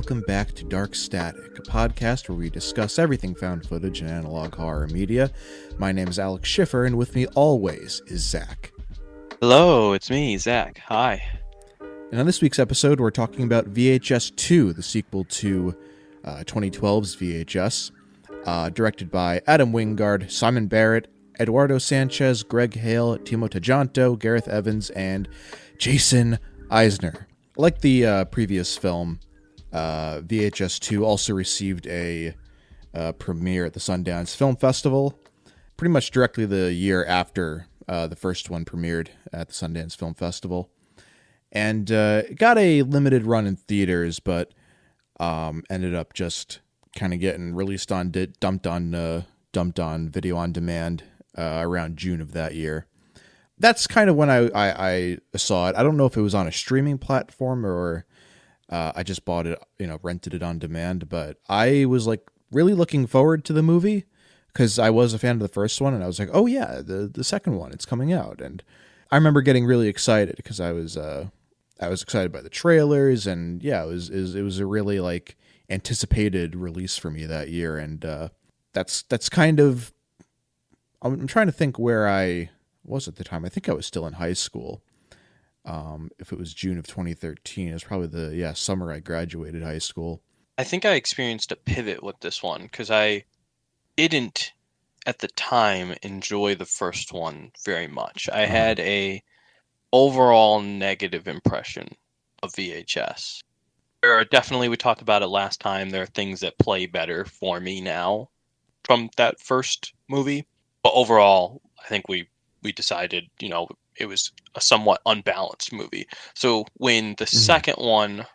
welcome back to Dark Static, a podcast where we discuss everything found footage in analog horror media. My name is Alex Schiffer, and with me always is Zach. Hello, it's me, Zach. Hi. And on this week's episode, we're talking about VHS 2, the sequel to 2012's VHS, directed by Adam Wingard, Simon Barrett, Eduardo Sanchez, Greg Hale, Timo Tadjanto, Gareth Evans, and Jason Eisner. Like the previous film, VHS 2 also received a premiere at the Sundance Film Festival, pretty much directly the year after the first one premiered at the Sundance Film Festival. And it got a limited run in theaters, but ended up just kind of getting released on, dumped on video on demand around June of that year. That's kind of when I saw it. I don't know if it was on a streaming platform or I just bought it, rented it on demand. But I was like really looking forward to the movie because I was a fan of the first one, and I was like, oh yeah, the second one, it's coming out. And I remember getting really excited because I was excited by the trailers, and yeah, it was a really like anticipated release for me that year. And that's kind of, I'm trying to think where I was at the time. I think I was still in high school. If it was June of 2013, it was probably the summer I graduated high school. I think I experienced a pivot with this one because I didn't at the time enjoy the first one very much. I had a overall negative impression of VHS. There are definitely, we talked about it last time, there are things that play better for me now from that first movie. But overall, I think we decided, it was a somewhat unbalanced movie. So when the second one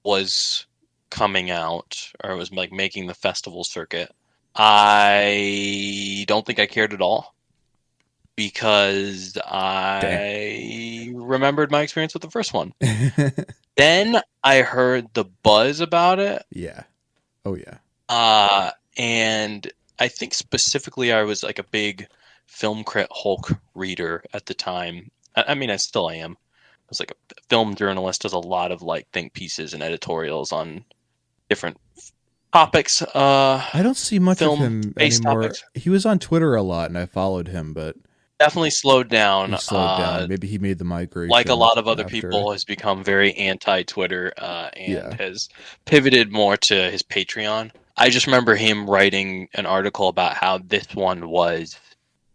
was coming out, or it was like making the festival circuit, I don't think I cared at all because I remembered my experience with the first one. Then I heard the buzz about it. Yeah. Oh yeah. And I think specifically I was like a big Film Crit Hulk reader at the time. I mean, I still am. I was like a film journalist, does a lot of like think pieces and editorials on different topics. I don't see much of him anymore. Topics. He was on Twitter a lot, and I followed him, but definitely slowed down. He slowed down. Maybe he made the migration. Like a lot of other people, has become very anti-Twitter and has pivoted more to his Patreon. I just remember him writing an article about how this one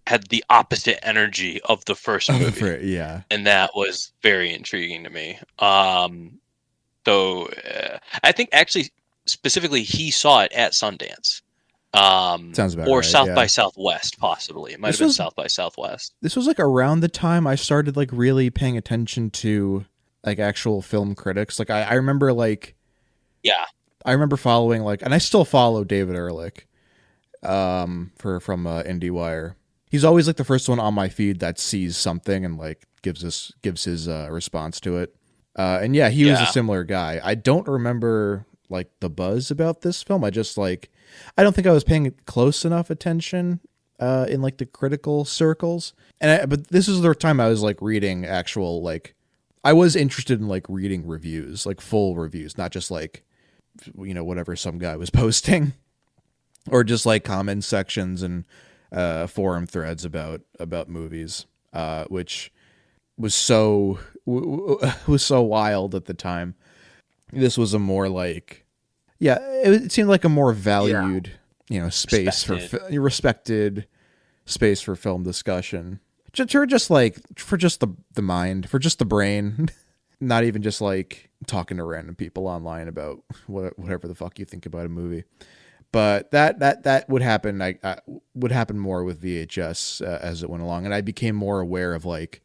had the opposite energy of the first movie. Yeah. And that was very intriguing to me. So I think actually specifically he saw it at Sundance. Sounds about or right, South by Southwest, possibly. It might have been South by Southwest. This was like around the time I started like really paying attention to like actual film critics. Like I remember like, yeah, I remember following like, and I still follow David Ehrlich from IndieWire. He's always like the first one on my feed that sees something and like gives his response to it. And yeah, he was a similar guy. I don't remember like the buzz about this film. I just like, I don't think I was paying close enough attention in like the critical circles. But this is the time I was like reading actual, like I was interested in like reading reviews, like full reviews, not just like, whatever some guy was posting or just like comment sections and forum threads about movies, which was so wild at the time. This was a more like, it seemed like a more valued, space respected space for film discussion. Just like for just the mind, for just the brain, not even just like talking to random people online about whatever the fuck you think about a movie. But that would happen. I would happen more with VHS as it went along, and I became more aware of like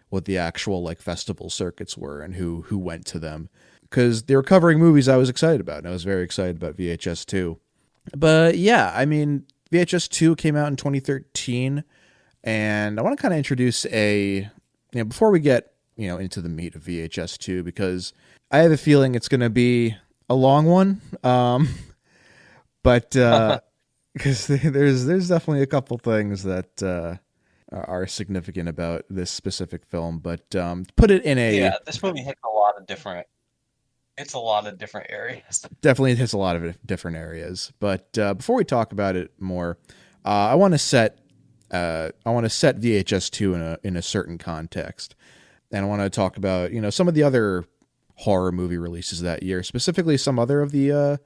what the actual like festival circuits were and who went to them, because they were covering movies I was excited about, and I was very excited about VHS 2. But yeah, I mean, VHS 2 came out in 2013, and I want to kind of introduce before we get into the meat of VHS 2, because I have a feeling it's going to be a long one. But because there's definitely a couple things that are significant about this specific film, but put it in a this movie hits a lot of different It's a lot of different areas. Definitely hits a lot of different areas. But before we talk about it more, I want to set VHS two in a certain context, and I want to talk about some of the other horror movie releases that year, specifically some other of the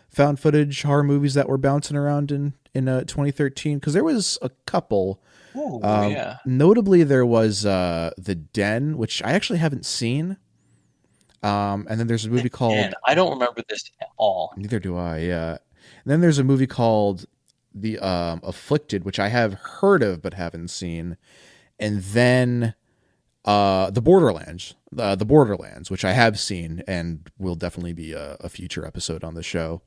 found footage horror movies that were bouncing around in 2013, because there was a couple. Oh yeah. Notably, there was The Den, which I actually haven't seen. And then there's a movie And called I don't remember this at all. Neither do I. Yeah. And then there's a movie called The Afflicted, which I have heard of but haven't seen. And then the Borderlands, which I have seen and will definitely be a future episode on the show.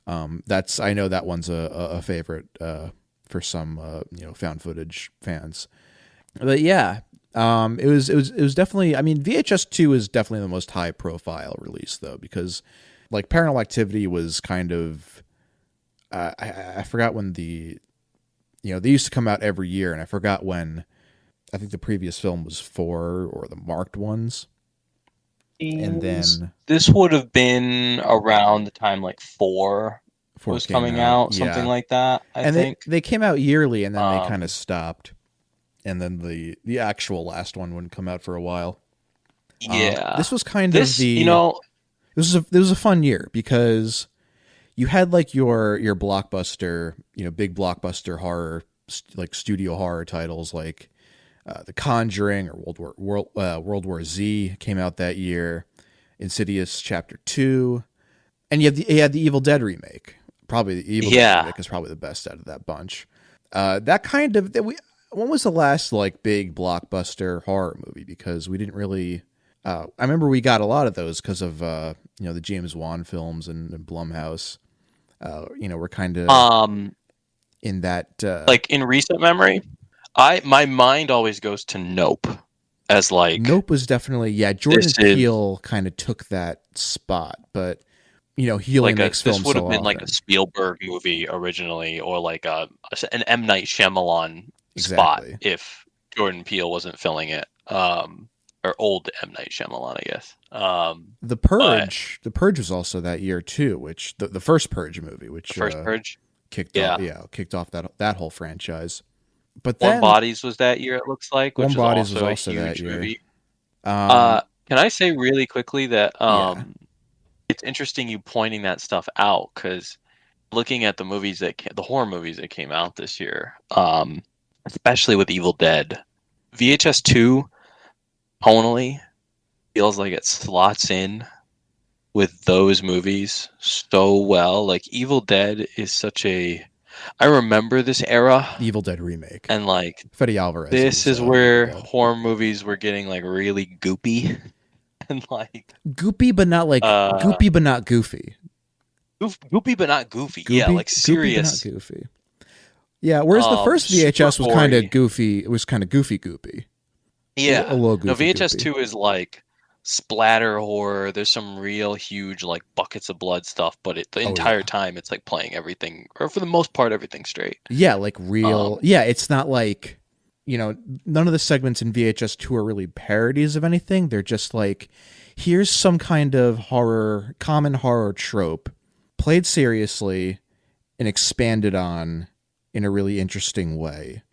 I know that one's a favorite for some found footage fans. But yeah, it was definitely. I mean, VHS 2 is definitely the most high profile release though, because like Paranormal Activity was kind of. I forgot when they used to come out every year, and I forgot when. I think the previous film was 4 or the marked ones, and then This would have been around the time like 4 4 was came coming out. out, something Yeah, like that, I and think. they came out yearly, and then they kind Um, of stopped, and then the actual last one wouldn't come out for a while. yeah. This was kind of This, the this was a fun year because you had like your blockbuster, big blockbuster horror, like studio horror titles like The Conjuring or World War Z came out that year, Insidious Chapter 2, and you had the Evil Dead remake. Probably the Evil Dead yeah. remake is probably the best out of that bunch. That kind of that we. When was the last like big blockbuster horror movie? Because we didn't really. I remember we got a lot of those because of the James Wan films and Blumhouse. We're kind of Um, in that. like in recent memory, my mind always goes to Nope as like Nope was definitely Jordan this is Peele kind of took that spot, but he only makes this films would so have been like a often. Spielberg movie originally, or like an M. Night Shyamalan spot Exactly. if Jordan Peele wasn't filling it. Or old M. Night Shyamalan, I guess. The But Purge was also that year too, which the first Purge movie, the which first Purge, kicked off yeah. kicked off that whole franchise. But Warm then Bodies was that year, it looks like, Warm which is Bodies was also a also that huge year. movie. Um, Can I say really quickly that yeah, it's interesting you pointing that stuff out because looking at the the horror movies that came out this year, especially with Evil Dead, VHS 2 tonally feels like it slots in with those movies so well. Like Evil Dead is such a I remember this era the Evil Dead remake. and like Fede Alvarez this is is Evil where Dead. horror movies were getting like really goopy and like Goopy, but not like uh goopy, but not goofy. goopy but not goofy. Yeah, Goopy, like goopy, but not serious goofy. Yeah, whereas the first super VHS was kind of gory. goofy. It was kind of goofy, goopy, a Yeah. little No, goofy, VHS goopy. 2 is like splatter horror. There's some real huge like buckets of blood stuff, but the Oh entire yeah, time it's like playing everything or for the most part everything straight. yeah, like real. Um Yeah, it's not like none of the segments in VHS two are really parodies of anything. They're just like, here's some kind of common horror trope, played seriously and expanded on in a really interesting way.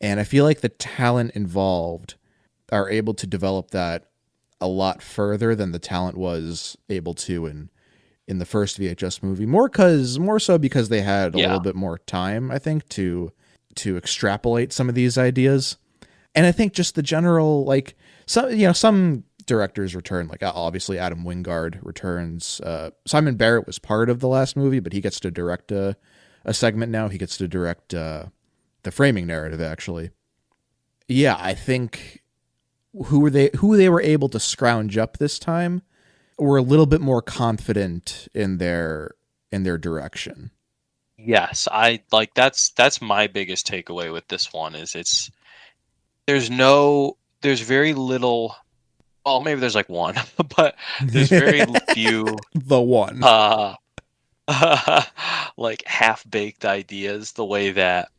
And I feel like the talent involved are able to develop that a lot further than the talent was able to in the first VHS movie. More so because they had a little yeah. bit more time, I think, to extrapolate some of these ideas. And I think just the general like some directors return, like obviously Adam Wingard returns. Simon Barrett was part of the last movie, but he gets to direct a segment now. He gets to direct the framing narrative actually. Yeah, I think who they were able to scrounge up this time were a little bit more confident in their direction. Yes, I like that's my biggest takeaway with this one is there's no there's very little well maybe there's like one but there's very few The one. uh like half-baked ideas the way that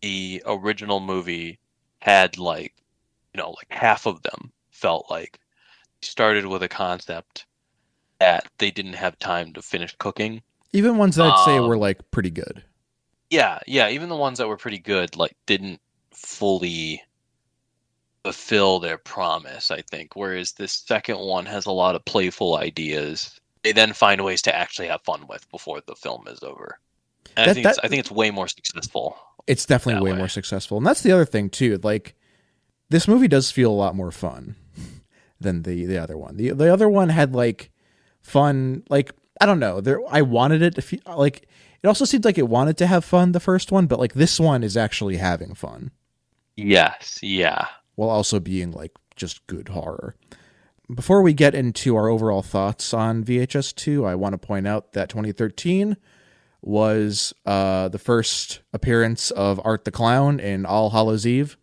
the original movie had like like half of them felt like started with a concept that they didn't have time to finish cooking. Even ones that I'd say were Um, like pretty good. yeah, even the ones that were pretty good, like, didn't fully fulfill their promise, I think. Whereas this second one has a lot of playful ideas. They then find ways to actually have fun with before the film is over. And That that I think it's way more successful it's definitely that way way. more successful. And that's the other thing too. Like this movie does feel a lot more fun than the other one. The other one had like fun, like I don't know. There I wanted it to feel like it also seemed like it wanted to have fun the first one, but like this one is actually having fun Yes, yeah. while also being like just good horror. Before we get into our overall thoughts on VHS 2, I want to point out that 2013 was the first appearance of Art the Clown in All Hallows Eve,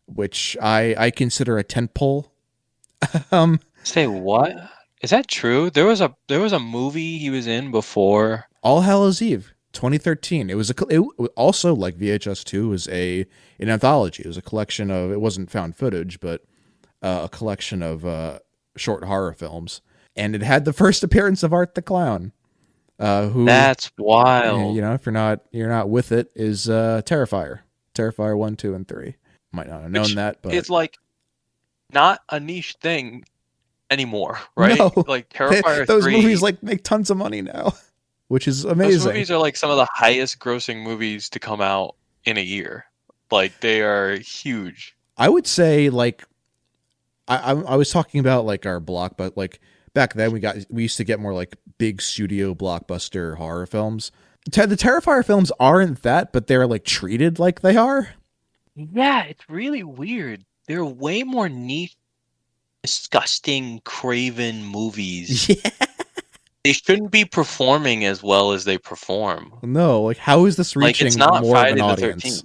which I consider a tentpole. um, Say what? Is that true? There was a movie he was in before. All Hallows Eve, 2013. It was also like VHS 2 was an anthology. It was a collection of it wasn't found footage, but a collection of short horror films, and it had the first appearance of Art the Clown. Who That's wild. if you're not with it is Terrifier. Terrifier 1, 2, and 3. Might not have known Which that, but it's like not a niche thing anymore, right? no, Like Terrifier those 3. movies like make tons of money now, which is Those amazing. movies are like some of the highest grossing movies to come out in a year. Like they are huge. I would say like I was talking about like our block, but like back then we used to get more like big studio blockbuster horror films. The Terrifier films aren't that, but they're like treated like they are. Yeah, it's really weird. They're way more niche, disgusting, craven movies. Yeah. They shouldn't be performing as well as they perform. No, like how is this Like reaching it's not more of Friday an the audience? 13th.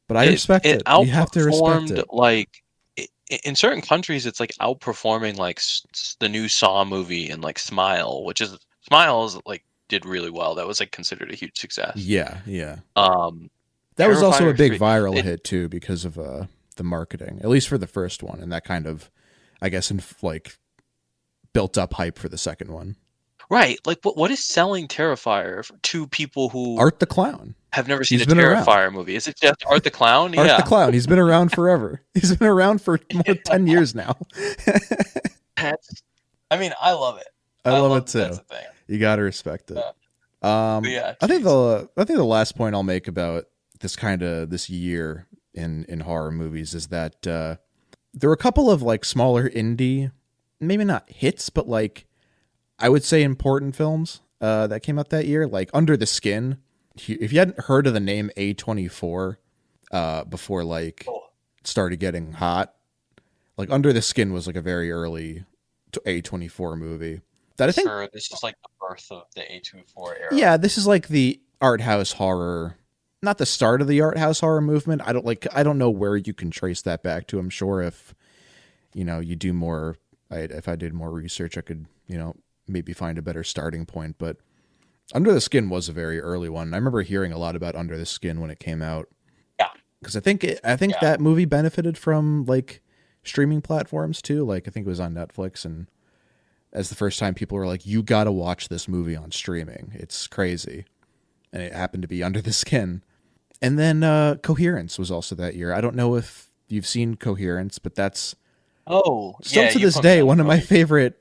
But I respect it. You have to respect Outperformed it. like in certain countries it's like outperforming like the new Saw movie and like Smile is like did really well. That was like considered a huge success. Yeah, yeah. Um That was also a Terrifier big 3 viral hit too because of the marketing, at least for the first one, and that kind of, I guess, like built up hype for the second one. Right. Like what is selling Terrifier to people who Art the Clown. have never seen He's a been around. Terrifier movie? Is it just Art the Clown? Art Yeah. the Clown. He's been around forever. He's been around for more than 10 years now. I mean, I love it. I love it that too. That's a thing. You got to respect it. But yeah, I think the last point I'll make about this year in horror movies is that there were a couple of like smaller indie, maybe not hits, but like I would say important films that came out that year, like Under the Skin. If you hadn't heard of the name A24 before like it started getting hot, like Under the Skin was like a very early A24 movie that I think sure, this is like the birth of the A24 era. yeah, this is like the art house horror, not the start of the art house horror movement. I don't know where you can trace that back to. I'm sure if you do more, if I did more research, I could maybe find a better starting point. But Under the Skin was a very early one. I remember hearing a lot about Under the Skin when it came out. Yeah, because I think that movie benefited from like streaming platforms too. Like I think it was on Netflix, and as the first time people were like, "You got to watch this movie on streaming. It's crazy," and it happened to be Under the Skin. And then Coherence was also that year. I don't know if you've seen Coherence, but that's still to this day one of my favorite.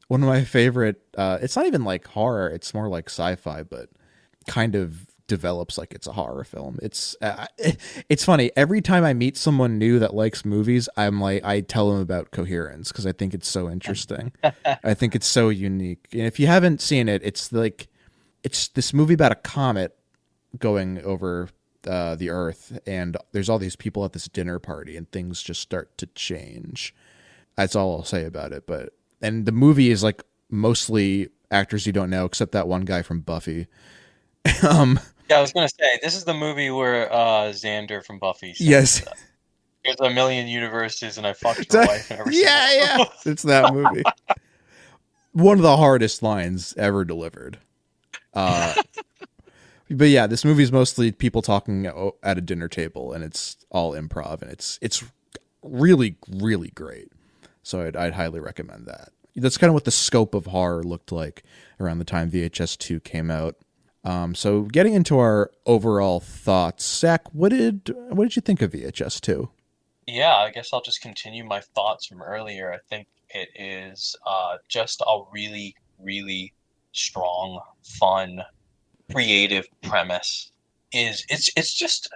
One of my favorite. It's not even like horror; it's more like sci-fi, but kind of develops like it's a horror film. It's funny. Every time I meet someone new that likes movies, I'm like, I tell them about Coherence because I think it's so interesting. I think it's so unique. And if you haven't seen it, it's this movie about a comet going over the Earth, and there's all these people at this dinner party, and things just start to change. That's all I'll say about it. And the movie is like mostly actors you don't know, except that one guy from Buffy. Yeah, I was gonna say this is the movie where Xander from Buffy says, yes, there's a million universes, and I fucked your wife and everything. Yeah, it's that movie. One of the hardest lines ever delivered. But yeah, this movie is mostly people talking at a dinner table, and it's all improv, and it's really, really great. So I'd highly recommend that. That's kind of what the scope of horror looked like around the time VHS 2 came out. So getting into our overall thoughts, Zach, what did you think of VHS 2? Yeah, I guess I'll just continue my thoughts from earlier. I think it is just a really, really strong, fun, creative premise. It's just,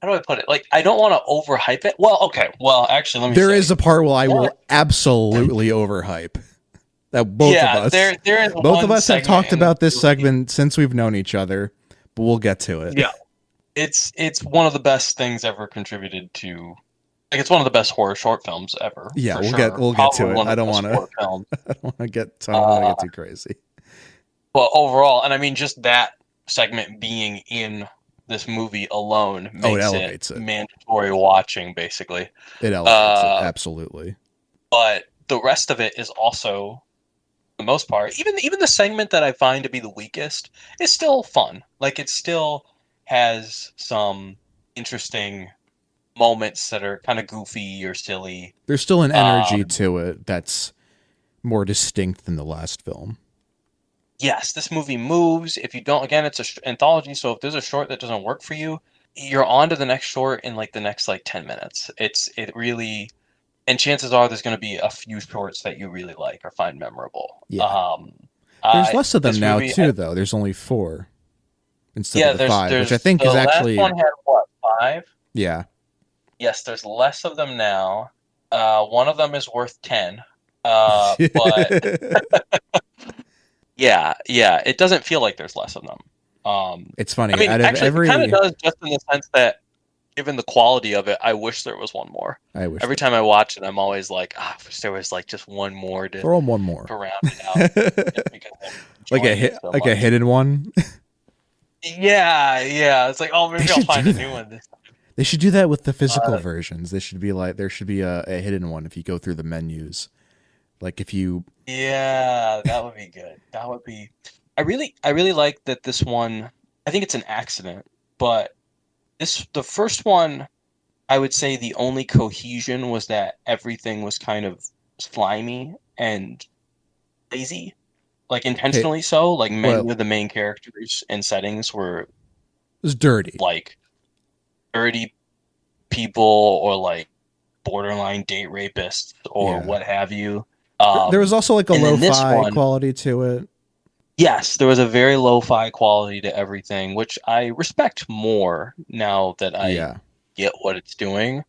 how do I put it? Like, I don't want to overhype it. Well, okay. Well, actually, let me There say, is a part where I will absolutely overhype. That both of us, there is both of us have talked about this movie. segment since we've known each other, but we'll get to it. Yeah, it's one of the best things ever contributed to. Like, it's one of the best horror short films ever. Yeah, for we'll sure. get to Probably it. one of I the don't best want horror films. to get too crazy. But overall, and I mean, just that segment being in this movie alone makes elevates it. Mandatory watching, basically. It elevates it, absolutely. But the rest of it is also, for the most part, even the segment that I find to be the weakest is still fun. Like, it still has some interesting moments that are kind of goofy or silly. There's still an energy to it that's more distinct than the last film. Yes, this movie moves. If you don't, again, it's an anthology, so if there's a short that doesn't work for you, you're on to the next short in like the next 10 minutes. It really, and chances are there's going to be a few shorts that you really like or find memorable. Yeah. There's less of them now too, though. There's only 4 instead of the 5, which I think is actually. Last one had what, 5? Yeah. Yes, there's less of them now. One of them is worth 10. But yeah, it doesn't feel like there's less of them. It's funny. I mean, actually, it kind of does, just in the sense that, given the quality of it, I wish there was one more. Every time I watch it, I'm always like, I wish there was just one more to throw one more to round it out. like a hidden one. Yeah. It's like, oh, maybe I'll find a new one this time. They should do that with the physical versions. They should be like, there should be a hidden one if you go through the menus. Like if you. Yeah, that would be good. That would be. I really like that this one. I think it's an accident, but the first one, I would say the only cohesion was that everything was kind of slimy and lazy, like intentionally so. Like many of the main characters and settings were. It was dirty. Like dirty people or like borderline date rapists or what have you. There was also like a lo-fi quality to it. Yes, there was a very lo-fi quality to everything, which I respect more now that I get what it's doing.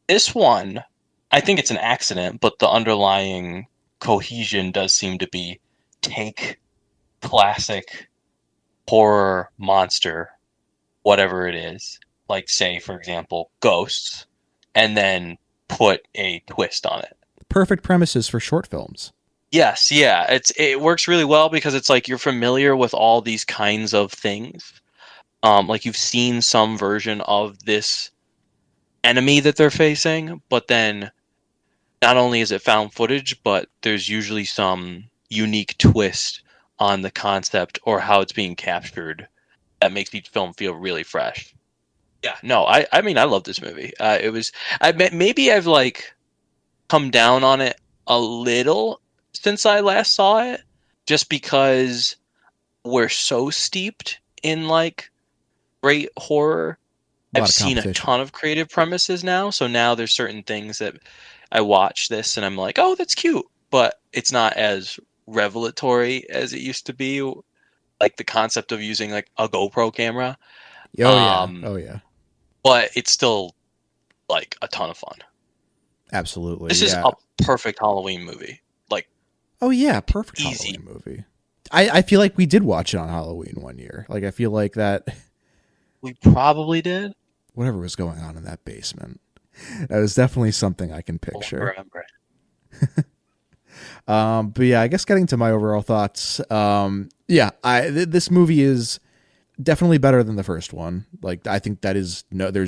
This one, I think it's an accident, but the underlying cohesion does seem to be take classic horror monster, whatever it is, like say, for example, Ghosts, and then put a twist on it. Perfect premises for short films. Yes, yeah. It works really well because it's like you're familiar with all these kinds of things. Like you've seen some version of this enemy that they're facing, but then not only is it found footage, but there's usually some unique twist on the concept or how it's being captured that makes each film feel really fresh. Yeah, no, I mean, I love this movie. Maybe I've like come down on it a little since I last saw it, just because we're so steeped in like great horror. I've seen a ton of creative premises now, so now there's certain things that I watch this and I'm like, oh, that's cute, but it's not as revelatory as it used to be. Like the concept of using like a GoPro camera. Oh yeah. But it's still like a ton of fun. Absolutely. This is a perfect Halloween movie. Like, oh yeah, perfect easy. Halloween movie. I feel like we did watch it on Halloween one year. Like I feel like that we probably did. Whatever was going on in that basement. That was definitely something I can picture. But yeah, I guess getting to my overall thoughts. This movie is definitely better than the first one. Like I think there's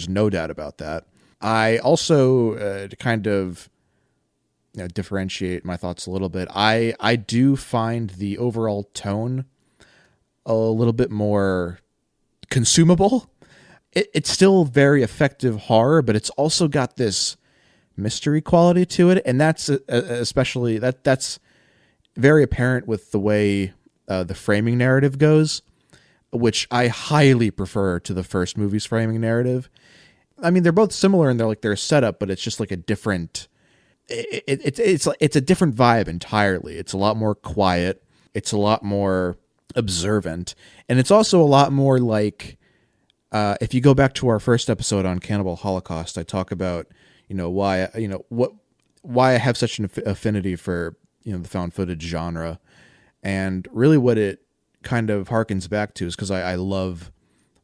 no doubt about that. I also to kind of differentiate my thoughts a little bit. I do find the overall tone a little bit more consumable. It's still very effective horror, but it's also got this mystery quality to it, and that's especially that's very apparent with the way the framing narrative goes, which I highly prefer to the first movie's framing narrative. I mean, they're both similar in their setup, but it's just like a different. It's a different vibe entirely. It's a lot more quiet. It's a lot more observant, and it's also a lot more like. If you go back to our first episode on Cannibal Holocaust, I talk about why I have such an affinity for the found footage genre, and really what it kind of harkens back to is because I love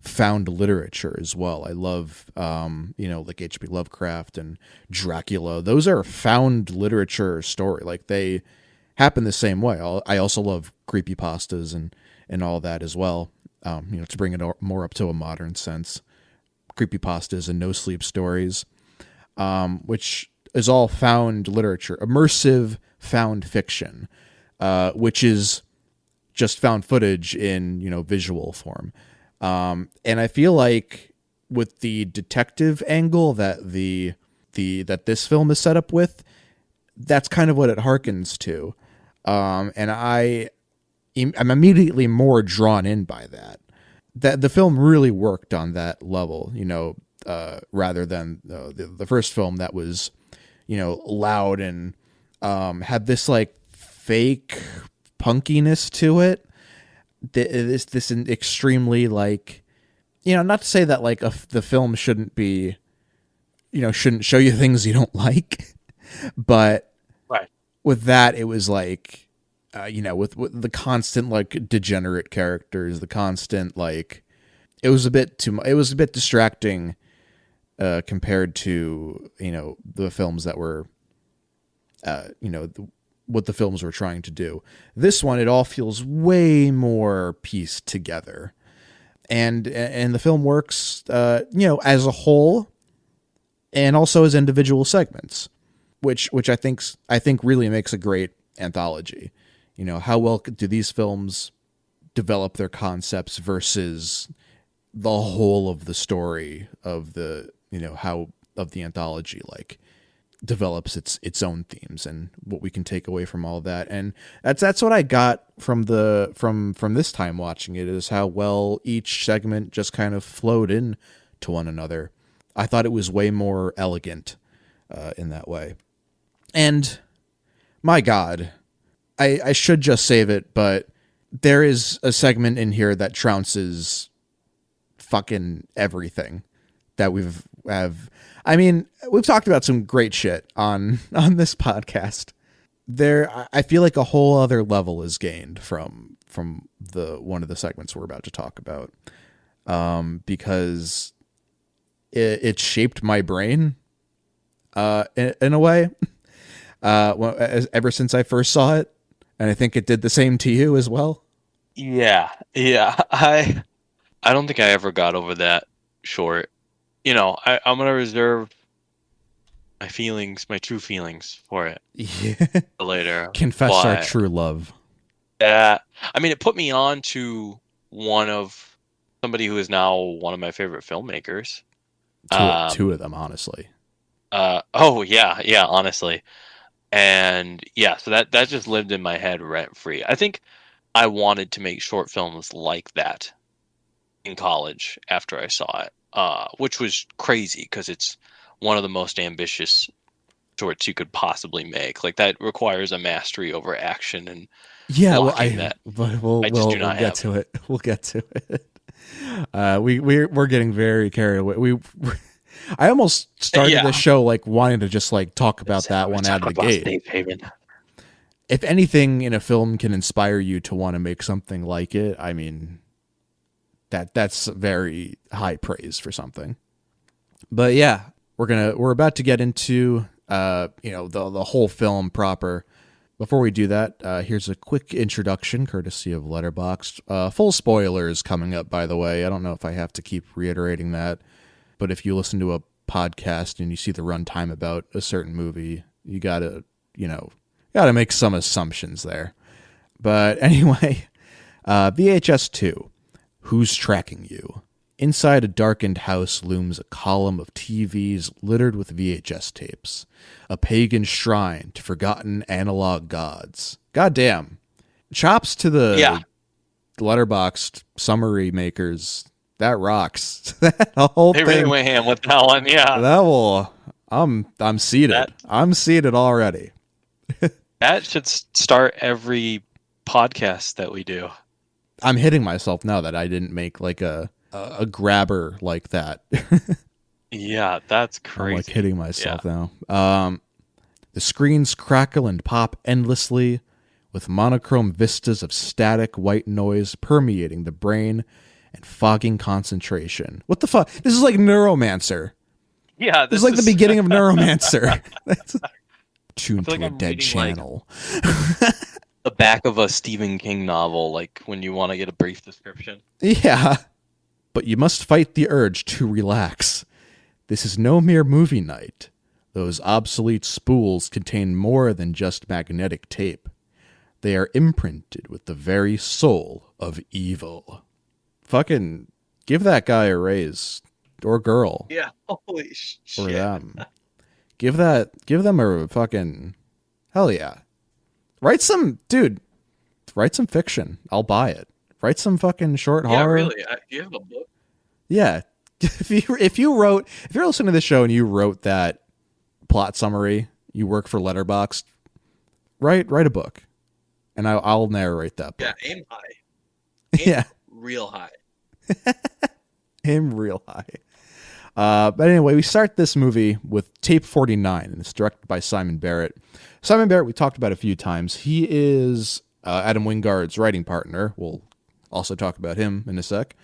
found literature as well. I love like H.P. Lovecraft and Dracula. Those are found literature story. Like they happen the same way. I also love creepypastas and all that as well. To bring it more up to a modern sense, creepypastas and no sleep stories, which is all found literature, immersive found fiction, which is just found footage in visual form. And I feel like with the detective angle that that this film is set up with, that's kind of what it harkens to. And I'm immediately more drawn in by that. That the film really worked on that level, rather than the first film that was, loud and had this like fake punkiness to it. This extremely like, not to say that like the film shouldn't be, shouldn't show you things you don't like, but Right. With that it was like. With the constant like degenerate characters, the constant like, it was a bit distracting compared to the films that were, what the films were trying to do. This one, it all feels way more pieced together, and the film works, as a whole, and also as individual segments, which I think really makes a great anthology. How well do these films develop their concepts versus the whole of the story of the, how of the anthology like develops its own themes and what we can take away from all that. And that's what I got from this time watching it, is how well each segment just kind of flowed in to one another. I thought it was way more elegant in that way. And my God, I should just save it, but there is a segment in here that trounces fucking everything that we've talked about some great shit on this podcast. I feel like a whole other level is gained from one of the segments we're about to talk about, because it shaped my brain in a way, ever since I first saw it. And I think it did the same to you as well. Yeah. I don't think I ever got over that short. I'm gonna reserve my feelings, my true feelings for it. Yeah. Later. Confess our true love. Yeah. It put me on to somebody who is now one of my favorite filmmakers. Two of them, honestly. Oh yeah, honestly. And yeah, so that just lived in my head rent free. I think I wanted to make short films like that in college after I saw it, which was crazy because it's one of the most ambitious shorts you could possibly make. Like that requires a mastery over action and blocking we'll do not get have. to it. We'll get to it. We're getting very carried away. I almost started the show like wanting to just like talk about that one out of the gate. If anything in a film can inspire you to want to make something like it, I mean, that's very high praise for something. But yeah, we're about to get into the whole film proper. Before we do that, here's a quick introduction courtesy of Letterboxd. Full spoilers coming up, by the way. I don't know if I have to keep reiterating that. But if you listen to a podcast and you see the runtime about a certain movie, you gotta make some assumptions there. But anyway, VHS 2, Who's Tracking You? Inside a darkened house looms a column of TVs littered with VHS tapes, a pagan shrine to forgotten analog gods. Goddamn. Chops to the Letterboxd summary makers. That rocks. That whole They thing. really went ham with that one, yeah. That will. I'm seated. I'm seated already. That should start every podcast that we do. I'm hitting myself now that I didn't make like a grabber like that. Yeah, that's crazy. I'm like hitting myself now. The screens crackle and pop endlessly, with monochrome vistas of static white noise permeating the brain and fogging concentration. What the fuck? This is like Neuromancer. Yeah, this is like the beginning of Neuromancer. That's tuned like to a I'm dead reading, channel. The back of a Stephen King novel, like when you want to get a brief description. Yeah. But you must fight the urge to relax. This is no mere movie night. Those obsolete spools contain more than just magnetic tape. They are imprinted with the very soul of evil. Fucking give that guy a raise. Or girl. Yeah, holy shit. Or them. Give them a fucking hell yeah. Write some fiction. I'll buy it. Write some fucking short horror. Yeah, really. Do you have a book? Yeah. If you're listening to this show and you wrote that plot summary, you work for Letterboxd, write a book. And I'll narrate that book. Yeah, aim high. Yeah. Real high. Aim real high. But anyway, we start this movie with Tape 49, and it's directed by Simon Barrett. Simon Barrett, we talked about a few times. He is Adam Wingard's writing partner. We'll also talk about him in a sec.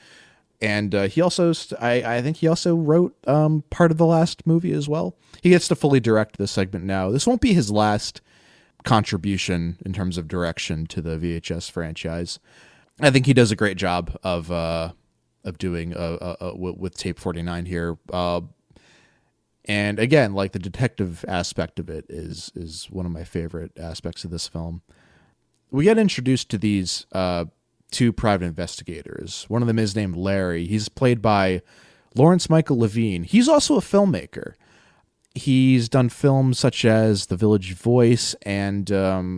And he also, I think he also wrote part of the last movie as well. He gets to fully direct this segment now. This won't be his last contribution in terms of direction to the VHS franchise. I think he does a great job of doing with Tape 49 here. And again, like the detective aspect of it is one of my favorite aspects of this film. We get introduced to these two private investigators. One of them is named Larry. He's played by Lawrence Michael Levine. He's also a filmmaker. He's done films such as The Village Voice, and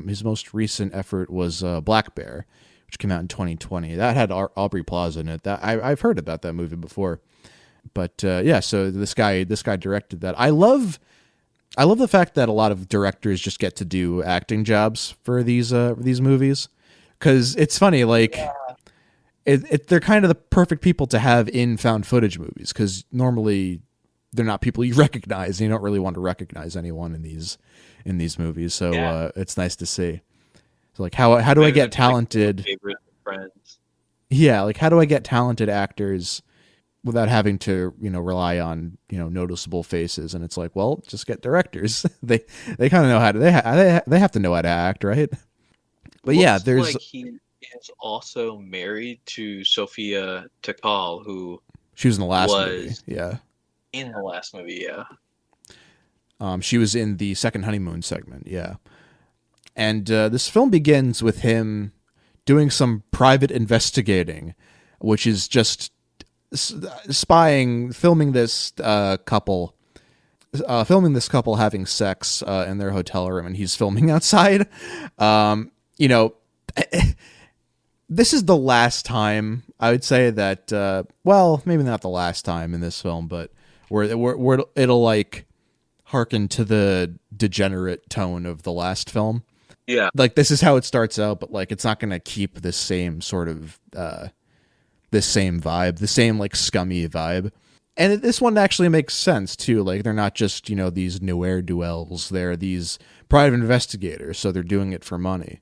his most recent effort was Black Bear, which came out in 2020. That had Aubrey Plaza in it. That I've heard about that movie before. But yeah, so this guy directed that. I love the fact that a lot of directors just get to do acting jobs for these movies, because it's funny. Like, they're kind of the perfect people to have in found footage movies, because normally they're not people you recognize. And you don't really want to recognize anyone in these movies. So it's nice to see. So like, how do I get talented? Favorite friends. Yeah, like how do I get talented actors without having to, rely on, noticeable faces? And it's like, well, just get directors. They kind of know how to. They have to know how to act, right? But yeah, there's like he is also married to Sophia Takal, who she was in the last movie. Yeah, in the last movie. Yeah. She was in the second honeymoon segment. Yeah, and this film begins with him doing some private investigating, which is just spying, filming this couple having sex in their hotel room, and he's filming outside. This is the last time I would say that. Well, maybe not the last time in this film, but where it'll like hearken to the degenerate tone of the last film. Yeah, like this is how it starts out, but like it's not going to keep the same sort of this same vibe, the same like scummy vibe. And this one actually makes sense too. Like they're not just, these noir duels. They're these private investigators, so they're doing it for money.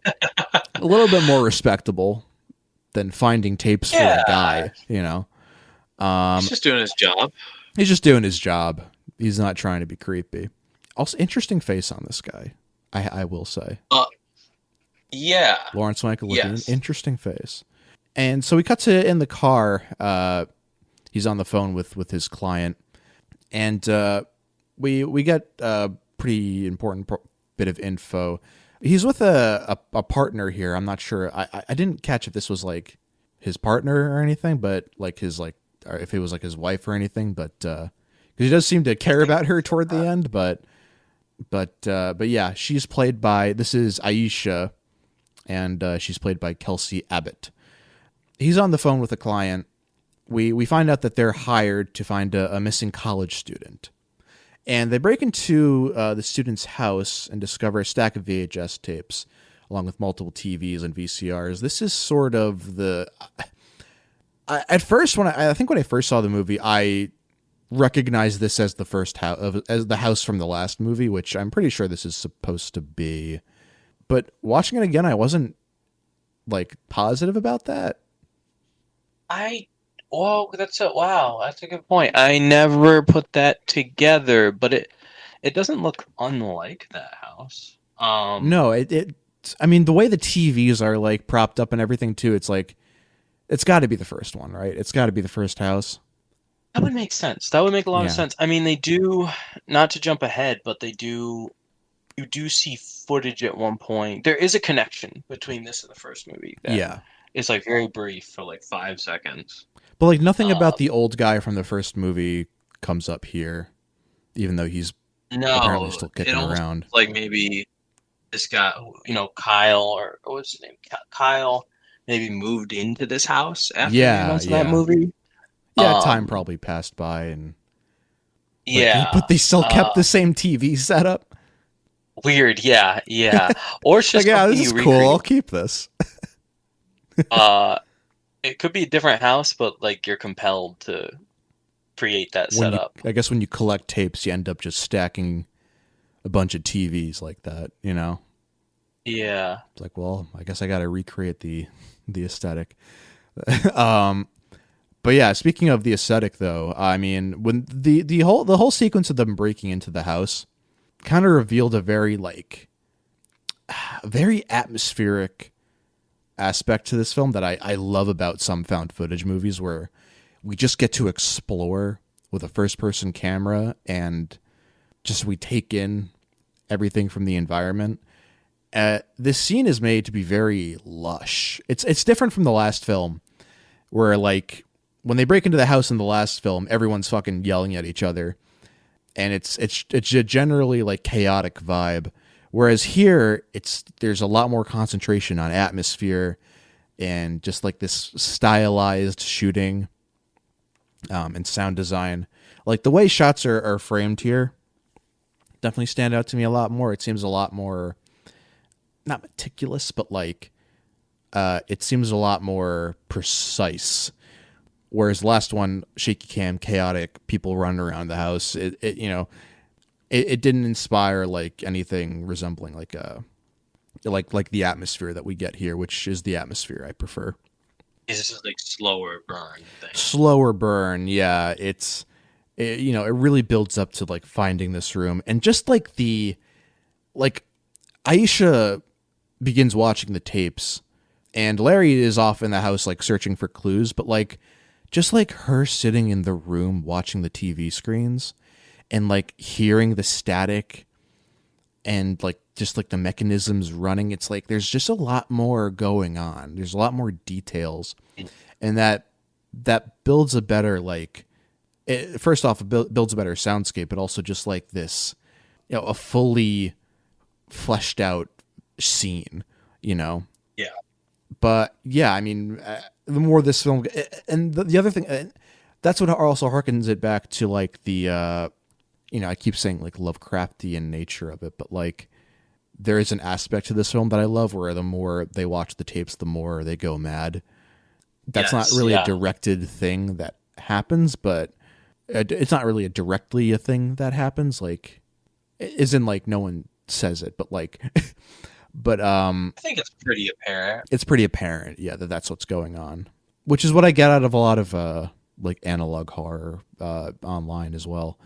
A little bit more respectable than finding tapes for a guy, he's just doing his job. He's just doing his job. He's not trying to be creepy. Also, interesting face on this guy, I will say. Yeah. Lawrence Michael Levine, interesting face. And so we cut to in the car. He's on the phone with his client, and we get a pretty important bit of info. He's with a partner here. I'm not sure. I didn't catch if this was like his partner or anything, but like his like, or if it was like his wife or anything, but because he does seem to care about her toward the end, but yeah, she's played by, this is Aisha, and she's played by Kelsey Abbott. He's on the phone with a client. We find out that they're hired to find a missing college student. And they break into the student's house and discover a stack of VHS tapes, along with multiple TVs and VCRs. This is sort of the... at first, I think when I first saw the movie, I recognized this as the first house, as the house from the last movie, which I'm pretty sure this is supposed to be. But watching it again, I wasn't like positive about that. Well, wow, that's a good point. I never put that together, but it doesn't look unlike that house. No, I mean, the way the TVs are like propped up and everything too, it's like, it's got to be the first one, right? It's got to be the first house. That would make sense. That would make a lot of sense. I mean, they do, not to jump ahead, but you do see footage at one point. There is a connection between this and the first movie. Yeah. It's like very brief for like 5 seconds. But like nothing about the old guy from the first movie comes up here, even though he's apparently still kicking around. Like maybe this guy, Kyle, or what's his name? Kyle, maybe moved into this house after that movie. Yeah, time probably passed by, and but they still kept the same TV setup. Weird, yeah. Or it's just this is cool. I'll keep this. It could be a different house, but like you're compelled to create that setup. I guess when you collect tapes, you end up just stacking a bunch of TVs like that, Yeah. It's like, well, I guess I got to recreate the aesthetic. But yeah, speaking of the aesthetic, though, I mean, when the whole sequence of them breaking into the house kind of revealed a very atmospheric aspect to this film that I love about some found footage movies, where we just get to explore with a first person camera and just we take in everything from the environment. This scene is made to be very lush. It's different from the last film, where like when they break into the house in the last film, everyone's fucking yelling at each other, and it's a generally like chaotic vibe. Whereas here, there's a lot more concentration on atmosphere and just like this stylized shooting and sound design. Like the way shots are framed here definitely stand out to me a lot more. It seems a lot more, not meticulous, but like it seems a lot more precise. Whereas the last one, shaky cam, chaotic, people running around the house, it didn't inspire like anything resembling like the atmosphere that we get here, which is the atmosphere I prefer. Is this like slower burn thing? Slower burn, yeah. It really builds up to like finding this room, and just like Aisha begins watching the tapes, and Larry is off in the house like searching for clues, but like just like her sitting in the room watching the TV screens and like hearing the static and like just like the mechanisms running, it's like there's just a lot more going on. There's a lot more details, and that builds a better first off, it builds a better soundscape, but also just like this, a fully fleshed out scene, Yeah. But yeah, I mean, the more this film, and the other thing, that's what also harkens it back to like the, I keep saying like Lovecraftian nature of it, but like there is an aspect to this film that I love where the more they watch the tapes, the more they go mad. That's not really a directed thing that happens, but it's not really directly a thing that happens. Like, isn't like no one says it, but like, but I think it's pretty apparent. It's pretty apparent, yeah, that's what's going on, which is what I get out of a lot of like analog horror online as well.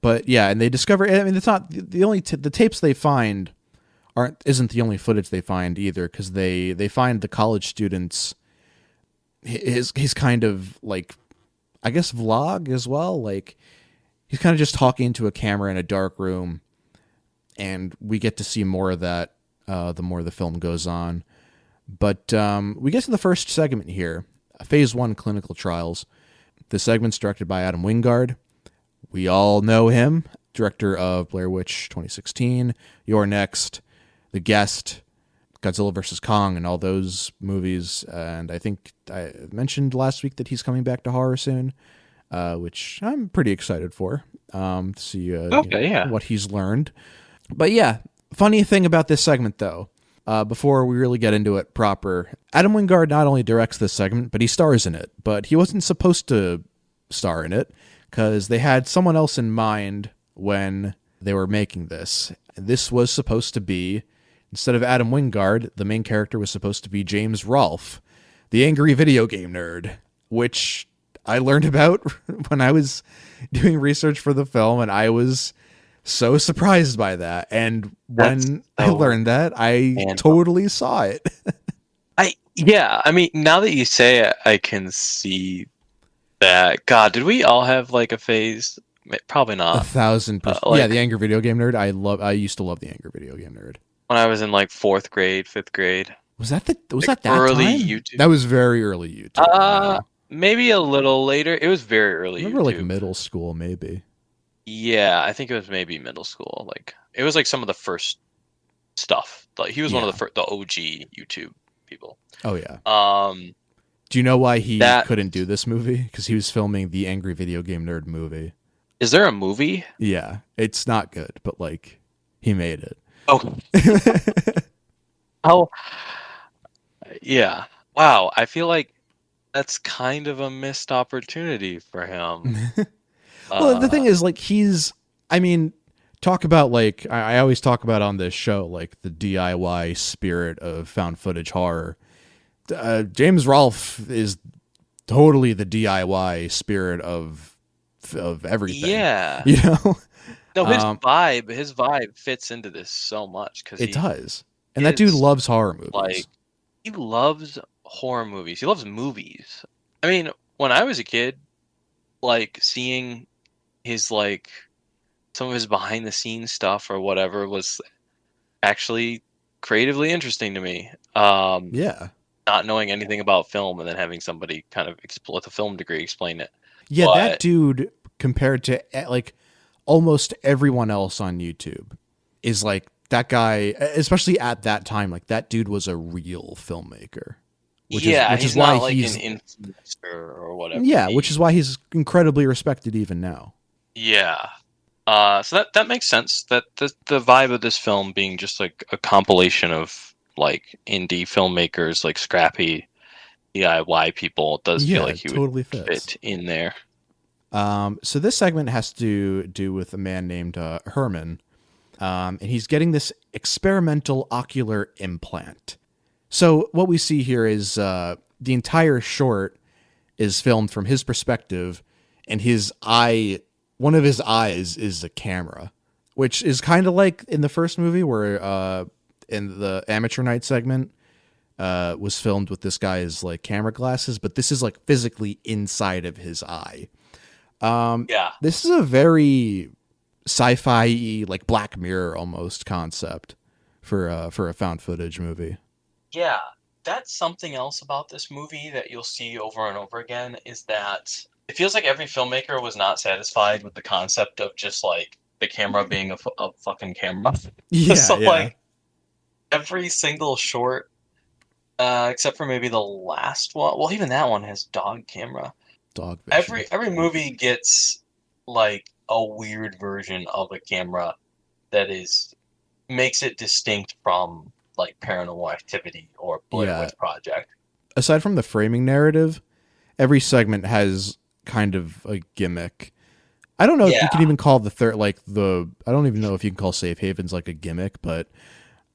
But yeah, and they discover. I mean, it's not the only the tapes they find isn't the only footage they find either, because they find the college students his kind of like, I guess, vlog as well. Like he's kind of just talking to a camera in a dark room, and we get to see more of that the more the film goes on. But we get to the first segment here. Phase 1 clinical trials. The segment's directed by Adam Wingard. We all know him, director of Blair Witch 2016, You're Next, The Guest, Godzilla vs. Kong, and all those movies. And I think I mentioned last week that he's coming back to horror soon, which I'm pretty excited for, to see what he's learned. But yeah, funny thing about this segment, though, before we really get into it proper, Adam Wingard not only directs this segment, but he stars in it. But he wasn't supposed to star in it, because they had someone else in mind when they were making this. This was supposed to be, instead of Adam Wingard, the main character was supposed to be James Rolfe, the angry video game nerd, which I learned about when I was doing research for the film, and I was so surprised by that. And when I learned that, I totally saw it. I mean, now that you say it, I can see that. God, did we all have like a phase? Probably not. 1,000%. Yeah, the angry video game nerd. I used to love the angry video game nerd. When I was in like 4th grade, 5th grade. Was that that early time? YouTube? That was very early YouTube. Maybe a little later. It was very early. I remember YouTube. Like middle school, maybe. Yeah, I think it was maybe middle school. Like it was like some of the first stuff. Like he was one of the OG YouTube people. Oh yeah. Do you know why he couldn't do this movie? Because he was filming the Angry Video Game Nerd movie. Is there a movie? Yeah, it's not good, but like he made it. Oh. Oh. Yeah. Wow. I feel like that's kind of a missed opportunity for him. Well, the thing is, like, talk about, like, I always talk about on this show, like, the DIY spirit of found footage horror. James Rolfe is totally the DIY spirit of everything. Yeah. You know? No, his vibe fits into this so much. Cause it does. And that dude loves horror movies. Like, he loves horror movies. He loves movies. I mean, when I was a kid, like, seeing his, like, some of his behind the scenes stuff or whatever was actually creatively interesting to me. Yeah. Not knowing anything about film and then having somebody kind of with a film degree explain it. Yeah, that dude, compared to, like, almost everyone else on YouTube, is, like, that guy, especially at that time, like, that dude was a real filmmaker. Which is why not he's like an influencer or whatever. Yeah, which is why he's incredibly respected even now. Yeah. So that makes sense. That the vibe of this film being just like a compilation of like indie filmmakers, like scrappy DIY people, does feel like he totally would fit in there. So this segment has to do with a man named Herman, and he's getting this experimental ocular implant. So what we see here is the entire short is filmed from his perspective, and one of his eyes is a camera, which is kind of like in the first movie where in the amateur night segment was filmed with this guy's like camera glasses, but this is like physically inside of his eye. This is a very sci-fi, like Black Mirror almost concept for a found footage movie. Yeah, that's something else about this movie that you'll see over and over again, is that it feels like every filmmaker was not satisfied with the concept of just like the camera being a fucking camera. Yeah, so like every single short, except for maybe the last one. Well, even that one has dog camera. Dog vision. Every movie gets like a weird version of a camera that makes it distinct from like Paranormal Activity or Blair Witch Project. Aside from the framing narrative, every segment has kind of a gimmick. I don't know if you can even call I don't even know if you can call Safe Havens like a gimmick, but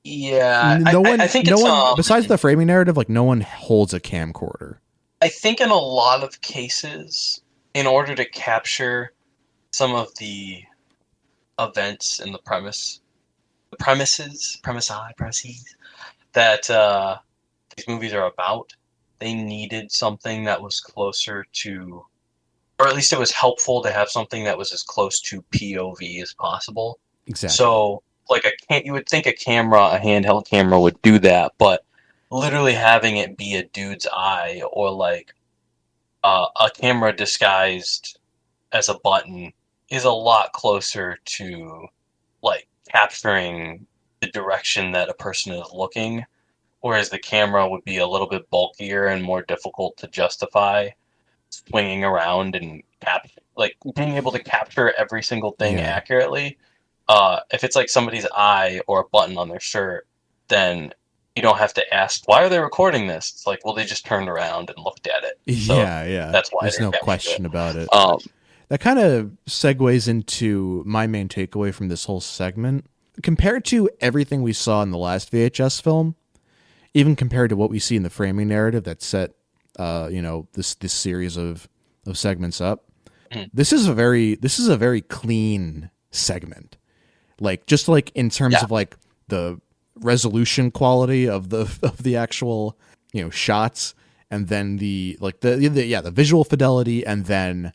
I think besides the framing narrative, like no one holds a camcorder. I think in a lot of cases, in order to capture some of the events in the premises that these movies are about, they needed something that was closer to, or at least it was helpful to have something that was as close to POV as possible. Exactly. So, like you would think a handheld camera would do that, but literally having it be a dude's eye, or like a camera disguised as a button is a lot closer to like capturing the direction that a person is looking, whereas the camera would be a little bit bulkier and more difficult to justify swinging around and like being able to capture every single thing Yeah. accurately. If it's like somebody's eye or a button on their shirt, then you don't have to ask why are they recording this. It's like, well, they just turned around and looked at it, so Yeah, yeah. that's why There's they no captured it. question about it. Um, That kind of segues into my main takeaway from this whole segment. Compared to everything we saw in the last VHS film, even compared to what we see in the framing narrative that set, this series of segments up, Mhm. this is a very clean segment. Like just like in terms yeah, of like the resolution quality of the actual shots, and then the visual fidelity, and then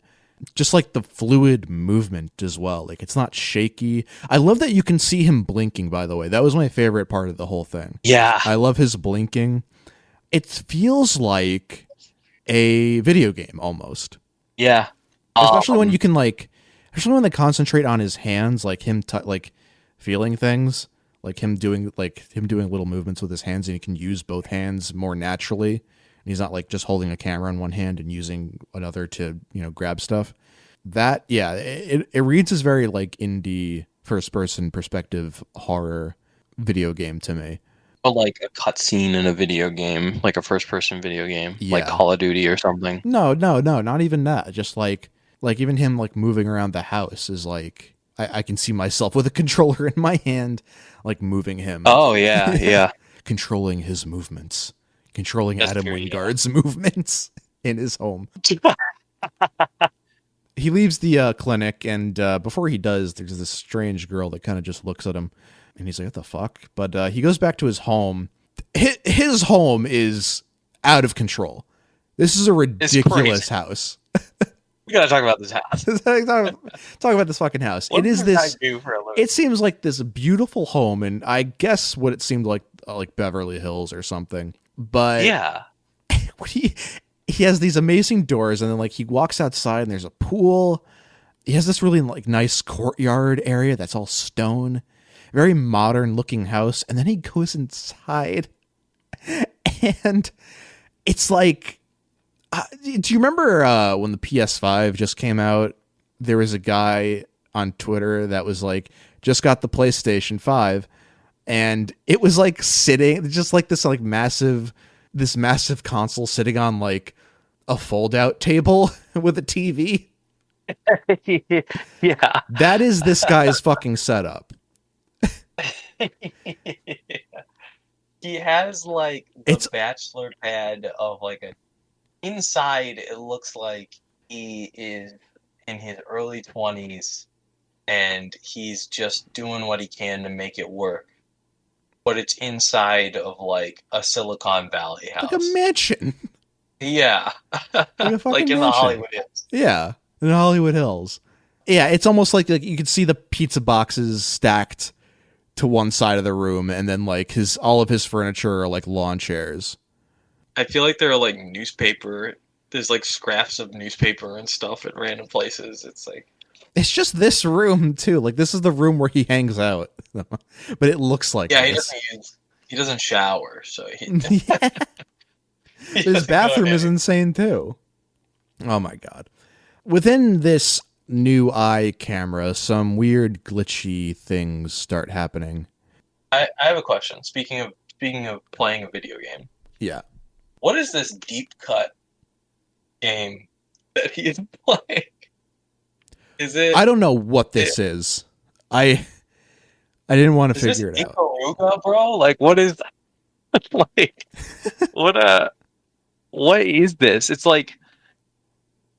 just like the fluid movement as well. Like it's not shaky. I love that you can see him blinking, by the way. That was my favorite part of the whole thing. yeah, I love his blinking. It feels like a video game almost. yeah. Especially when Um, you can especially when they concentrate on his hands, like him like feeling things, like him doing little movements with his hands, and he can use both hands more naturally. And he's not like just holding a camera in one hand and using another to grab stuff. That it reads as very like indie first person perspective horror video game to me. or like a cutscene in a video game, like a first-person video game, like Yeah. Call of Duty or something. No, not even that. Just like even him like moving around the house is like I can see myself with a controller in my hand, like moving him, Oh yeah, yeah. controlling his movements, controlling That's Adam true, yeah. Wingard's movements in his home. He leaves the clinic, and before he does, there's this strange girl that kind of just looks at him, and he's like, "What the fuck?" But he goes back to his home. His home is out of control. This is a ridiculous crazy. house. We gotta talk about this house. Talk about this fucking house. What It is does this this. guy do for a living? It seems like this beautiful home, and I guess what it seemed like Beverly Hills or something. But Yeah. he has these amazing doors, and then like he walks outside, and there's a pool. He has this really like nice courtyard area that's all stone, very modern looking house, and then he goes inside, and it's like, do you remember when the PS5 just came out? There was a guy on Twitter that was like, just got the PlayStation 5, and it was like sitting just like this massive console sitting on like a fold out table with a TV. Yeah. That is this guy's fucking setup. He has like the It's bachelor pad of like a inside it looks like he is in his early 20s and he's just doing what he can to make it work. But it's inside of like a Silicon Valley like a house. mansion. Yeah. Like a fucking like in the mansion. Hollywood Hills. Yeah, in Hollywood Hills. Yeah, it's almost like you could see the pizza boxes stacked to one side of the room, and then like all of his furniture are like lawn chairs. I feel like there are like there's like scraps of newspaper and stuff at random places. It's like It's just this room too. Like this is the room where he hangs out, but it looks like this. he doesn't shower, so Yeah. he His doesn't go bathroom is ahead. insane too. Oh my god. Within this new eye camera, some weird glitchy things start happening. I have a question. Speaking of playing a video game, Yeah. what is this deep cut game that he is playing? Is it I don't know what this is. I didn't want to is this figure it out. Ikaruga, bro? Like what is like what is this? It's like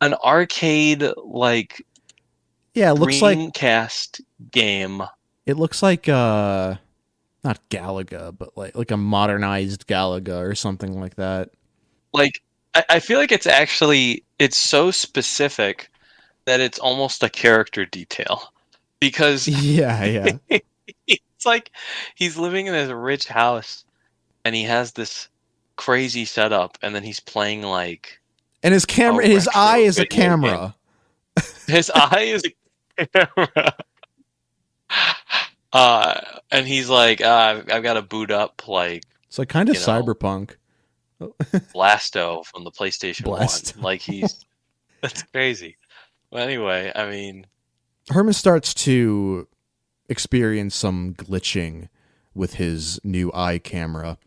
an arcade like Yeah, it looks like Dreamcast game. not Galaga, but like a modernized Galaga or something like that. Like I feel like it's so specific that it's almost a character detail because Yeah, yeah. it's like he's living in this rich house and he has this crazy setup and then he's playing like And his camera, a his eye retro is a video game. camera. His eye is a camera. And he's like, I've got to boot up like It's like kind of you know cyberpunk. Blasto from the PlayStation Blast. 1. Like that's crazy. Well, anyway, I mean, Herman starts to experience some glitching with his new eye camera.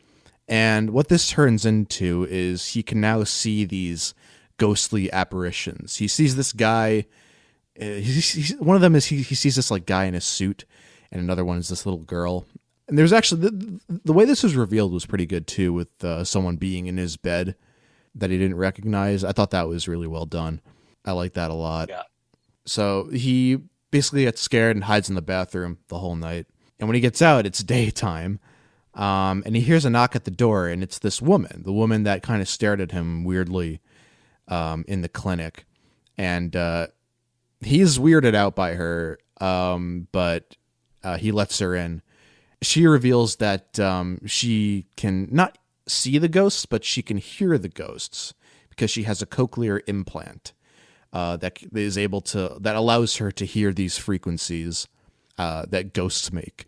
And what this turns into is he can now see these ghostly apparitions. He sees this guy. One of them is he sees this like guy in a suit, and another one is this little girl. And there's actually the way this was revealed was pretty good too, with someone being in his bed that he didn't recognize. I thought that was really well done. I like that a lot. yeah. So he basically gets scared and hides in the bathroom the whole night. And when he gets out, it's daytime. And he hears a knock at the door, and it's this woman, the woman that kind of stared at him weirdly in the clinic. And he's weirded out by her, but he lets her in. She reveals that she can not see the ghosts, but she can hear the ghosts because she has a cochlear implant that allows her to hear these frequencies that ghosts make.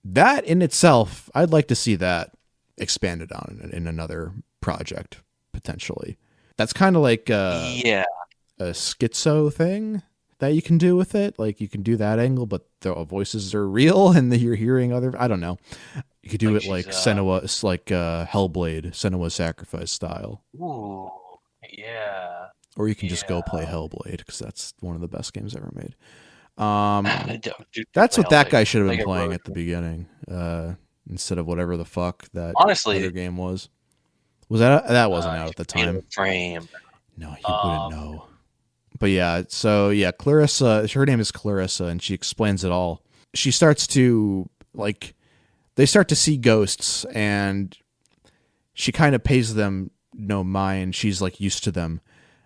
That in itself, I'd like to see that expanded on in another project potentially. That's kind of like a schizo thing that you can do with it. Like you can do that angle, but the voices are real and you're hearing other. I don't know. You could do it like Senua, it's like Hellblade, Senua Sacrifice style. Ooh, yeah. Or you can just go play Hellblade because that's one of the best games ever made. That's what that guy should have been playing at the beginning, instead of whatever the fuck that other game was. Was that wasn't out at the time? Frame. No, he wouldn't know. But yeah, so yeah, Clarissa. Her name is Clarissa, and she explains it all. She starts to they start to see ghosts, and she kind of pays them no mind. She's like used to them.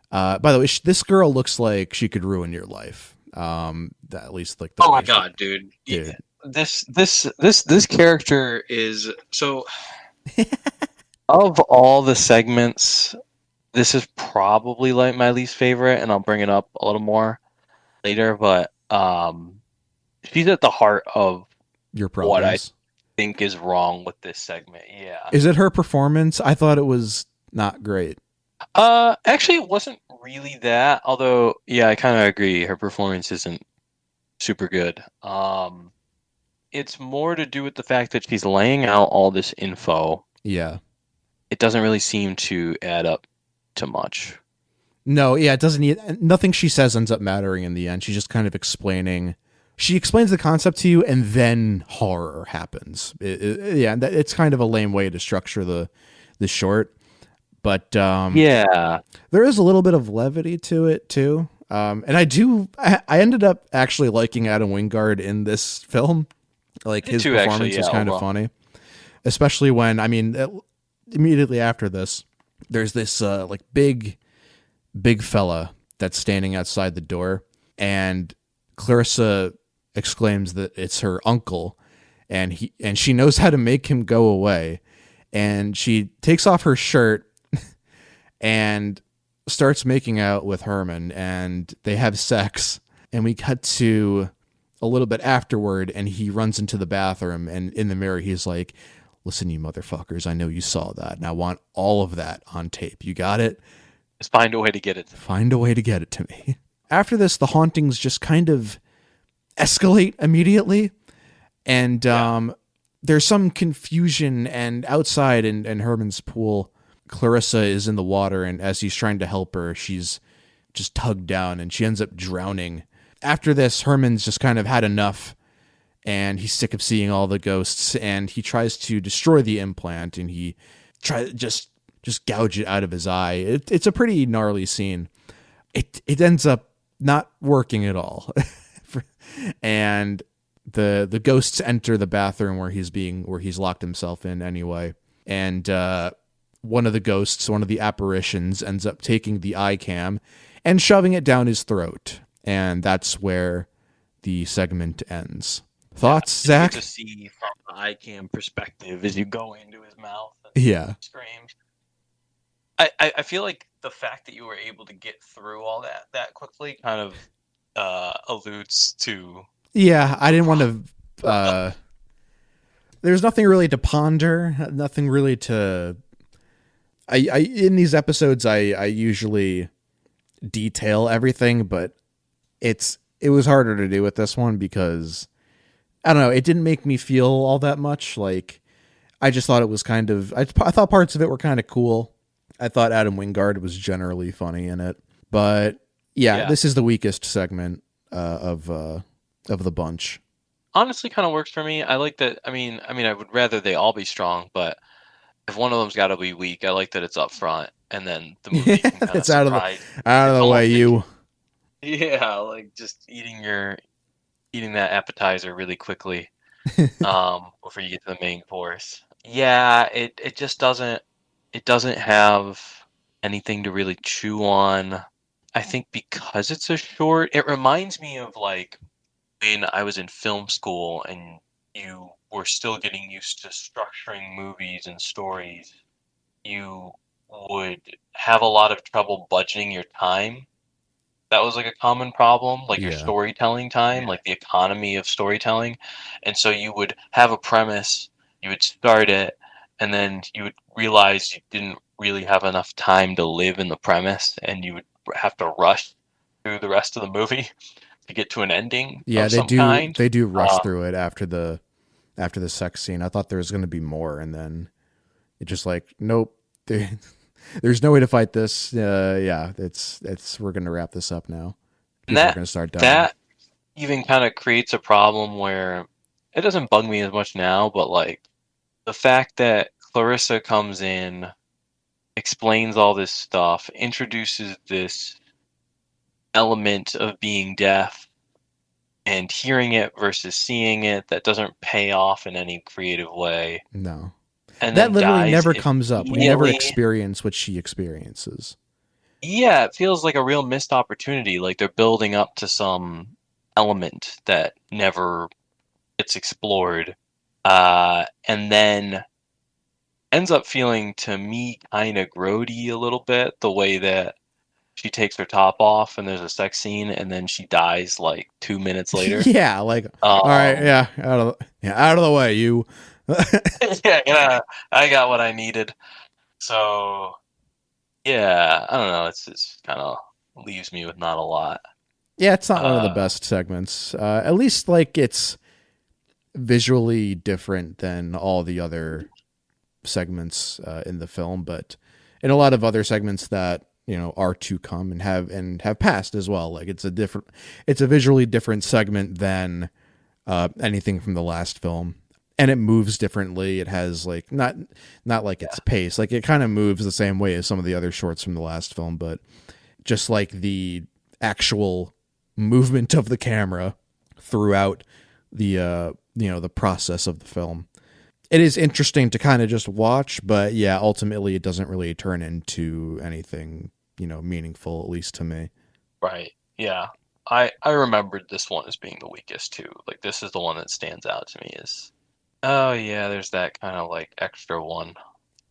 By the way, this girl looks like she could ruin your life. At least like. Oh my god, dude! Yeah. This character is so. Of all the segments, this is probably like my least favorite, and I'll bring it up a little more later. But she's at the heart of your problems. What I think is wrong with this segment. Yeah. Is it her performance? I thought it was not great. Actually, it wasn't really that. Although, yeah, I kind of agree. Her performance isn't super good. It's more to do with the fact that she's laying out all this info. Yeah. It doesn't really seem to add up to much. No, yeah, it doesn't. Nothing she says ends up mattering in the end. She's just kind of explaining. She explains the concept to you, and then horror happens. It's kind of a lame way to structure the short. But yeah, there is a little bit of levity to it too. And I ended up actually liking Adam Wingard in this film. Like his performance is kind of funny, especially when immediately after this, there's this like big fella that's standing outside the door, and Clarissa exclaims that it's her uncle, and she knows how to make him go away, and she takes off her shirt and starts making out with Herman, and they have sex, and we cut to a little bit afterward, and he runs into the bathroom, and in the mirror he's like, "Listen, you motherfuckers, I know you saw that, and I want all of that on tape. You got it? Just find a way to get it. Find a way to get it to me." After this, the hauntings just kind of escalate immediately, and there's some confusion, and outside in Herman's pool, Clarissa is in the water, and as he's trying to help her, she's just tugged down, and she ends up drowning. After this, Herman's just kind of had enough, and he's sick of seeing all the ghosts, and he tries to destroy the implant, and he tries just gouge it out of his eye. It's a pretty gnarly scene. It ends up not working at all. And the ghosts enter the bathroom where he's locked himself in anyway. And one of the ghosts, one of the apparitions, ends up taking the eye cam and shoving it down his throat. And that's where the segment ends. Thoughts, Zach? To see from the eye cam perspective as you go into his mouth. And screams. I feel like the fact that you were able to get through all that quickly kind of alludes to Yeah, I the didn't want problem. to. There's nothing really to ponder. Nothing really to. I in these episodes, I usually detail everything, but it was harder to do with this one because I don't know. It didn't make me feel all that much. Like I just thought it was kind of. I thought parts of it were kind of cool. I thought Adam Wingard was generally funny in it, but yeah, Yeah. this is the weakest segment of the bunch. Honestly kind of works for me. I like that. I mean, I would rather they all be strong, but if one of them's got to be weak, I like that it's up front, and then the movie Yeah, can kind of it's surprise. out of It's the way, almost like you. yeah, like just eating that appetizer really quickly, before you get to the main course. Yeah, it just doesn't have anything to really chew on. I think because it's a short, it reminds me of like when I was in film school and you were still getting used to structuring movies and stories, you would have a lot of trouble budgeting your time. That was like a common problem, like your Yeah. storytelling time, like the economy of storytelling. And so you would have a premise, you would start it, and then you would realize you didn't really have enough time to live in the premise, and you would have to rush through the rest of the movie to get to an ending Yeah, of some kind. they do rush Um, through it after the sex scene. I thought there was going to be more, and then it just like nope. There's no way to fight this. Yeah, it's we're going to wrap this up now. and People are going to start dying. that even kind of creates a problem where it doesn't bug me as much now, but like the fact that Clarissa comes in, explains all this stuff, introduces this element of being deaf and hearing it versus seeing it that doesn't pay off in any creative way, No, and that then literally dies never comes up. We never immediately. experience what she experiences. Yeah, it feels like a real missed opportunity. Like they're building up to some element that never gets explored. And then ends up feeling to me kind of grody a little bit, the way that she takes her top off and there's a sex scene and then she dies like 2 minutes later. Yeah, like all right, Um, out of the way, you. yeah, I got what I needed. So yeah, I don't know. It's kind of leaves me with not a lot. Yeah, it's not one of the Uh, best segments. At least like it's visually different than all the other segments in the film, but in a lot of other segments that are to come and have passed as well. Like it's a visually different segment than anything from the last film, and it moves differently. It has like not like its pace, like it kind of moves the same way as some of the other shorts from the last film, but just like the actual movement of the camera throughout the the process of the film, it is interesting to kind of just watch, but yeah, ultimately it doesn't really turn into anything, meaningful, at least to me. right. Yeah. I remembered this one as being the weakest too. Like this is the one that stands out to me as oh yeah, there's that kind of like extra one.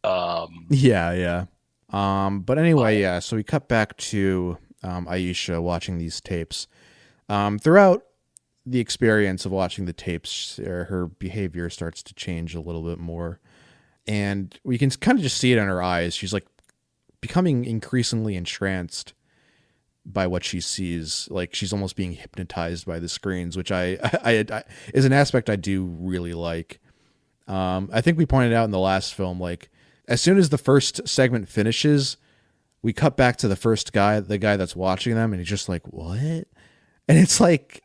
Um, Yeah, yeah. But anyway, but yeah, so we cut back to Aisha watching these tapes. Throughout the experience of watching the tapes, her behavior starts to change a little bit more. And we can kind of just see it in her eyes. She's like becoming increasingly entranced by what she sees. Like she's almost being hypnotized by the screens, which I is an aspect I do really like. I think we pointed out in the last film, like as soon as the first segment finishes, we cut back to the guy that's watching them, and he's just like, "What?" And it's like,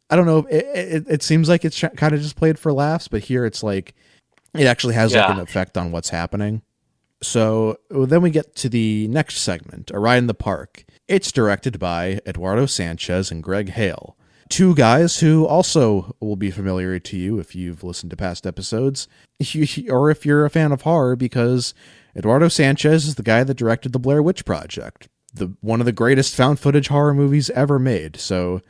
I don't know. It seems like it's kind of just played for laughs, but here it's like it actually has like yeah, an effect on what's happening. So then we get to the next segment, A Ride in the Park. It's directed by Eduardo Sanchez and Greg Hale, two guys who also will be familiar to you if you've listened to past episodes, or if you're a fan of horror, because Eduardo Sanchez is the guy that directed the Blair Witch Project, one of the greatest found footage horror movies ever made. So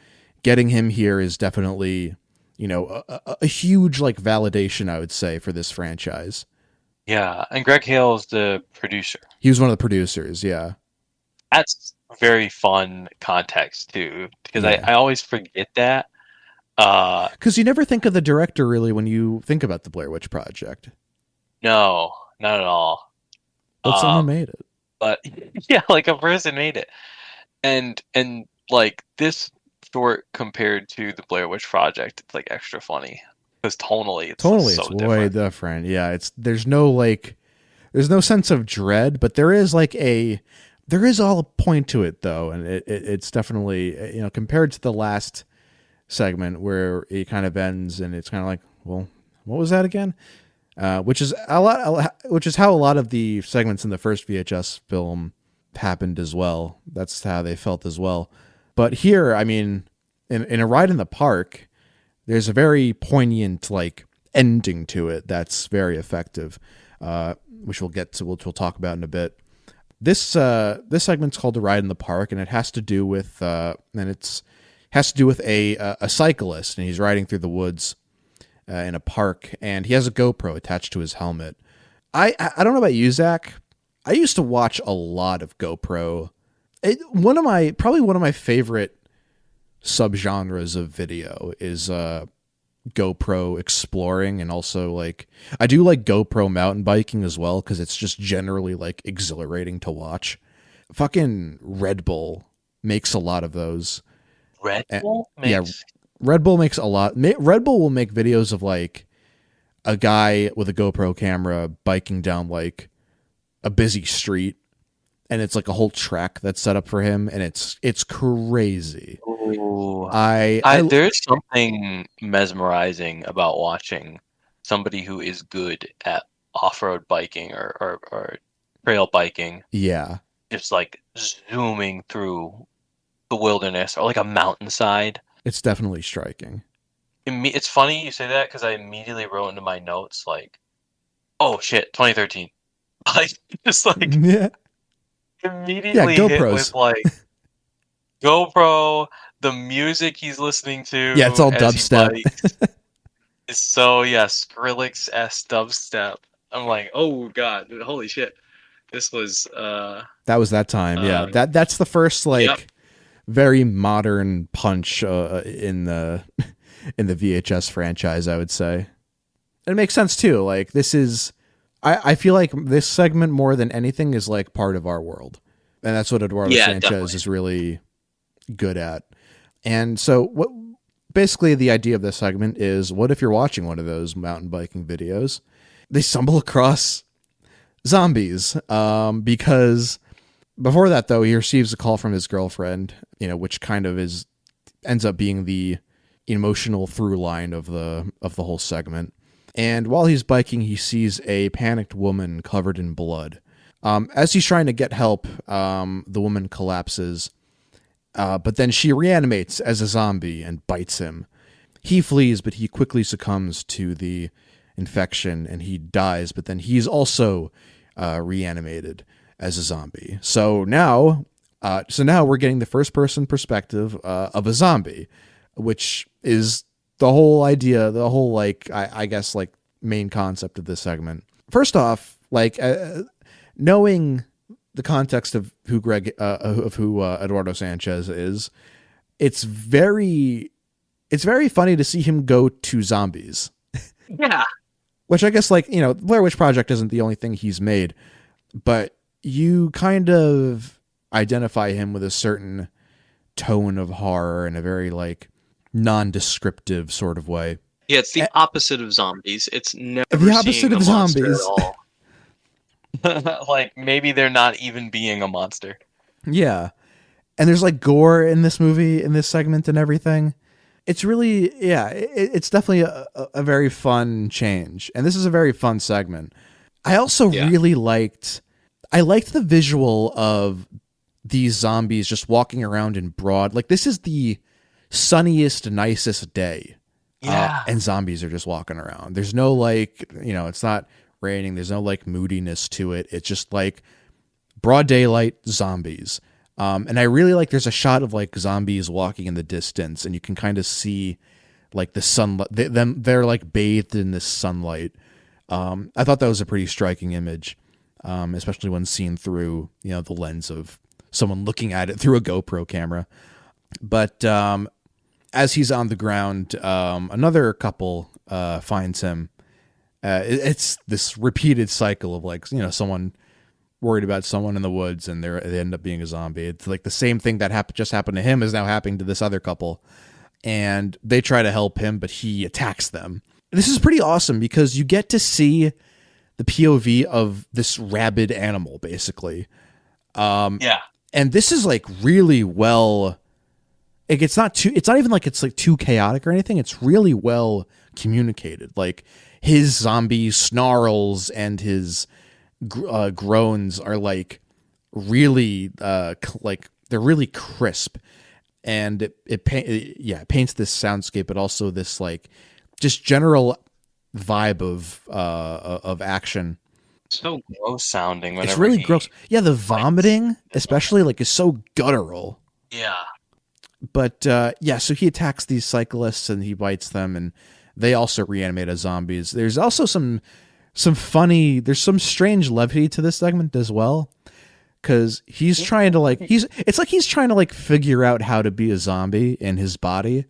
getting him here is definitely, a huge like validation, I would say, for this franchise. Yeah, and Greg Hale is the producer. He was one of the producers. Yeah, That's very fun context too, because yeah. I always forget that. Uh, Because you never think of the director really when you think about the Blair Witch Project. no, not at all. But someone Um, made it. but yeah, like a person made it, and like this short compared to the Blair Witch Project, it's like extra funny because tonally it's Totally, so it's way different. different. Yeah, there's no sense of dread, but there is all a point to it though, and it's definitely compared to the last segment where it kind of ends and it's kind of like, well, what was that again? Which is how a lot of the segments in the first VHS film happened as well. That's how they felt as well. But here, I mean, in a ride in the park, there's a very poignant like ending to it that's very effective, which we'll get to. We'll talk about in a bit. This segment's called "The Ride in the Park," and it has to do with a cyclist, and he's riding through the woods in a park, and he has a GoPro attached to his helmet. I don't know about you, Zach. I used to watch a lot of GoPro. Probably one of my favorite subgenres of video is GoPro exploring, and also like I do like GoPro mountain biking as well because it's just generally like exhilarating to watch. Fucking Red Bull makes a lot of those. Red Uh, Bull yeah, makes Red Bull makes a lot. Red Bull will make videos of like a guy with a GoPro camera biking down like a busy street, and it's like a whole track that's set up for him, and it's crazy. Ooh. I There's something mesmerizing about watching somebody who is good at off-road biking or trail biking, yeah, just like zooming through the wilderness or like a mountainside. it's definitely striking. It's funny you say that because I immediately wrote into my notes like, "Oh shit, 2013." Like just like Yeah, yeah, immediately hit with GoPros. like GoPro, the music he's listening Yeah, it's to all as he dubstep. bikes is so yeah, Skrillex-esque dubstep. I'm like, oh god, holy shit. This was That was that time. Yeah, uh that's the first yep. like very modern punch in the VHS franchise, I would say. And it makes sense too. Like this is, I feel like this segment more than anything is like part of our world, and that's what Eduardo Yeah, Sanchez definitely. is really good at. And so what? Basically, the idea of this segment is: what if you're watching one of those mountain biking videos? They stumble across zombies, because before that, though, he receives a call from his girlfriend, which kind of ends up being the emotional through line of the whole segment. And while he's biking, he sees a panicked woman covered in blood. As he's trying to get help, the woman collapses, but then she reanimates as a zombie and bites him. He flees, but he quickly succumbs to the infection and he dies, but then he's also reanimated as a zombie. So now we're getting the first person perspective of a zombie, which is the whole idea, the whole like I guess like main concept of this segment. First off, like knowing the context of who Eduardo Sanchez is, it's very funny to see him go to zombies. Yeah. Which I guess like Blair Witch Project isn't the only thing he's made, but you kind of identify him with a certain tone of horror in a very like non-descriptive sort of way. Yeah, it's the opposite of zombies. It's The never opposite seeing a of monster at zombies. all. Like maybe they're not even being a monster. Yeah. And there's like gore in this movie, in this segment and everything. It's really, yeah, it's definitely a very fun change. And this is a very fun segment. I also Yeah. really I liked the visual of these zombies just walking around in broad. Like this is the sunniest, nicest day. Yeah. And zombies are just walking around. There's no like, it's not raining. There's no like moodiness to it. It's just like broad daylight zombies. And I really like there's a shot of like zombies walking in the distance and you can kind of see like the sunlight, they're like bathed in this sunlight. I thought that was a pretty striking image, especially when seen through, the lens of someone looking at it through a GoPro camera. But as he's on the ground, another couple finds him. It's this repeated cycle of like, someone worried about someone in the woods and they end up being a zombie. It's like the same thing that just happened to him is now happening to this other couple. And they try to help him, but he attacks them. This is pretty awesome because you get to see the POV of this rabid animal, basically. Yeah. And this is like really well, like it's not even like it's like too chaotic or anything. It's really well communicated. Like his zombie snarls and his groans are like really like they're really crisp, and it paints this soundscape, but also this like just general vibe of action. So gross sounding. It's really gross. Yeah, the vomiting especially like is so guttural. Yeah. But so he attacks these cyclists and he bites them, and they also reanimate as zombies. There's also some there's some strange levity to this segment as well, because he's trying to like it's like he's trying to like figure out how to be a zombie in his body.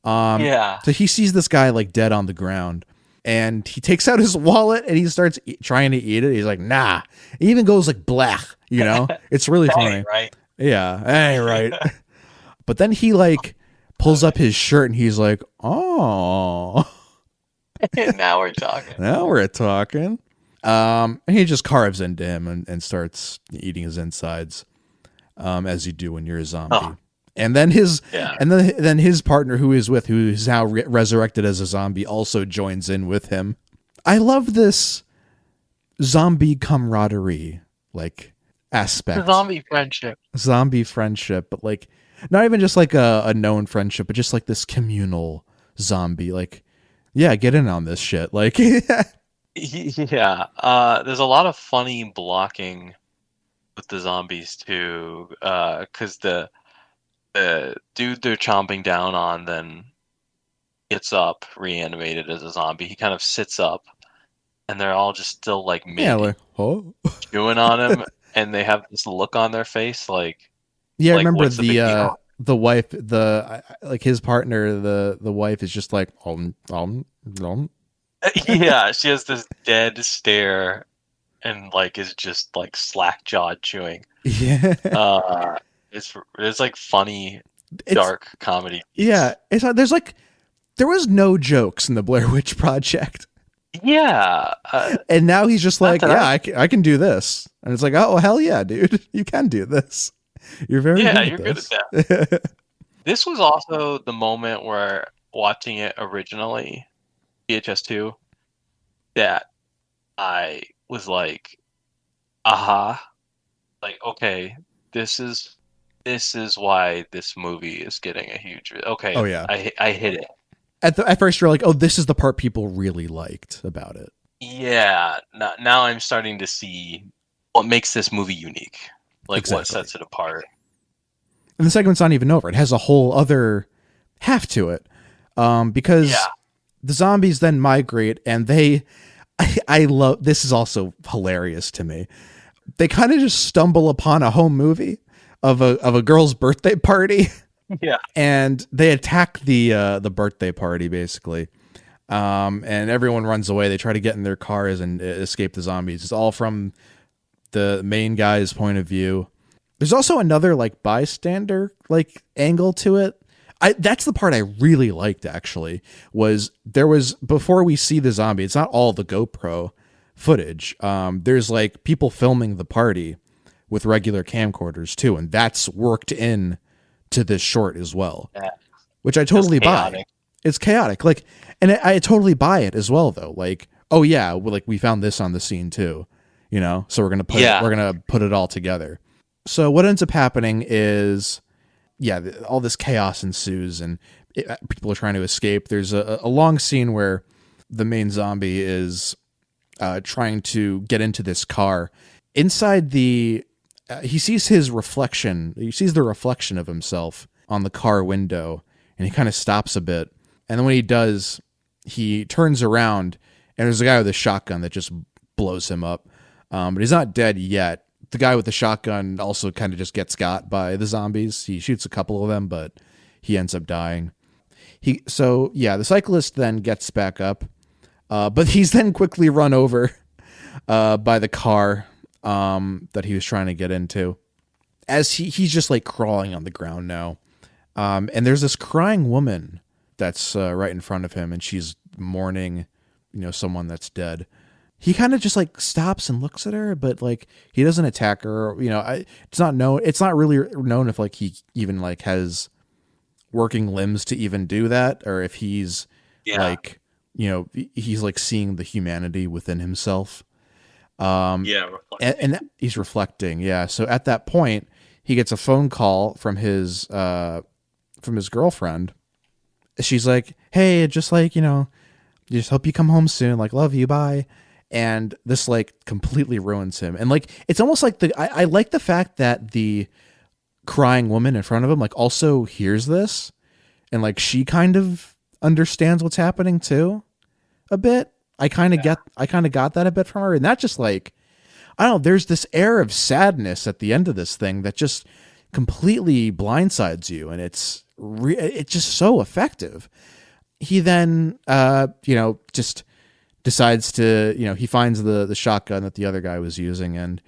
So he sees this guy like dead on the ground, and he takes out his wallet and he starts trying to eat it. He's like, nah. He even goes like blech, It's really funny. Right. Yeah, hey, right. But then he like pulls up his shirt and he's like, oh. Now we're talking. And he just carves into him and starts eating his insides, as you do when you're a zombie. Oh. And then then his partner, who is now resurrected as a zombie, also joins in with him. I love this zombie camaraderie like aspect. Zombie friendship, but like not even just like a known friendship, but just like this communal zombie. Like, yeah, get in on this shit. Like, yeah. There's a lot of funny blocking with the zombies too, because the dude they're chomping down on then gets up, reanimated as a zombie. He kind of sits up, and they're all just still like chewing on him, and they have this look on their face like. Yeah, I remember the wife, like his partner, the wife is just like Yeah, she has this dead stare and like is just like slack jawed chewing. Yeah. It's like funny, dark comedy. Yeah, there was no jokes in the Blair Witch Project. Yeah, and now he's just like, I can do this, and it's like, oh hell yeah, dude, you can do this. You're very good at that. This was also the moment where watching it originally, VHS2, that I was like, aha, like okay, this is why this movie is getting a huge. Okay, oh yeah, I hit it. At first, you're like, oh, this is the part people really liked about it. Yeah, now I'm starting to see what makes this movie unique. Like exactly. What sets it apart. And the segment's not even over. It has a whole other half to it. Because the zombies then migrate, and I love, this is also hilarious to me. They kind of just stumble upon a home movie of a girl's birthday party. Yeah. And they attack the birthday party, basically. And everyone runs away. They try to get in their cars and escape the zombies. It's all from the main guy's point of view. There's also another like bystander like angle to it. That's the part I really liked, actually, was before we see the zombie, it's not all the GoPro footage. There's like people filming the party with regular camcorders too, and that's worked in to this short as well. Yeah. Which I totally buy. It's chaotic. Like, and I totally buy it as well though. Like, oh yeah, like we found this on the scene too. So we're gonna put it all together. So what ends up happening is, all this chaos ensues, and people are trying to escape. There's a long scene where the main zombie is trying to get into this car. Inside he sees his reflection. He sees the reflection of himself on the car window, and he kind of stops a bit. And then when he does, he turns around, and there's a guy with a shotgun that just blows him up. But he's not dead yet. The guy with the shotgun also kind of just gets got by the zombies. He shoots a couple of them, but he ends up dying. The cyclist then gets back up, but he's then quickly run over by the car that he was trying to get into. As he's just like crawling on the ground now. And there's this crying woman that's right in front of him, and she's mourning, someone that's dead. He kind of just like stops and looks at her, but like he doesn't attack her. It's not really known if like he even like has working limbs to even do that, or if he's like, he's like seeing the humanity within himself. Reflecting. And he's reflecting. Yeah. So at that point, he gets a phone call from his girlfriend. She's like, "Hey, just like, just hope you come home soon. Like, love you. Bye." And this like completely ruins him. And like, it's almost like I like the fact that the crying woman in front of him like also hears this, and like she kind of understands what's happening too a bit. I kind of got that a bit from her. And that just like, I don't know, there's this air of sadness at the end of this thing that just completely blindsides you. And it's just so effective. He then, just decides to, he finds the shotgun that the other guy was using, and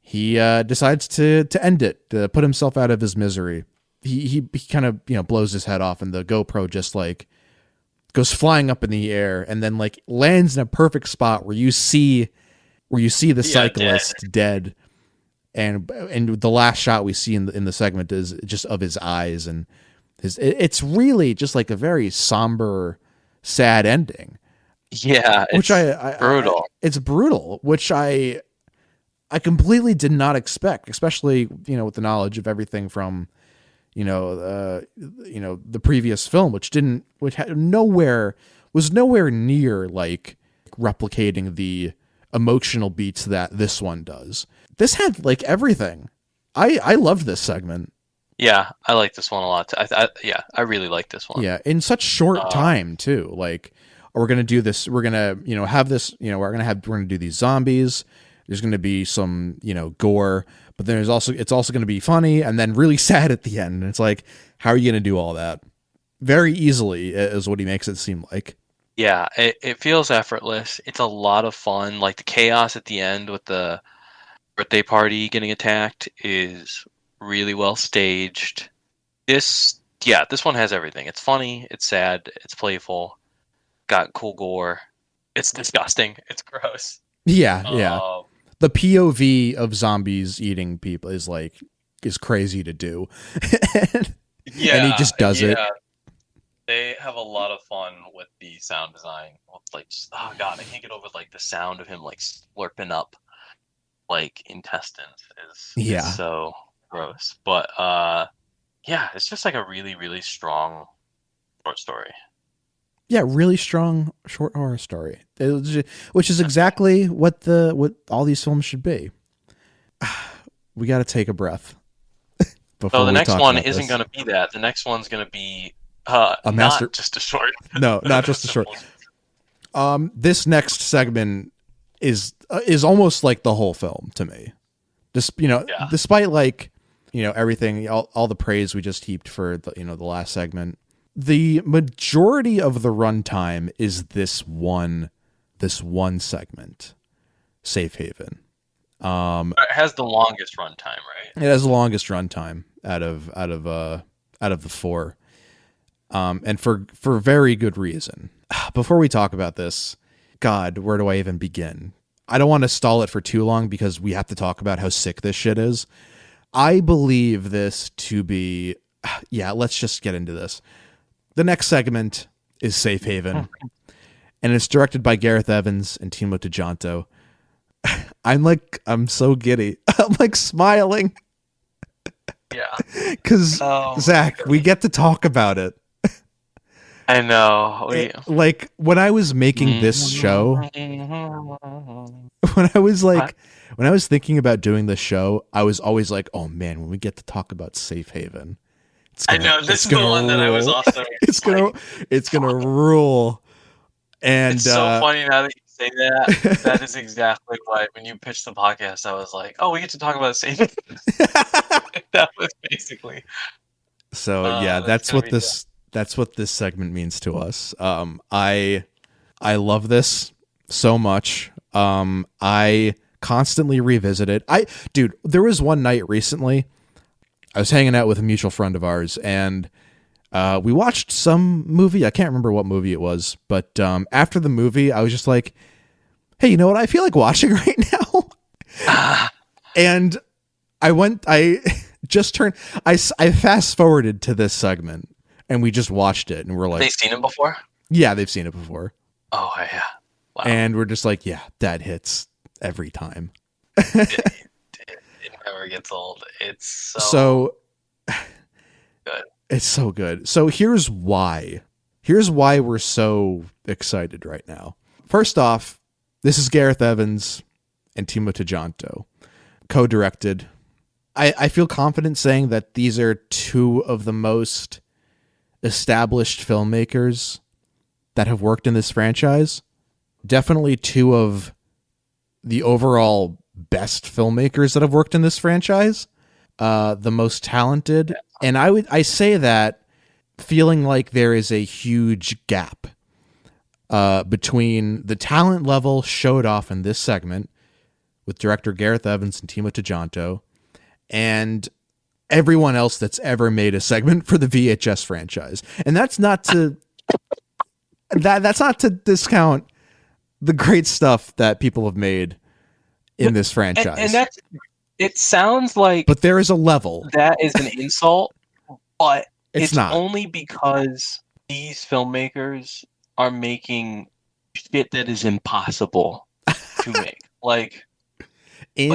he decides to end it, to put himself out of his misery. He kind of, blows his head off, and the GoPro just like goes flying up in the air and then like lands in a perfect spot where you see the cyclist dead. And the last shot we see in the segment is just of his eyes, and it's really just like a very somber, sad ending. Yeah, which brutal. It's brutal, which I completely did not expect, especially with the knowledge of everything from the previous film, which was nowhere near like replicating the emotional beats that this one does. This had like everything. I loved this segment. Yeah, I like this one a lot. I really like this one. Yeah, in such short time too. Like, we're gonna do this. We're gonna have this. We're gonna do these zombies. There's gonna be some gore, but then it's also gonna be funny and then really sad at the end. And it's like, how are you gonna do all that? Very easily is what he makes it seem like. Yeah, it feels effortless. It's a lot of fun. Like the chaos at the end with the birthday party getting attacked is really well staged. This one has everything. It's funny, it's sad, it's playful, got cool gore. It's disgusting. It's gross. Yeah. The POV of zombies eating people is crazy to do. and he just does it. They have a lot of fun with the sound design. Like, oh god, I can't get over like the sound of him like slurping up like intestines is so gross. But it's just like a really, really strong short story. Yeah, really strong short horror story, which is exactly what all these films should be. We got to take a breath. So the next one isn't going to be that. The next one's going to be not just a short. No, not just a short. This next segment is almost like the whole film to me. Despite like everything, all the praise we just heaped for the last segment, the majority of the runtime is this one segment, Safe Haven. It has the longest runtime, right? It has the longest runtime out of the four, and for very good reason. Before we talk about this, God, where do I even begin? I don't want to stall it for too long because we have to talk about how sick this shit is. I believe this to be, let's just get into this. The next segment is Safe Haven, and it's directed by Gareth Evans and Timo Tjahjanto. I'm so giddy. I'm like smiling. Yeah. Because, Zach, we get to talk about it. I know. Like, when I was making this show, when I was thinking about doing this show, I was always like, oh man, when we get to talk about Safe Haven. I know, this is the one that I was also it's gonna rule. And it's so funny now that you say that. That is exactly why when you pitched the podcast, I was like, "Oh, we get to talk about the same." That was basically. So yeah, That's gonna be tough. that's what this segment means to us. I love this so much. I constantly revisit it. Dude, there was one night recently I was hanging out with a mutual friend of ours, and we watched some movie. I can't remember what movie it was, but after the movie, I was just like, "Hey, you know what? I feel like watching right now." And I just turned, I fast forwarded to this segment, and we just watched it, and we're like, They seen him before? yeah, they've seen it before. Oh yeah. Wow. And we're just like, yeah, that hits every time. It never gets old. It's So good. it's so good. So here's why. Here's why we're so excited right now. First off, this is Gareth Evans and Timo Tjahjanto, co-directed. I feel confident saying that these are two of the most established filmmakers that have worked in this franchise. Definitely two of the overall best filmmakers that have worked in this franchise. The most talented. And I say that feeling like there is a huge gap between the talent level showed off in this segment with director Gareth Evans and Timo Tjahjanto and everyone else that's ever made a segment for the VHS franchise. And that's not to that's not to discount the great stuff that people have made in this franchise. And that's, it sounds like, but there is a level that is an insult, but it's not only because these filmmakers are making shit that is impossible to make. Like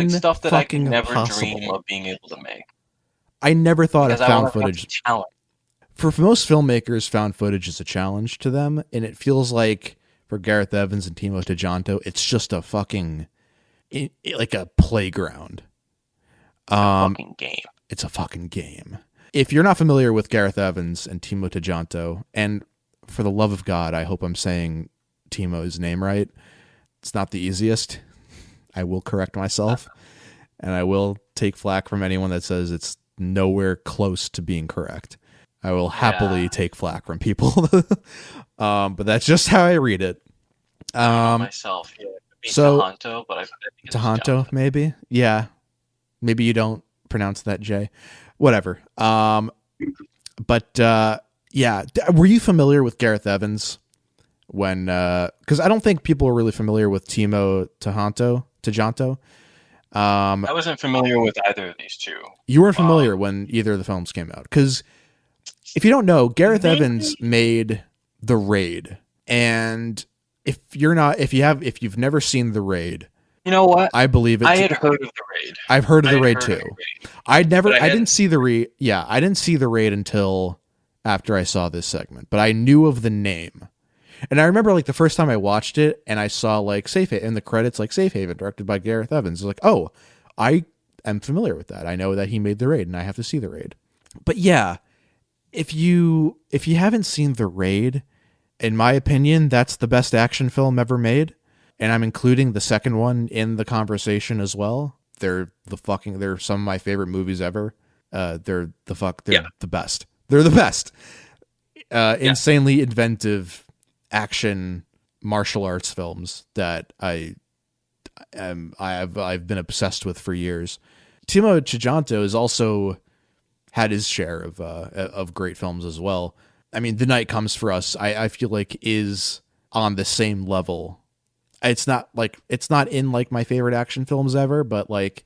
stuff that I can never dream of being able to make. I never thought of found footage. Challenge. For most filmmakers, found footage is a challenge to them, and it feels like for Gareth Evans and Timo Tjahjanto, it's just a fucking like a playground. Fucking game. It's a fucking game. If you're not familiar with Gareth Evans and Timo Tjahjanto, and for the love of God, I hope I'm saying Timo's name right. It's not the easiest. I will correct myself, and I will take flack from anyone that says it's nowhere close to being correct. I will happily take flack from people, but that's just how I read it. Myself, yeah. So Tjahjanto, but I think it's Tjahjanto, maybe, yeah. Maybe you don't pronounce that J. Whatever. But yeah, were you familiar with Gareth Evans when? Because I don't think people are really familiar with Timo Tjahjanto. I wasn't familiar with either of these two. You weren't familiar when either of the films came out, because if you don't know, Gareth Evans made The Raid, and if you've never seen The Raid, you know what? I believe it. I had heard of The Raid. I've heard of The Raid too. I didn't see The Raid. Yeah, I didn't see The Raid until after I saw this segment, but I knew of the name. And I remember like the first time I watched it and I saw like Safe Haven in the credits, like Safe Haven, directed by Gareth Evans. I was like, oh, I am familiar with that. I know that he made The Raid and I have to see The Raid. But yeah, if you haven't seen The Raid, in my opinion, that's the best action film ever made. And I'm including the second one in the conversation as well. They're some of my favorite movies ever. They're the best. They're the best. Insanely inventive action martial arts films that I've been obsessed with for years. Timo Tjahjanto has also had his share of great films as well. I mean, The Night Comes for Us, I feel like is on the same level. It's not in like my favorite action films ever, but like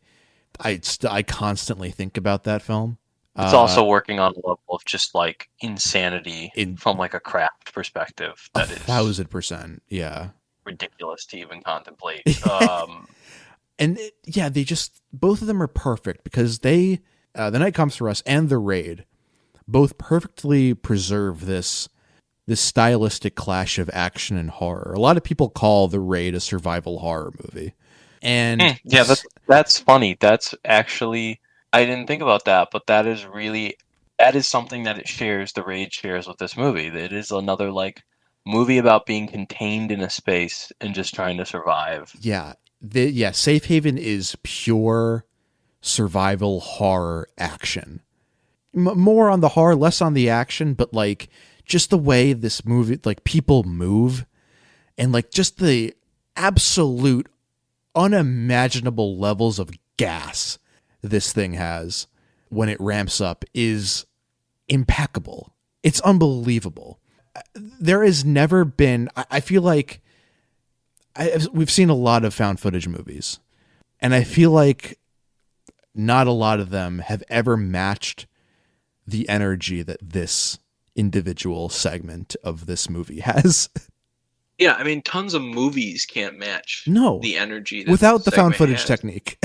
I constantly think about that film. It's also working on a level of just like insanity from like a craft perspective. That is 1,000%. Yeah. Ridiculous to even contemplate. And they just, both of them are perfect because The Night Comes for Us and The Raid both perfectly preserve this stylistic clash of action and horror. A lot of people call The Raid a survival horror movie. And that's funny. That's actually, I didn't think about that, but that is something that The Raid shares with this movie. It is another like movie about being contained in a space and just trying to survive. Yeah. Safe Haven is pure survival horror action. More on the horror, less on the action, but like just the way this movie, like people move and like just the absolute unimaginable levels of gas this thing has when it ramps up is impeccable. It's unbelievable. There has never been, I feel like we've seen a lot of found footage movies, and I feel like not a lot of them have ever matched the energy that this individual segment of this movie has. Yeah, I mean, tons of movies can't match No, the energy that without the found segment footage has. technique.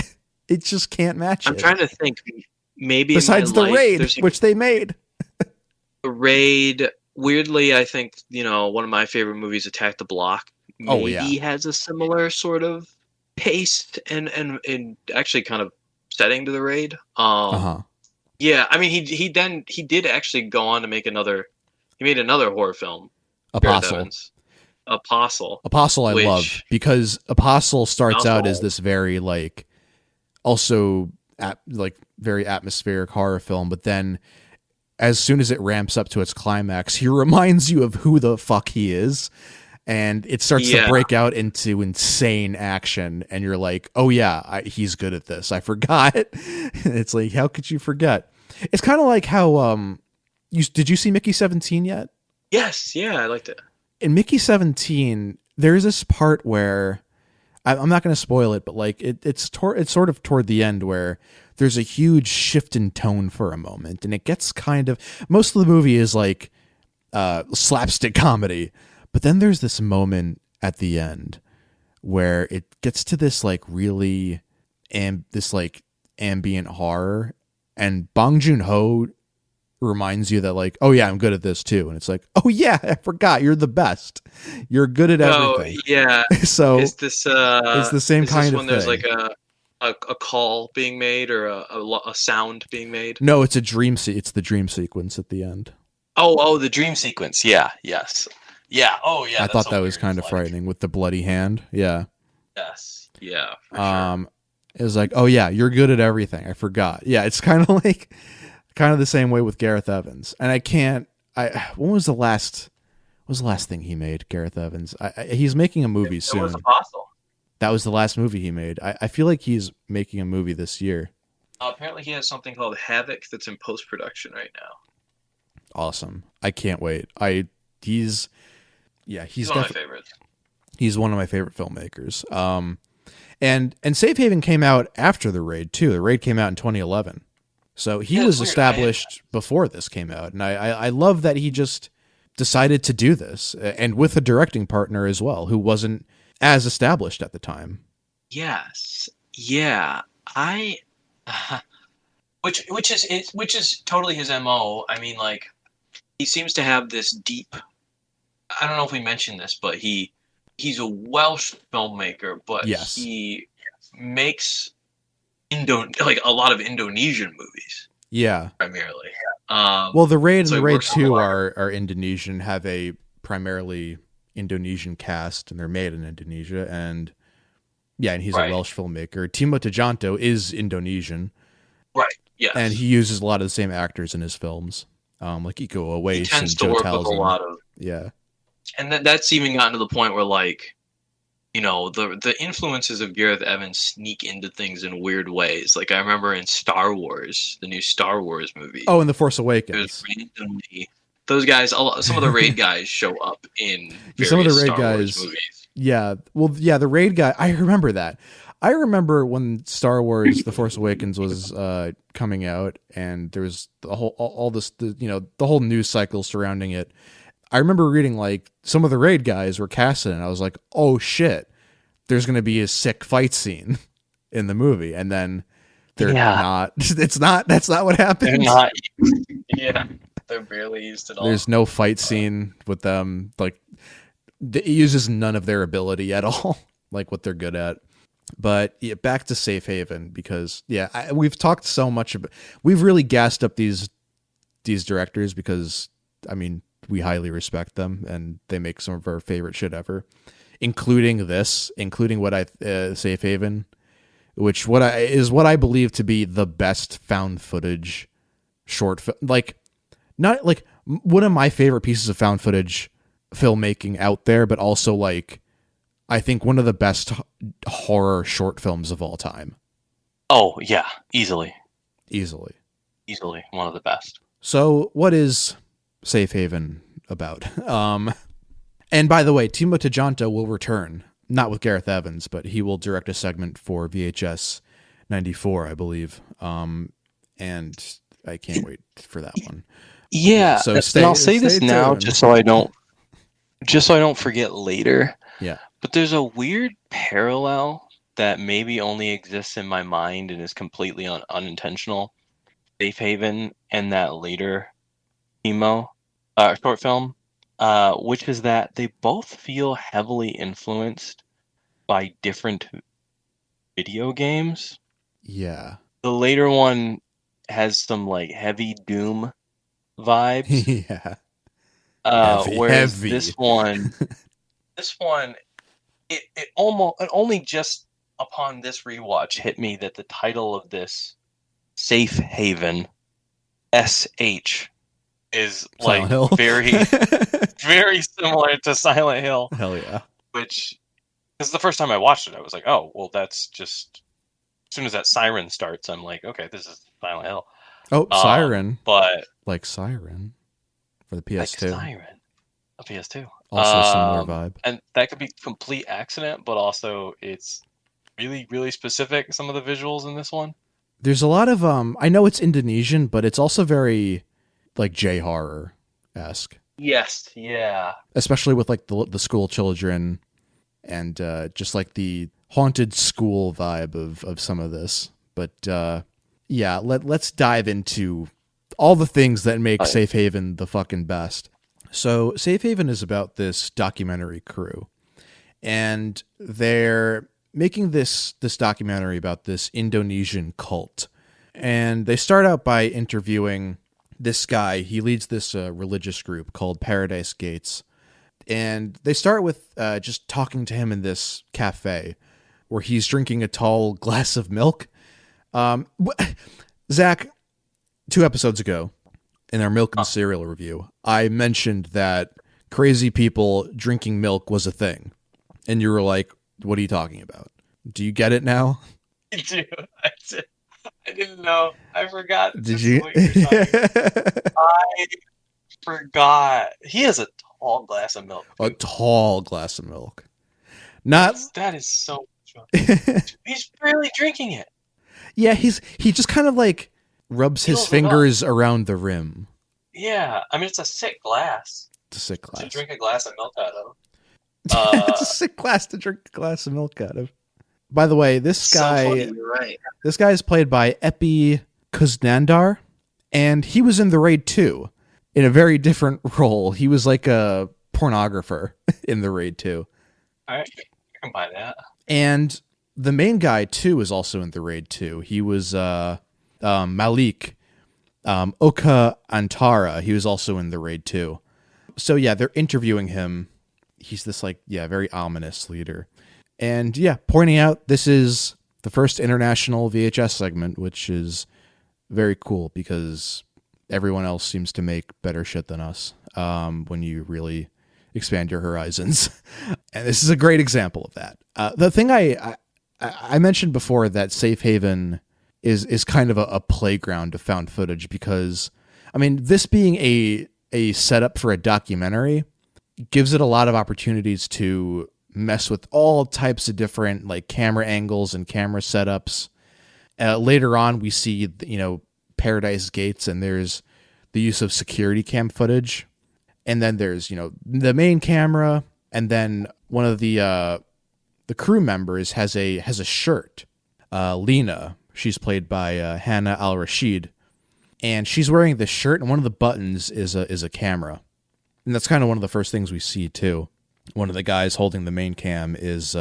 It just can't match I'm it. trying to think. Maybe Besides in my the life, raid, there's which they made. a raid. Weirdly, I think one of my favorite movies, Attack the Block, Oh, maybe yeah. has a similar sort of pace and actually kind of setting to the raid. Uh-huh. Yeah, I mean, he did actually go on to make another. He made another horror film, Gareth Apostle. Evans. Apostle. Apostle I love which because Apostle starts out as also, this very like also like very atmospheric horror film, but then as soon as it ramps up to its climax, he reminds you of who the fuck he is, and it starts to break out into insane action, and you're like, oh yeah, he's good at this. I forgot. It's like, how could you forget? It's kind of like how did you see Mickey 17 yet? Yes, yeah, I liked it. In Mickey 17, there's this part where I'm not going to spoil it, but like it's sort of toward the end where there's a huge shift in tone for a moment, and it gets kind of, most of the movie is like slapstick comedy, but then there's this moment at the end where it gets to this like really this like ambient horror, and Bong Joon-ho reminds you that like, oh yeah, I'm good at this too, and it's like, oh yeah, I forgot, you're the best, you're good at everything. Yeah. So is this it's the same kind of when thing. there's like a call being made or a sound being made? No, it's a dream. It's the dream sequence at the end. Oh, the dream sequence. Yeah. Yes. Yeah. Oh, yeah. I thought that was kind of frightening with the bloody hand. Yeah. Yes. Yeah. For sure. It was like, oh yeah, you're good at everything. I forgot. Yeah, it's kind of like, kind of the same way with Gareth Evans. And when was the last thing he made? Gareth Evans. He's making a movie soon. It was Apostle. That was the last movie he made. I feel like he's making a movie this year. Apparently he has something called Havoc that's in post-production right now. Awesome. I can't wait. He's one of my favorites. He's one of my favorite filmmakers. And Safe Haven came out after The Raid too. The Raid came out in 2011. So he was established before this came out. And I love that he just decided to do this, and with a directing partner as well, who wasn't as established at the time. Yes. Yeah. Which is totally his MO. I mean, like, he seems to have this deep, I don't know if we mentioned this, but he's a Welsh filmmaker, but yes, he makes like a lot of Indonesian movies. Yeah. Primarily. Well, The Raid and The Raid 2 are Indonesian, have a primarily Indonesian cast, and they're made in Indonesia, and yeah, and he's a Welsh filmmaker. Timo Tjahjanto is Indonesian. Right. Yes. And he uses a lot of the same actors in his films, like Iko Uwais and Joe Townsend. A lot of, yeah. And that's even gotten to the point where, like, the influences of Gareth Evans sneak into things in weird ways. Like, I remember in Star Wars, the new Star Wars movie. Oh, in The Force Awakens. Those guys, some of the Raid guys show up in some of the Raid Star guys. Wars movies. Yeah. Well, yeah, the Raid guy, I remember that. I remember when Star Wars: The Force Awakens was coming out, and there was the whole news cycle surrounding it. I remember reading like some of the Raid guys were casted, and I was like, "Oh shit, there's going to be a sick fight scene in the movie," and then they're not. It's not. That's not what happens. They're not. Yeah, they're barely used at all. There's no fight scene with them. Like, it uses none of their ability at all, like what they're good at. But yeah, back to Safe Haven, because we've talked so much about, we've really gassed up these directors because, I mean, we highly respect them, and they make some of our favorite shit ever, including what I Safe Haven, which what I believe to be the best found footage short film, not like one of my favorite pieces of found footage filmmaking out there, but also like I think one of the best horror short films of all time. Oh yeah, easily one of the best. So what is Safe Haven about? And by the way, Timo Tjahjanto will return, not with Gareth Evans, but he will direct a segment for VHS 94, I believe. And I can't wait for that one. Yeah, so and I'll say this now just so I don't forget later. Yeah. But there's a weird parallel that maybe only exists in my mind and is completely unintentional. Safe Haven and that later emo short film, which is that they both feel heavily influenced by different video games. Yeah. The later one has some like heavy Doom vibes. Yeah. Whereas heavy. this one, it only just upon this rewatch hit me that the title of this Safe Haven, SH, is like very, very similar to Silent Hill. Hell yeah. Which, because the first time I watched it, I was like, oh, well, that's just, as soon as that siren starts, I'm like, okay, this is Silent Hill. Oh, Siren. But like Siren for the PS2. Like Siren, a PS2. Also a similar vibe. And that could be complete accident, but also it's really, really specific, some of the visuals in this one. There's a lot of I know it's Indonesian, but it's also very like J-horror-esque. Yes, yeah. Especially with like the school children and just like the haunted school vibe of some of this. But yeah, let's dive into all the things that make Safe Haven the fucking best. So Safe Haven is about this documentary crew, and they're making this documentary about this Indonesian cult. And they start out by interviewing this guy. He leads this religious group called Paradise Gates. And they start with just talking to him in this cafe where he's drinking a tall glass of milk. Zach, 2 episodes ago, in our milk and cereal review, I mentioned that crazy people drinking milk was a thing. And you were like, what are you talking about? Do you get it now? I do. I didn't know. I forgot. Did you? I forgot. He has a tall glass of milk. A tall glass of milk. That is so he's really drinking it. Yeah, he just kind of like rubs his fingers around the rim. Yeah, I mean it's a sick glass. It's a sick glass to drink a glass of milk out of. It's a sick glass to drink a glass of milk out of. By the way, this guy, so funny, you're right. This guy is played by Epi Kuznandar, and he was in The Raid 2 in a very different role. He was like a pornographer in The Raid 2. I can buy that. And the main guy, too, is also in The Raid 2. He was Malik Oka Antara. He was also in The Raid 2. So, yeah, they're interviewing him. He's this, like, very ominous leader. And, pointing out this is the first international VHS segment, which is very cool because everyone else seems to make better shit than us when you really expand your horizons. And this is a great example of that. The thing I mentioned before that Safe Haven is kind of a playground of found footage because, I mean, this being a setup for a documentary gives it a lot of opportunities to mess with all types of different like camera angles and camera setups. Later on, we see, Paradise Gates, and there's the use of security cam footage. And then there's, the main camera, and then one of the crew members has a shirt. Lena, she's played by Hannah Al-Rashid, and she's wearing this shirt, and one of the buttons is a camera. And that's kind of one of the first things we see too. One of the guys holding the main cam is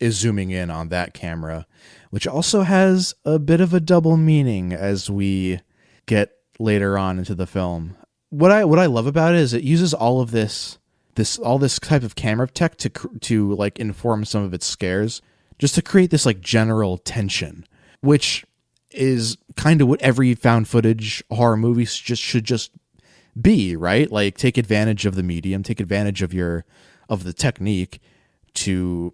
zooming in on that camera, which also has a bit of a double meaning as we get later on into the film. what I love about it is it uses all of this type of camera tech to like inform some of its scares, just to create this like general tension, which is kind of what every found footage horror movie should just be, right? Like take advantage of the medium, take advantage of the technique to,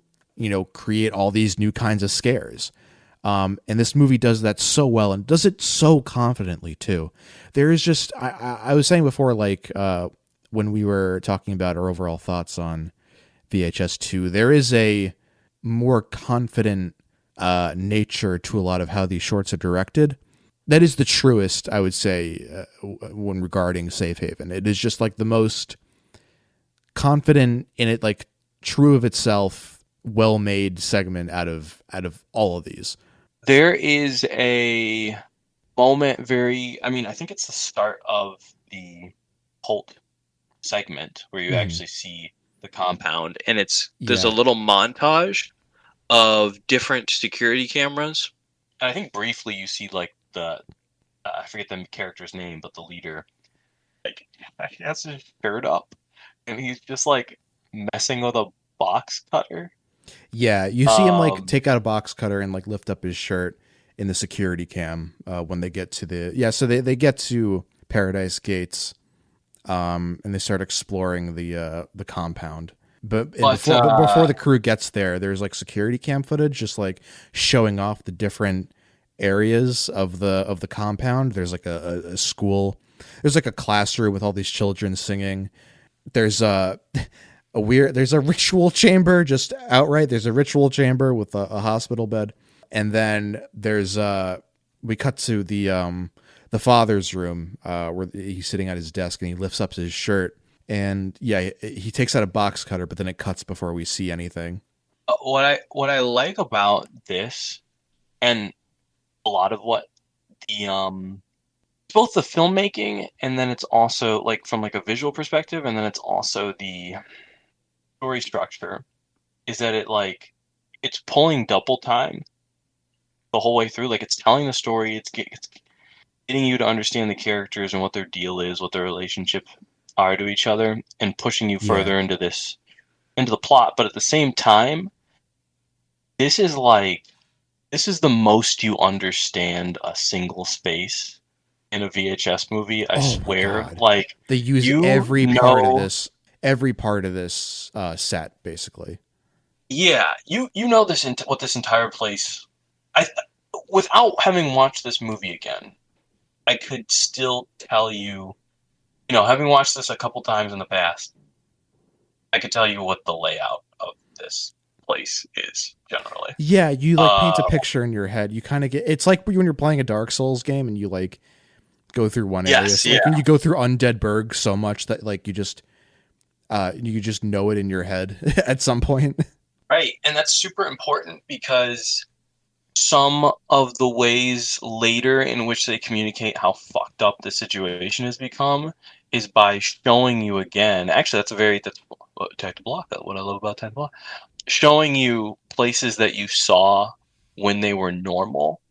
create all these new kinds of scares. And this movie does that so well and does it so confidently too. There is just, I was saying before, like, when we were talking about our overall thoughts on VHS 2, there is a more confident nature to a lot of how these shorts are directed. That is the truest, I would say, when regarding Safe Haven. It is just like the most confident in it, like true of itself, well-made segment out of all of these. There is a moment I think it's the start of the Holt segment where you actually see the compound, and there's a little montage of different security cameras. And I think briefly you see like I forget the character's name, but the leader, like, he has his shirt up and he's just like messing with a box cutter. Yeah, you see him like take out a box cutter and like lift up his shirt in the security cam when they get to so they get to Paradise Gates, and they start exploring the compound. But before the crew gets there, there's like security cam footage just like showing off the different areas of the compound. There's like a school. There's like a classroom with all these children singing. There's there's a ritual chamber just outright. There's a ritual chamber with a hospital bed. And then there's we cut to the father's room where he's sitting at his desk and he lifts up his shirt. And yeah, he takes out a box cutter, but then it cuts before we see anything. What I like about this, and a lot of what both the filmmaking, and then it's also like from like a visual perspective, and then it's also the story structure, is that it's pulling double time the whole way through. Like it's telling the story, it's getting you to understand the characters and what their deal is, what their relationship are to each other, and pushing you further into the plot. But at the same time, this is the most you understand a single space in a VHS movie. I swear. Like they use every part of this set basically. Yeah, you know what this entire place. Without having watched this movie again, I could still tell you, having watched this a couple times in the past, I could tell you what the layout of this place is generally. Yeah, you like paint a picture in your head. You kind of it's like when you're playing a Dark Souls game and you like go through one area. So, like when you go through Undead Burg so much that like you just know it in your head at some point. Right, and that's super important because some of the ways later in which they communicate how fucked up the situation has become is by showing you again. Actually, that's Tactic Block. What I love about Tactic Block, showing you places that you saw when they were normal,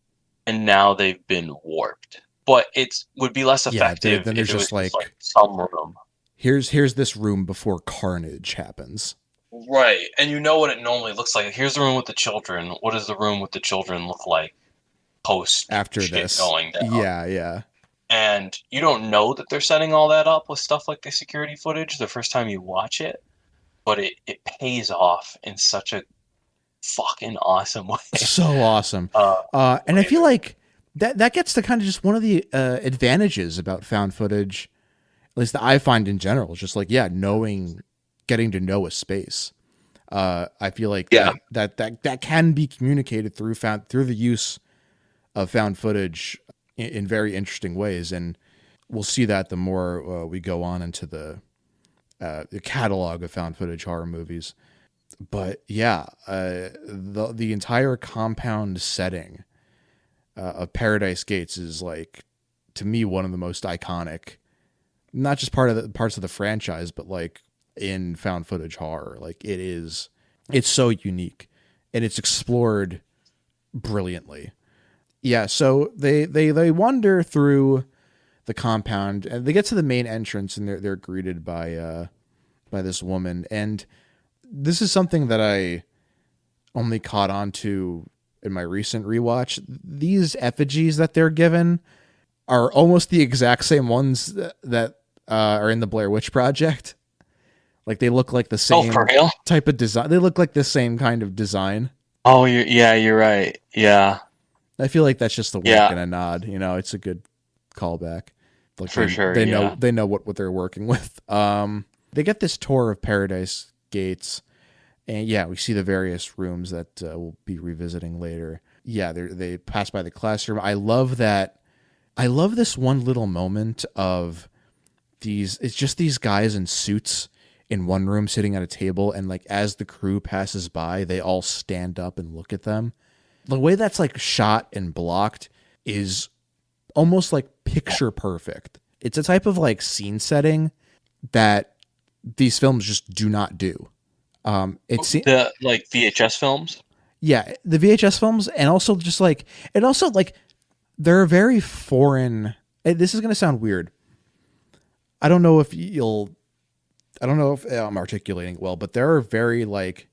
and now they've been warped. But it would be less effective then there's if it just was like some room. Here's this room before carnage happens. Right, and you know what it normally looks like. Here's the room with the children. What does the room with the children look like after this going down? Yeah. And you don't know that they're setting all that up with stuff like the security footage the first time you watch it, but it pays off in such a fucking awesome way. So awesome. And I feel like that gets to kind of just one of the advantages about found footage, at least that I find in general, is just like, getting to know a space. I feel like that can be communicated through the use of found footage in very interesting ways, and we'll see that the more we go on into the catalog of found footage horror movies. But the entire compound setting of Paradise Gates is like, to me, one of the most iconic, not just parts of the franchise, but like in found footage horror. Like it's so unique and it's explored brilliantly. Yeah, so they wander through the compound, and they get to the main entrance, and they're greeted by this woman, and this is something that I only caught on to in my recent rewatch. These effigies that they're given are almost the exact same ones that are in the Blair Witch Project. Like they look like the same for real? type of design. They look like the same kind of design. Oh, you're right. Yeah, I feel like that's just a wink yeah, and a nod. You know, it's a good callback. Like for sure. they Yeah. know what they're working with. They get this tour of Paradise Gates, and yeah, we see the various rooms that we'll be revisiting later. Yeah, they pass by the classroom. I love that. I love this one little moment of these. It's just these guys in suits in one room sitting at a table, and like as the crew passes by, they all stand up and look at them. The way that's like shot and blocked is almost like picture perfect. It's a type of like scene setting that these films just do not do. It's The like VHS films. yeah, the VHS films, and also just like it also like they're very foreign. This is gonna sound weird. I don't know if you'll. I don't know if I'm articulating it well, but there are very like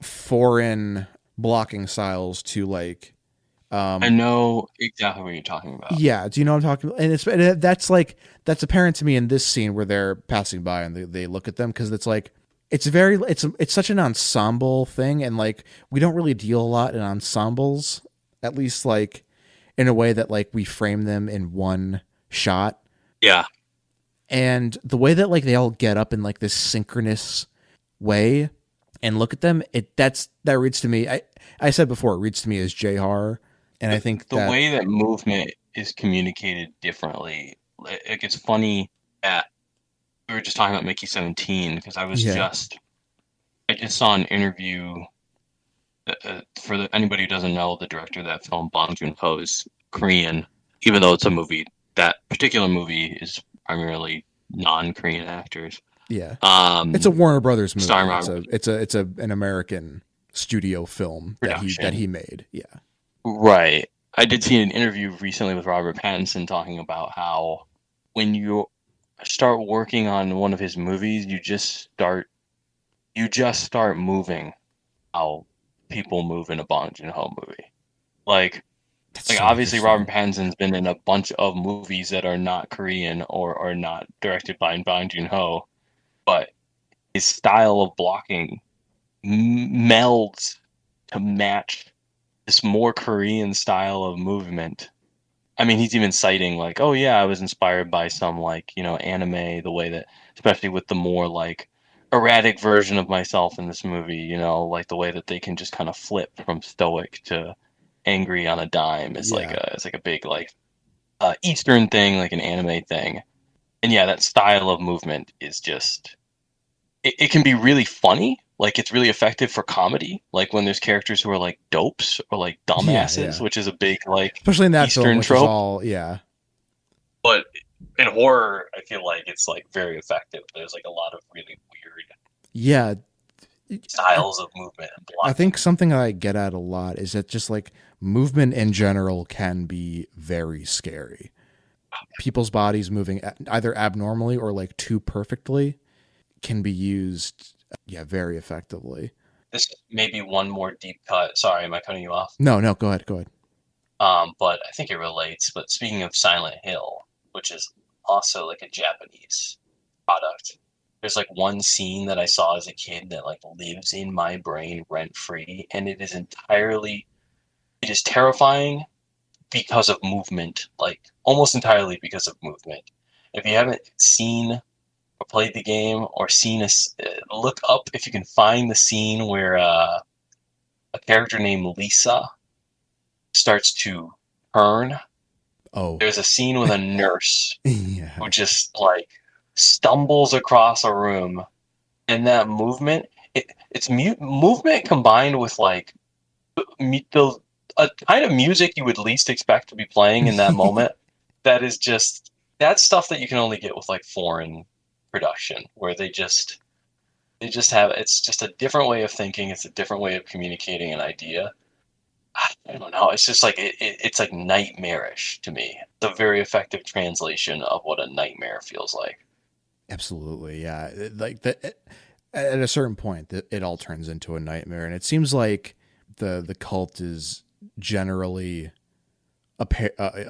foreign blocking styles to like. I know exactly what you're talking about. Yeah, do you know what I'm talking about? And that's apparent to me in this scene where they're passing by and they look at them, because it's like it's such an ensemble thing, and like we don't really deal a lot in ensembles, at least like in a way that like we frame them in one shot. Yeah. And the way that like they all get up in like this synchronous way and look at them, that reads to me. I said before, it reads to me as J horror, and I think The way that movement is communicated differently, like it's funny that we were just talking about Mickey 17 because I just saw an interview for anybody who doesn't know, the director of that film, Bong Joon-ho, is Korean, even though it's a movie. That particular movie is primarily non-Korean actors. Yeah, it's a Warner Brothers movie. Starring It's an American studio film that he made. Yeah, right. I did see an interview recently with Robert Pattinson talking about how when you start working on one of his movies, you just start moving how people move in a Bong Joon-ho movie. Like so obviously Robert Pattinson's been in a bunch of movies that are not Korean or not directed by Bong Joon-ho, but his style of blocking melds to match this more Korean style of movement. I mean, he's even citing like, oh yeah, I was inspired by some like, anime, the way that, especially with the more like erratic version of myself in this movie, like the way that they can just kind of flip from stoic to angry on a dime is it's like a big like Eastern thing, like an anime thing. And yeah, that style of movement is just it can be really funny. Like it's really effective for comedy, like when there's characters who are like dopes or like dumbasses, which is a big like especially in that Eastern film, which trope. is all But in horror, I feel like it's like very effective. There's like a lot of really weird styles of movement and blocking. I think something that I get at a lot is that just like movement in general can be very scary. People's bodies moving either abnormally or like too perfectly can be used very effectively. This may be one more deep cut. Sorry, am I cutting you off? No, go ahead. But I think it relates. But speaking of Silent Hill, which is also like a Japanese product, there's like one scene that I saw as a kid that like lives in my brain rent free, and it is terrifying because of movement, like almost entirely because of movement. If you haven't seen or played the game or seen look up if you can find the scene where a character named Lisa starts to turn. Oh, there's a scene with a nurse who just like stumbles across a room, and that movement, it's movement combined with like the a kind of music you would least expect to be playing in that moment. That's stuff that you can only get with like foreign production, where they just have, it's just a different way of thinking, it's a different way of communicating an idea. I don't know. It's just like it's like nightmarish to me. It's a very effective translation of what a nightmare feels like. Absolutely, yeah. At a certain point, it all turns into a nightmare, and it seems like the cult is generally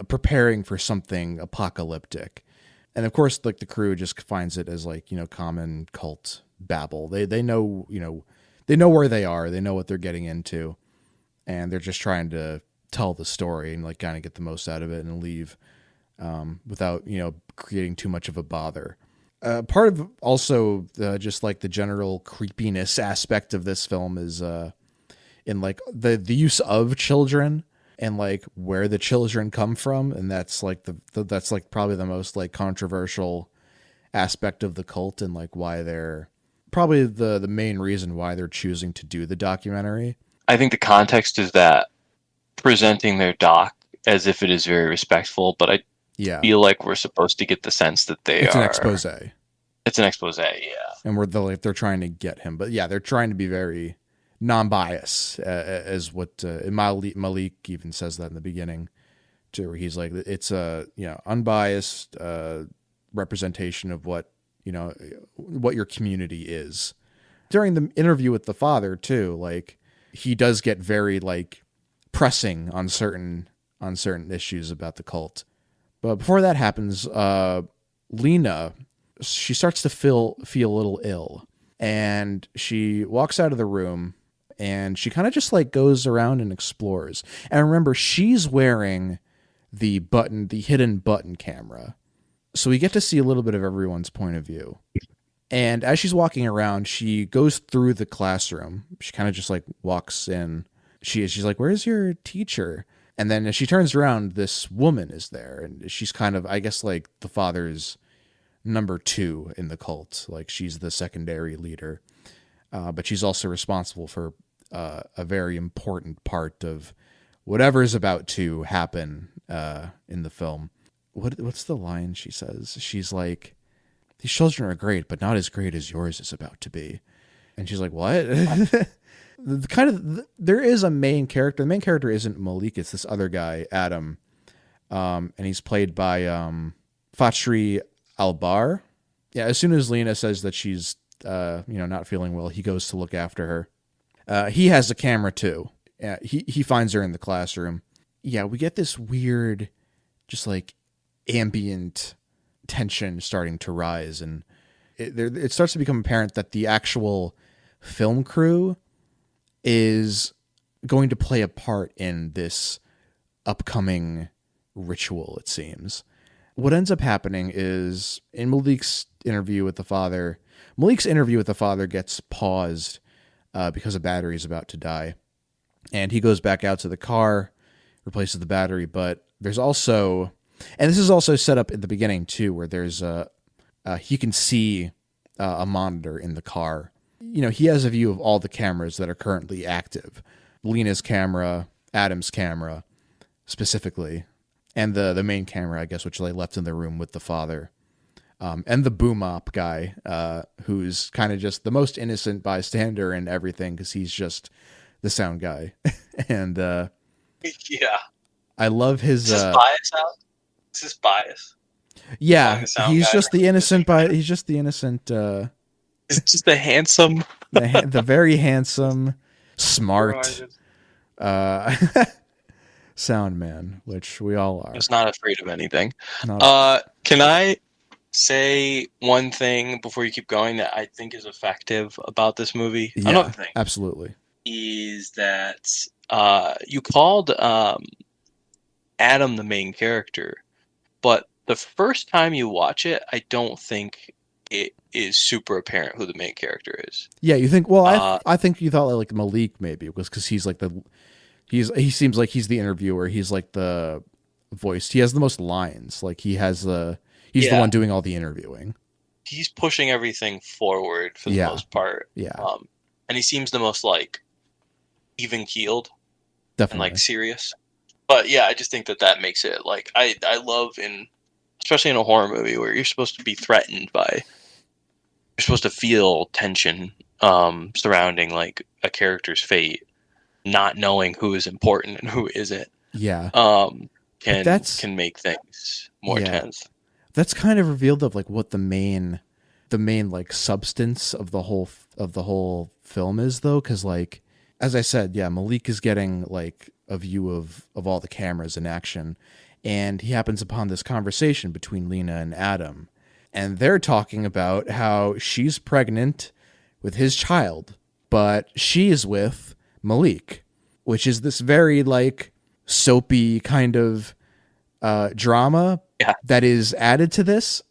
preparing for something apocalyptic. And of course, like the crew just finds it as like, common cult babble. They know, they know where they are. They know what they're getting into, and they're just trying to tell the story and like kind of get the most out of it and leave, without creating too much of a bother. Part of also just like the general creepiness aspect of this film is in like the use of children and like where the children come from, and that's like that's like probably the most like controversial aspect of the cult, and like why they're probably the main reason why they're choosing to do the documentary. I think the context is that presenting their doc as if it is very respectful, but I Yeah, feel like we're supposed to get the sense that they it's an are. expose, It's an expose, yeah. and they're trying to get him, but yeah, they're trying to be very non-biased, as what Malik even says that in the beginning too, where he's like, it's a unbiased representation of what your community is. During the interview with the father too, like he does get very like pressing on certain issues about the cult. But before that happens, Lena, she starts to feel a little ill, and she walks out of the room, and she kind of just like goes around and explores. And remember, she's wearing the hidden button camera, so we get to see a little bit of everyone's point of view. And as she's walking around, she goes through the classroom. She kind of just like walks in. She's like, "Where's your teacher?" And then as she turns around, this woman is there, and she's kind of, I guess, like the father's number two in the cult. Like she's the secondary leader, but she's also responsible for a very important part of whatever is about to happen in the film. What's the line she says? She's like, "These children are great, but not as great as yours is about to be." And she's like, "What?" There is a main character. The main character isn't Malik; it's this other guy, Adam, and he's played by Fatri Albar. Yeah, as soon as Lena says that she's not feeling well, he goes to look after her. He has a camera too. He finds her in the classroom. Yeah, we get this weird, just like ambient tension starting to rise, and it starts to become apparent that the actual film crew is going to play a part in this upcoming ritual, it seems. What ends up happening is in Malik's interview with the father gets paused because a battery is about to die. And he goes back out to the car, replaces the battery, but there's also, and this is also set up at the beginning too, where there's he can see a monitor in the car. He has a view of all the cameras that are currently active. Lena's camera, Adam's camera, specifically, and the main camera, I guess, which they left in the room with the father, and the boom op guy, who's kind of just the most innocent bystander and everything because he's just the sound guy. And Yeah. I love his. Is this bias out? Is this bias? Yeah, he's just the innocent. He's just the innocent. It's just the handsome, the very handsome, smart sound man, which we all are. Just not afraid of anything. Can I say one thing before you keep going that I think is effective about this movie? Yeah, another thing absolutely is that you called Adam the main character, but the first time you watch it, I don't think it is super apparent who the main character is. Yeah, you think? Well, I think you thought like Malik maybe because he's like he seems like he's the interviewer. He's like the voice. He has the most lines. Like he's the one doing all the interviewing. He's pushing everything forward for the most part. Yeah. And he seems the most like even keeled. Definitely. And like serious. But yeah, I just think that makes it like I love especially in a horror movie where you're supposed to be threatened by. You're supposed to feel tension surrounding like a character's fate. not knowing who is important and who isn't, Yeah. um, But that's can make things more yeah. tense. That's kind of revealed of like what the main like substance of the whole film is though, because like as I said, yeah, Malik is getting like a view of all the cameras in action, and he happens upon this conversation between Lena and Adam, and they're talking about how she's pregnant with his child, but she is with Malik, which is this very like soapy kind of drama Yeah. that is added to this,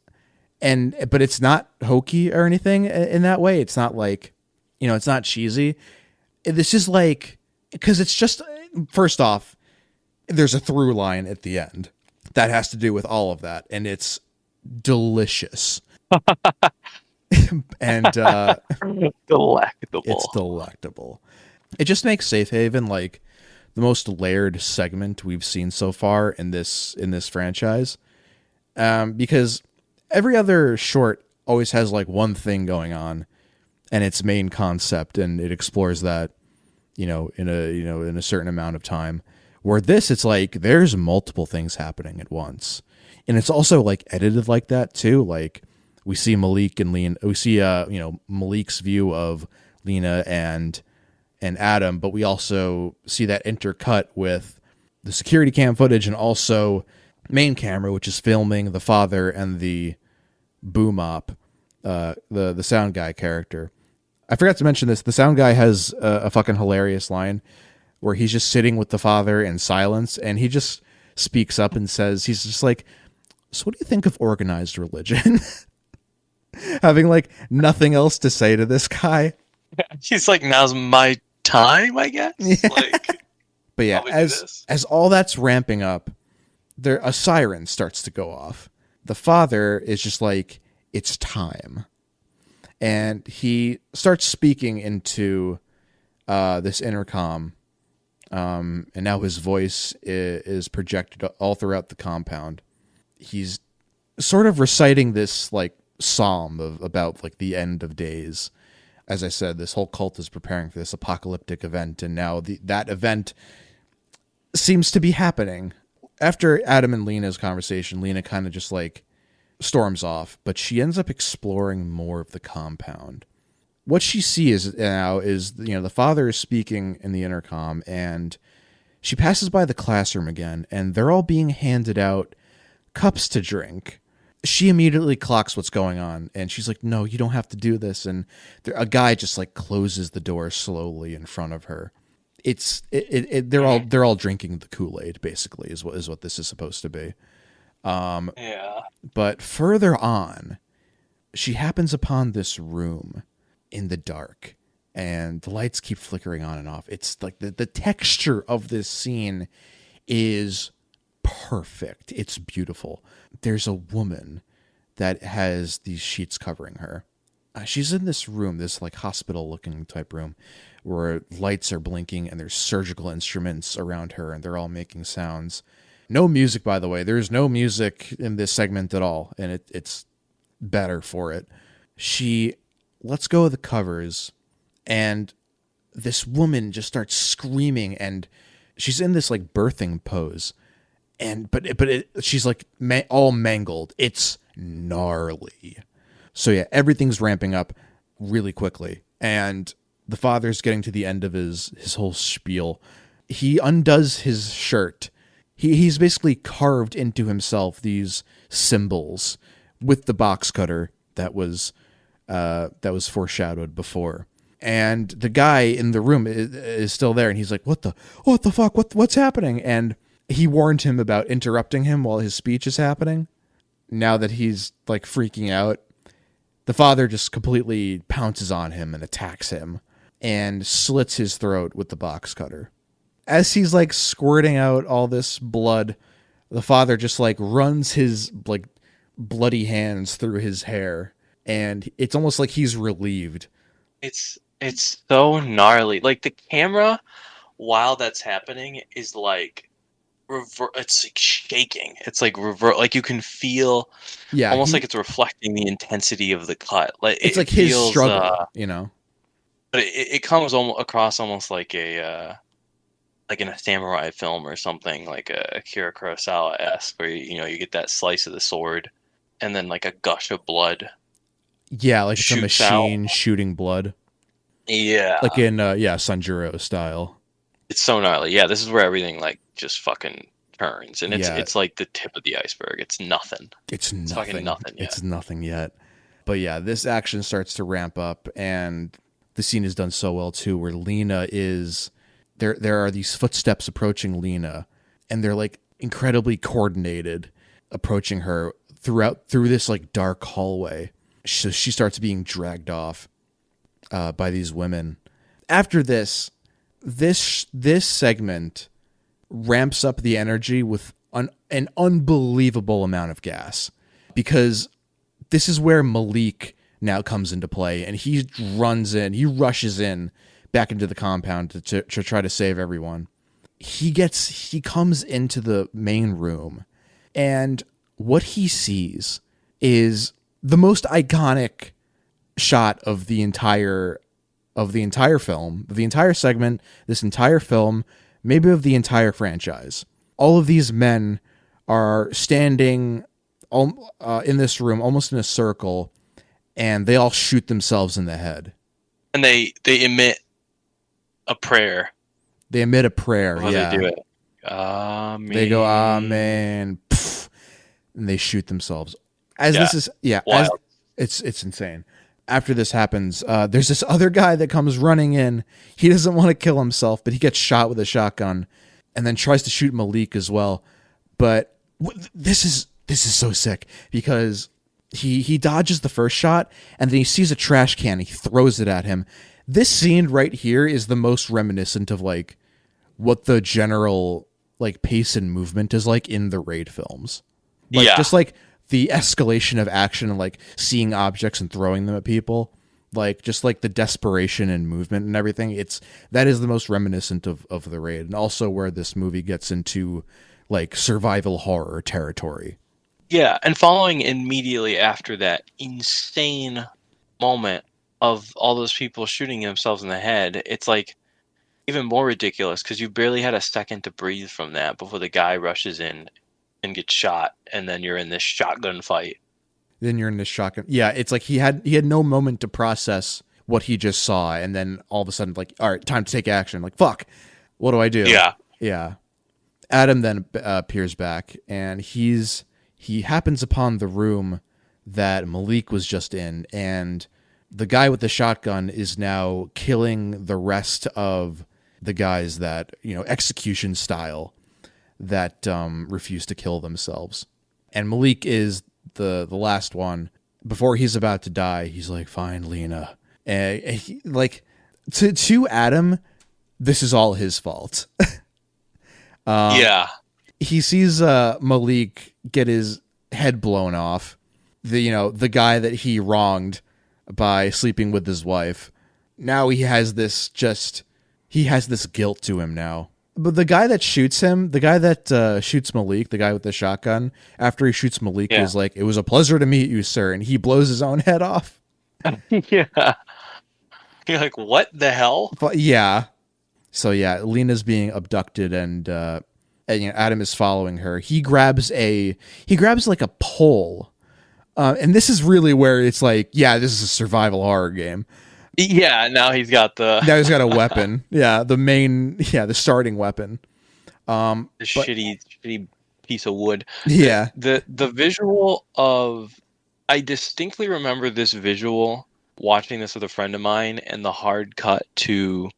and but it's not hokey or anything in that way. It's not like, you know, it's not cheesy. This is like, because it's just, first off, there's a through line at the end that has to do with all of that, and it's delicious. And Delectable. it's delectable. It just makes Safe Haven like the most layered segment we've seen so far in this franchise, because every other short always has like one thing going on and its main concept, and it explores that, you know, in a certain amount of time. Where this, it's like there's multiple things happening at once, and it's also like edited like that too. Like we see Malik and Lena, we see Malik's view of Lena and Adam, but we also see that intercut with the security cam footage and also main camera, which is filming the father and the boom op, the sound guy character. I forgot to mention this. The sound guy has a fucking hilarious line where he's just sitting with the father in silence, and he just speaks up and says, he's just like, so what do you think of organized religion? Having like nothing else to say to this guy. He's like, now's my time, I guess. Yeah. Like, but yeah, as all that's ramping up, there a siren starts to go off. The father is just like, it's time. And he starts speaking into this intercom. And now his voice is projected all throughout the compound. He's sort of reciting this like psalm about like the end of days. As I said, this whole cult is preparing for this apocalyptic event, and now that event seems to be happening. After Adam and Lena's conversation, Lena kind of just like storms off, but she ends up exploring more of the compound. What she sees now is, you know, the father is speaking in the intercom, and she passes by the classroom again, and they're all being handed out cups to drink. She immediately clocks what's going on, and she's like, no, you don't have to do this. And a guy just like closes the door slowly in front of her. They're all drinking the Kool-Aid, basically, is what this is supposed to be. yeah. But further on, she happens upon this room in the dark, and the lights keep flickering on and off. It's like the texture of this scene is perfect. It's beautiful. There's a woman that has these sheets covering her. She's in this room, this like hospital looking type room, where lights are blinking and there's surgical instruments around her, and they're all making sounds. No music, by the way. There's no music in this segment at all, and it's better for it. She lets go of the covers, and this woman just starts screaming, and she's in this like birthing pose, and she's like all mangled. It's gnarly. So yeah, everything's ramping up really quickly, and the father's getting to the end of his whole spiel. He undoes his shirt. He's basically carved into himself these symbols with the box cutter that was foreshadowed before. And the guy in the room is still there, and he's like, what the fuck? What's happening? And he warned him about interrupting him while his speech is happening. Now that he's like freaking out, the father just completely pounces on him and attacks him and slits his throat with the box cutter. As he's like squirting out all this blood, the father just like runs his like bloody hands through his hair, and it's almost like he's relieved. It's so gnarly. Like the camera, while that's happening, is like it's like shaking. It's like like you can feel, almost like it's reflecting the intensity of the cut. Like it's like his struggle, you know. But it comes across almost like a like in a samurai film or something, like a Akira Kurosawa-esque, where you get that slice of the sword, and then like a gush of blood Yeah, like it's a shoots out. machine shooting blood. Yeah, Like in Sanjuro style. it's so gnarly. Yeah, this is where everything like just fucking turns, and Yeah. it's like the tip of the iceberg. It's nothing. It's It's fucking nothing. nothing yet. It's nothing yet. But yeah, this action starts to ramp up, and the scene is done so well too, where Lena is there. There are these footsteps approaching Lena, and they're like incredibly coordinated, approaching her through this like dark hallway. So she starts being dragged off by these women. After this segment ramps up the energy with an unbelievable amount of gas, because this is where Malik now comes into play, and he rushes in back into the compound to try to save everyone. He comes into the main room, and what he sees is the most iconic shot of the entire film, of the entire segment, this entire film, maybe of the entire franchise. All of these men are standing in this room, almost in a circle, and they all shoot themselves in the head. And they emit a prayer. They emit a prayer. Before yeah, they do it. Amen. They go, "Amen," and they shoot themselves. It's insane. After this happens, there's this other guy that comes running in. He doesn't want to kill himself, but he gets shot with a shotgun, and then tries to shoot Malik as well. But this is so sick, because he dodges the first shot, and then he sees a trash can. He throws it at him. This scene right here is the most reminiscent of like what the general like pace and movement is like in the Raid films. Like just like the escalation of action and like seeing objects and throwing them at people, like just like the desperation and movement and everything. That is the most reminiscent of the Raid, and also where this movie gets into like survival horror territory. Yeah, and following immediately after that insane moment of all those people shooting themselves in the head, it's like even more ridiculous, because you barely had a second to breathe from that before the guy rushes in and gets shot, and then you're in this shotgun fight. Yeah, it's like he had no moment to process what he just saw, and then all of a sudden, like, all right, time to take action. Like, fuck, what do I do? Yeah. Adam then appears back, and he happens upon the room that Malik was just in, and the guy with the shotgun is now killing the rest of the guys that, execution style, that refuse to kill themselves. And Malik is the last one. Before he's about to die, he's like, "Fine, Lena." And he, like, to Adam, this is all his fault. He sees Malik get his head blown off. The guy that he wronged by sleeping with his wife. Now he has this guilt to him now. But the guy that shoots him, the guy that shoots Malik, the guy with the shotgun, after he shoots Malik, is like, "It was a pleasure to meet you, sir," and he blows his own head off. Yeah. You're like, what the hell? But yeah. So yeah, Lena's being abducted, and Adam is following her. He grabs like a pole. And this is really where it's like, yeah, this is a survival horror game. Yeah, now he's got a weapon. Yeah, the starting weapon. Shitty piece of wood. Yeah. The visual of, I distinctly remember this visual watching this with a friend of mine, and the hard cut to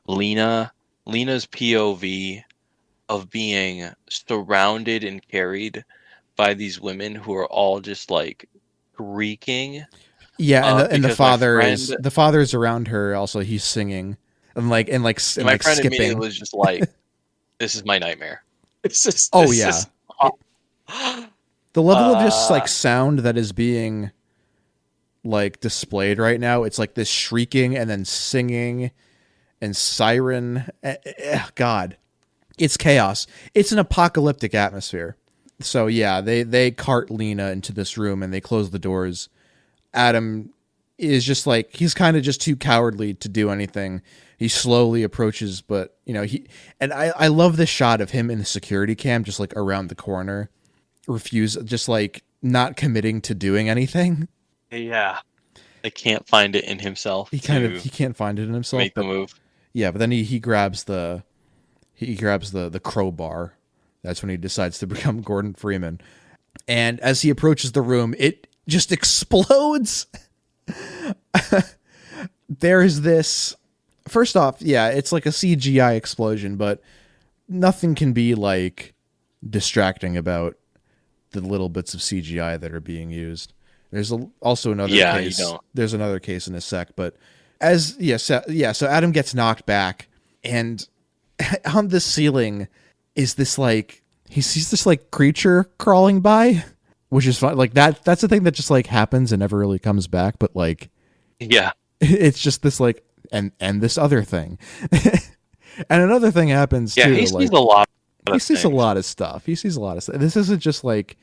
Lena's POV of being surrounded and carried by these women who are all just like shrieking. Yeah, and the father is around her. Also, he's singing and like my friend skipping. immediately was just like, "This is my nightmare." The level of just like sound that is being like displayed right now. It's like this shrieking and then singing and siren. God, it's chaos. It's an apocalyptic atmosphere. So yeah, they cart Lena into this room and they close the doors. Adam is just like, he's kind of just too cowardly to do anything, He slowly approaches, but I love this shot of him in the security cam, just like around the corner, just like not committing to doing anything. Yeah. I can't find it in himself. He can't find it in himself. Make the move. Yeah, but then he grabs the crowbar. That's when he decides to become Gordon Freeman. And as he approaches the room, it just explodes. There is this. First off, yeah, it's like a CGI explosion, but nothing can be like distracting about the little bits of CGI that are being used. There's also another case. There's another case in a sec, but so Adam gets knocked back, and on the ceiling is this like he sees this like creature crawling by, which is fun. Like that's the thing that just like happens and never really comes back, but like it's just this like and this other thing. And another thing happens too. He sees a lot of stuff. He sees a lot of stuff. This isn't just like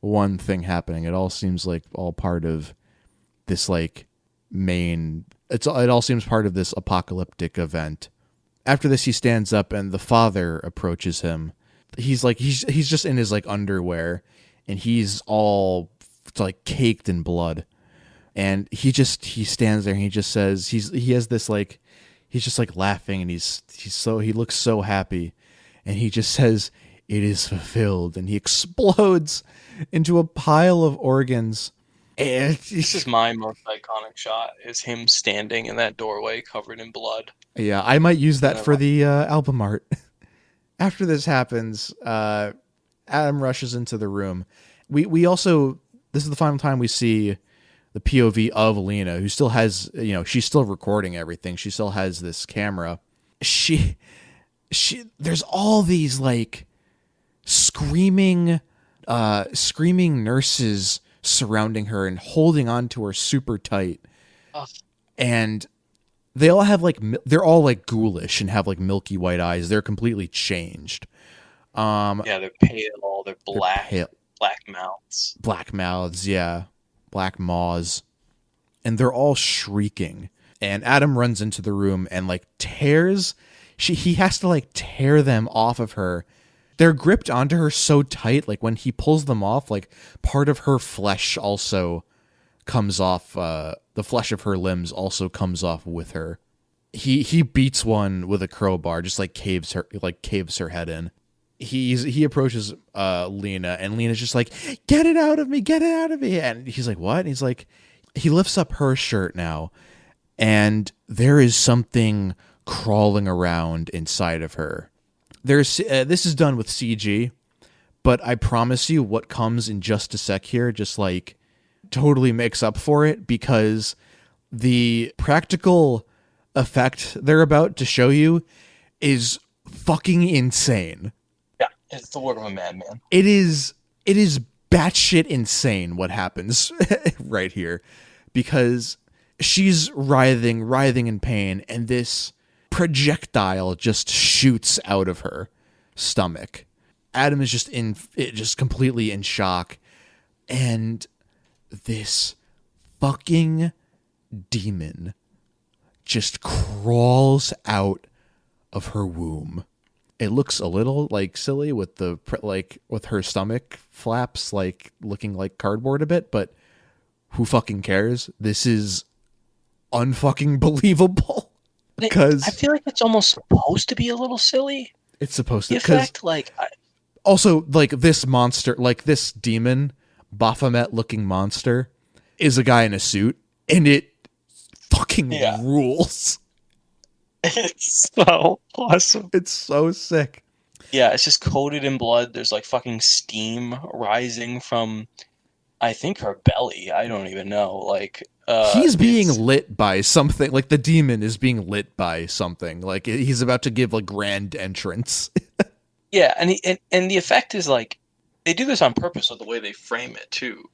one thing happening. It all seems like all part of this like it all seems part of this apocalyptic event. After this, he stands up and the father approaches him. He's just in his like underwear and he's all like caked in blood. And he stands there and he just says he's just like laughing and he looks so happy, and he just says, "It is fulfilled," and he explodes into a pile of organs. And this is my most iconic shot, is him standing in that doorway covered in blood. Yeah, I might use that for the album art. After this happens, Adam rushes into the room. We also, this is the final time we see the POV of Lena, who still has, she's still recording everything. She still has this camera. There's all these like screaming nurses surrounding her and holding on to her super tight. And they all have they're all like ghoulish and have like milky white eyes. They're completely changed. They're pale. They're black. Black mouths. Black mouths, yeah. Black maws. And they're all shrieking. And Adam runs into the room and like he has to like tear them off of her. They're gripped onto her so tight, like when he pulls them off, like part of her flesh also comes off. The flesh of her limbs also comes off with her. He beats one with a crowbar, just like caves her head in. He approaches Lena, and Lena's just like, "Get it out of me, get it out of me!" And he's like, "What?" And he's like, he lifts up her shirt now, and there is something crawling around inside of her. This is done with CG, but I promise you, what comes in just a sec here, just like totally makes up for it, because the practical effect they're about to show you is fucking insane. Yeah, it's the word of a madman. It is batshit insane what happens right here, because she's writhing in pain, and this projectile just shoots out of her stomach. Adam is just completely in shock, and this fucking demon just crawls out of her womb. It looks a little like silly with with her stomach flaps like looking like cardboard a bit, but who fucking cares? This is unfucking believable. Because I feel like it's almost supposed to be a little silly. It's supposed to. In fact, also, like, this monster, like this demon, Baphomet-looking monster, is a guy in a suit, and it fucking rules. It's so awesome. It's so sick. Yeah, it's just coated in blood. There's like fucking steam rising from, I think, her belly. I don't even know. Like, he's being lit by something. Like, the demon is being lit by something. Like, he's about to give a grand entrance. Yeah, and the effect is like, they do this on purpose with the way they frame it too.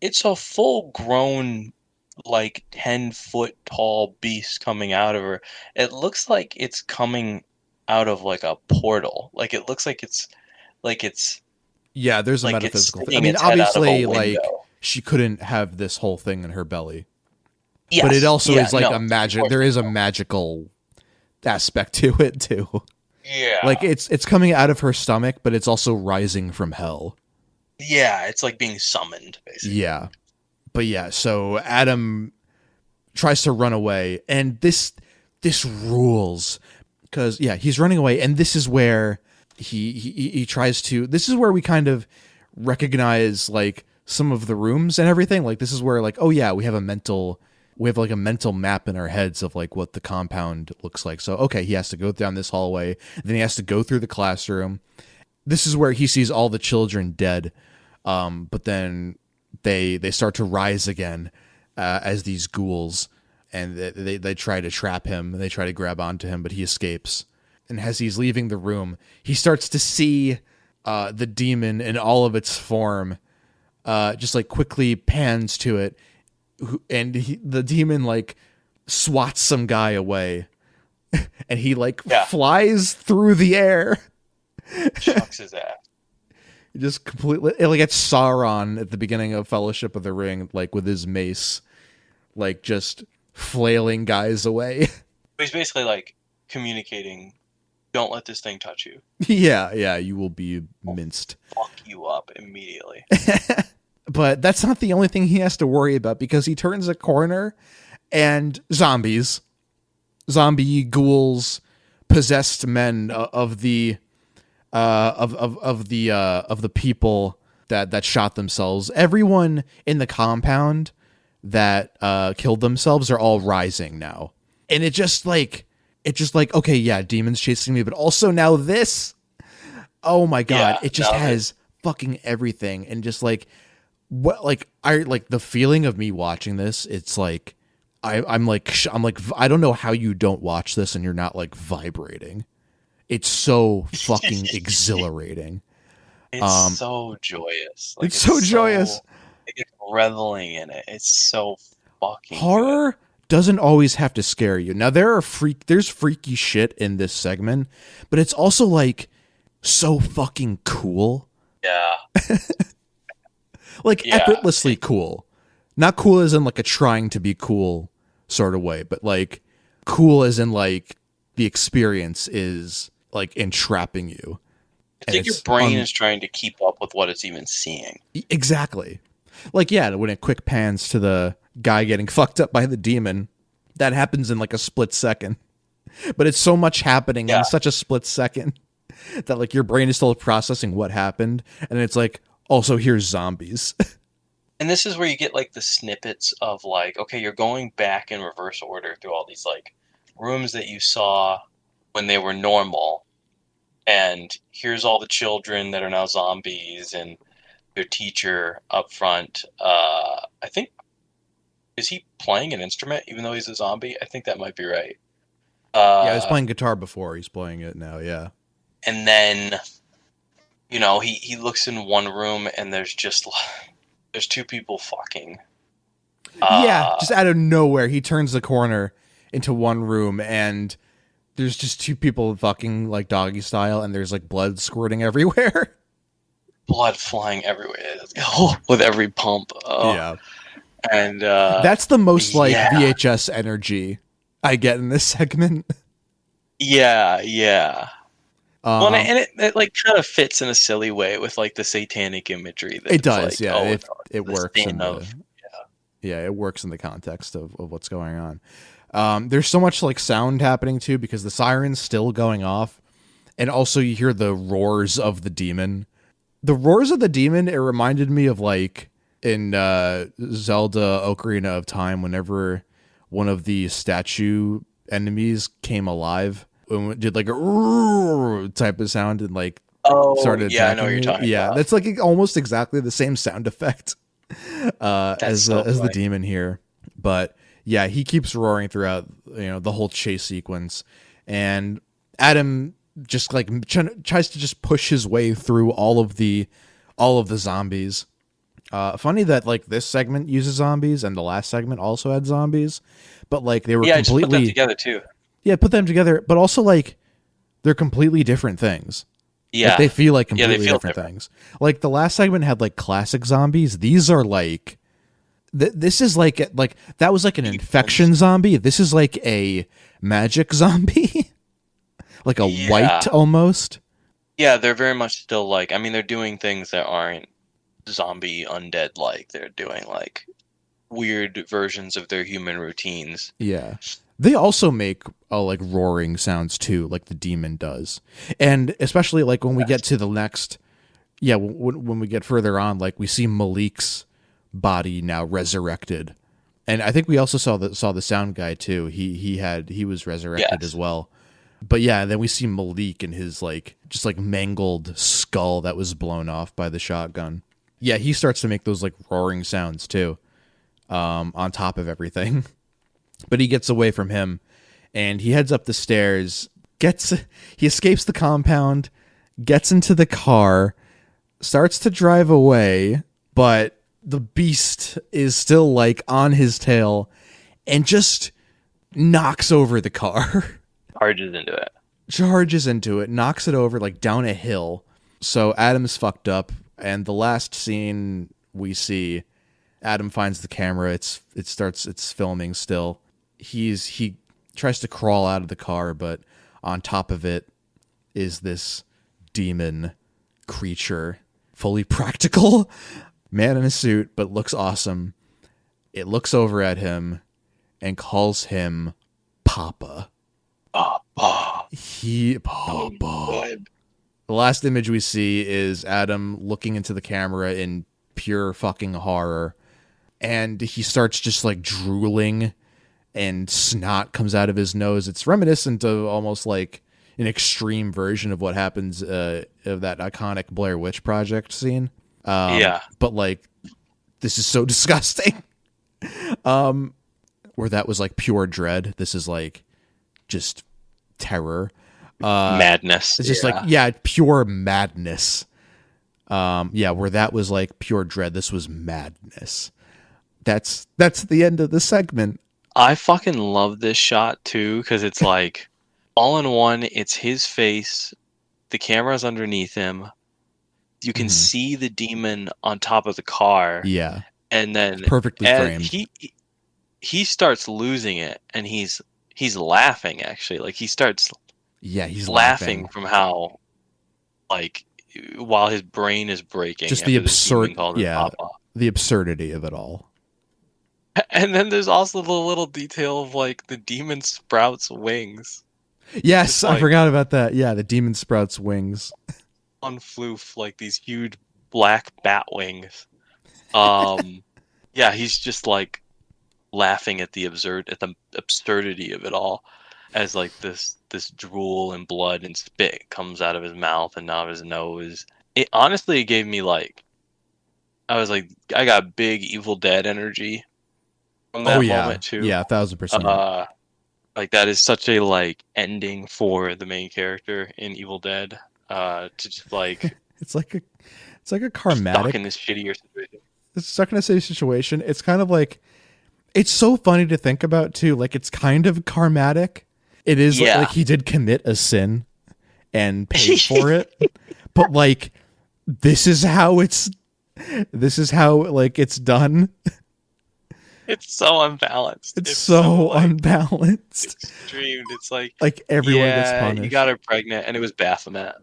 It's a full-grown, like 10-foot tall beast coming out of her. It looks like it's coming out of like a portal. Like, it looks like it's yeah, there's a like metaphysical thing. I mean, obviously, like, she couldn't have this whole thing in her belly. Yes. But it also is like a magic. There is a magical aspect to it too. Yeah. Like it's coming out of her stomach, but it's also rising from hell. Yeah, it's like being summoned, basically. Yeah. But yeah, so Adam tries to run away, and this rules, because yeah, he's running away, and this is where he tries to. This is where we kind of recognize like some of the rooms and everything. Like this is where like, oh yeah, we have like a mental map in our heads of like what the compound looks like. So okay, he has to go down this hallway, then he has to go through the classroom. This is where he sees all the children dead, but then they start to rise again as these ghouls, and they try to trap him. They try to grab onto him, but he escapes. And as he's leaving the room, he starts to see the demon in all of its form, just like quickly pans to it, and the demon like swats some guy away, and he like flies through the air. Chucks his ass. Just completely, like it's Sauron at the beginning of Fellowship of the Ring, like with his mace, like just flailing guys away. He's basically like communicating, don't let this thing touch you. Yeah, you will be minced. Fuck you up immediately. But that's not the only thing he has to worry about, because he turns a corner and zombie ghouls, possessed men of the people that shot themselves. Everyone in the compound that killed themselves are all rising now, and it's just like okay, yeah, demons chasing me, but also now this. Oh my god, it just has fucking everything, and just like what, like I like the feeling of me watching this. It's like I'm like I don't know how you don't watch this and you're not like vibrating. It's so fucking exhilarating. It's so joyous. Like, it's so joyous. It's reveling in it. It's so fucking horror good. Doesn't always have to scare you. Now there's freaky shit in this segment, but it's also like so fucking cool. Yeah. Like effortlessly cool. Not cool as in like a trying to be cool sort of way, but like cool as in like the experience is like entrapping you. I think your brain is trying to keep up with what it's even seeing. Exactly. Like, yeah, when it quick pans to the guy getting fucked up by the demon, that happens in like a split second. But it's so much happening in such a split second that like your brain is still processing what happened, and it's like, also here's zombies. And this is where you get like the snippets of like, okay, you're going back in reverse order through all these like rooms that you saw when they were normal, and here's all the children that are now zombies, and their teacher up front. I think, is he playing an instrument even though he's a zombie? I think that might be right. Yeah, he was playing guitar before. He's playing it now. Yeah. And then, you know, he looks in one room and there's two people fucking. Yeah, just out of nowhere, he turns the corner into one room and there's just two people fucking like doggy style, and there's like blood squirting everywhere. Blood flying everywhere with every pump. Yeah. And that's the most like VHS energy I get in this segment. Yeah. Well, and it like kind of fits in a silly way with like the satanic imagery. That it does, like, yeah. It works. It works in the context of what's going on. There's so much like sound happening too, because the siren's still going off, and also you hear the roars of the demon. The roars of the demon, it reminded me of like in Zelda Ocarina of Time, whenever one of the statue enemies came alive, and did like a type of sound and like started attacking. I know what you're talking about. That's like almost exactly the same sound effect as the demon here. But yeah, he keeps roaring throughout the whole chase sequence, and Adam just like tries to just push his way through all of the zombies. Funny that like this segment uses zombies and the last segment also had zombies, but like they were completely just put them together too. Yeah, put them together, but also like they're completely different things. Yeah, like, they feel like completely different things. Like the last segment had like classic zombies. These are like This is like that was like an infection zombie. This is like a magic zombie, like a Yeah. white almost. Yeah, they're very much still like, I mean, they're doing things that aren't zombie undead like. They're doing like weird versions of their human routines. Yeah. They also make like roaring sounds too, like the demon does. And especially like when we get to the next, when we get further on, like we see Malik's body now resurrected. And I think we also saw the sound guy too. He was resurrected as well. But yeah, then we see Malik and his like just like mangled skull that was blown off by the shotgun. Yeah, he starts to make those like roaring sounds too. On top of everything. But he gets away from him and he heads up the stairs, he escapes the compound, gets into the car, starts to drive away, but the beast is still like on his tail and just knocks over the car. Charges into it, knocks it over like down a hill. So Adam's fucked up, and the last scene we see, Adam finds the camera. It's filming still. He tries to crawl out of the car, but on top of it is this demon creature, fully practical, man in a suit, but looks awesome. It looks over at him and calls him Papa. Papa. Papa. The last image we see is Adam looking into the camera in pure fucking horror. And he starts just like drooling and snot comes out of his nose. It's reminiscent of almost like an extreme version of what happens of that iconic Blair Witch Project scene. But like, this is so disgusting. Where that was like pure dread. This is like just terror. Madness. It's just like, pure madness. Where that was like pure dread. This was madness. That's the end of the segment. I fucking love this shot too, because it's like all in one. It's his face, the camera's underneath him. You can see the demon on top of the car. Yeah, and then it's perfectly framed. He starts losing it, and he's laughing actually. Like he's laughing from how like while his brain is breaking. Just the the absurdity of it all. And then there's also the little detail of like the demon sprouts wings. Yes, I forgot about that. Yeah, the demon sprouts wings. On floof, like these huge black bat wings. He's just like laughing at the absurdity of it all, as like this drool and blood and spit comes out of his mouth and out of his nose. It honestly gave me like, I was like, I got big Evil Dead energy from that moment too. Yeah, 1,000%. Like that is such a like ending for the main character in Evil Dead. To just like it's like a karmatic stuck in this shittier situation. It's stuck in a shitty situation. It's kind of like, it's so funny to think about too. Like it's kind of karmatic. It is like he did commit a sin and paid for it. But like this is how like it's done. It's so unbalanced. It's so unbalanced. Extreme. It's like everyone gets punished. You got her pregnant, and it was Baphomet.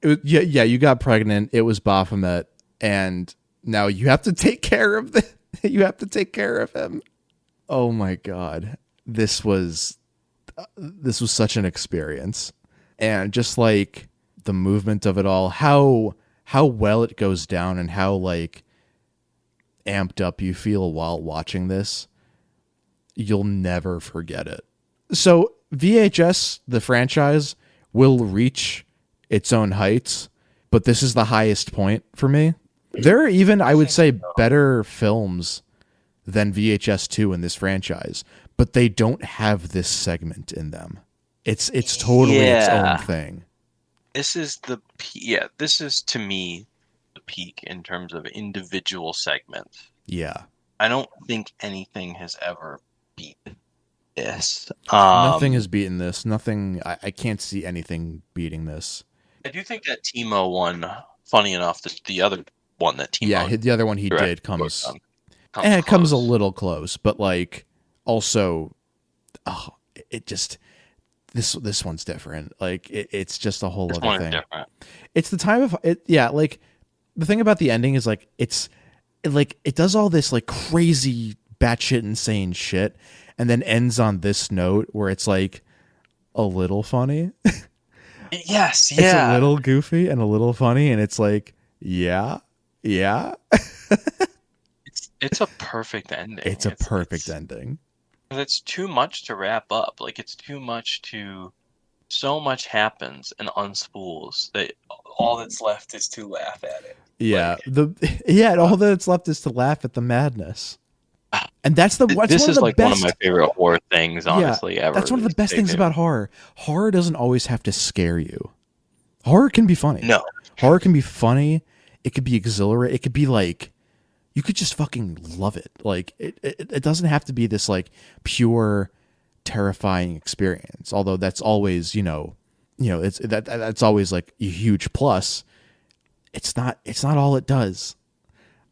You got pregnant. It was Baphomet, and now you have to take care of you have to take care of him. Oh my god, this was such an experience, and just like the movement of it all, how well it goes down, and how like amped up you feel while watching this, you'll never forget it. So VHS, the franchise, will reach its own heights, but this is the highest point for me. There are even, I would say, better films than VHS 2 in this franchise, but they don't have this segment in them. It's totally its own thing. This is this is to me the peak in terms of individual segments. Yeah. I don't think anything has ever beaten this. Nothing has beaten this. Nothing. I can't see anything beating this. I do think that Timo one, funny enough, the other one that Timo. Yeah, the other one he did comes a little close, but like also, it just this one's different. Like it's just a whole other thing. Different. It's the time of it. Yeah, like the thing about the ending is like it does all this like crazy batshit insane shit, and then ends on this note where it's like a little funny. Yes, yeah. It's a little goofy and a little funny, and it's like, yeah. It's a perfect ending. It's a perfect ending. It's too much to wrap up. Like it's too much to. So much happens and unspools that all that's left is to laugh at it. Yeah, all that's left is to laugh at the madness. And that's the this is like one of my favorite horror things, honestly, ever. That's one of the best things about horror. Horror doesn't always have to scare you. Horror can be funny. No. Horror can be funny. It could be exhilarating. It could be like, you could just fucking love it. Like, it doesn't have to be this like pure, terrifying experience. Although that's always, that's always like a huge plus. It's not all it does.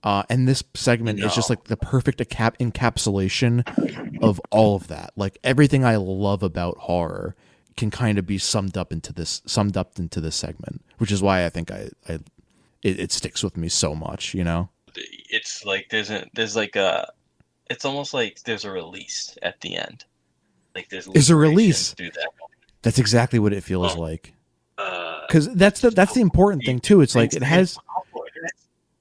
And this segment is just like the perfect encapsulation of all of that. Like everything I love about horror can kind of be summed up into this segment, which is why I think it sticks with me so much, It's like it's almost like there's a release at the end. Like there's a release. Through that. That's exactly what it feels like. Because that's the important thing too. It's like it has.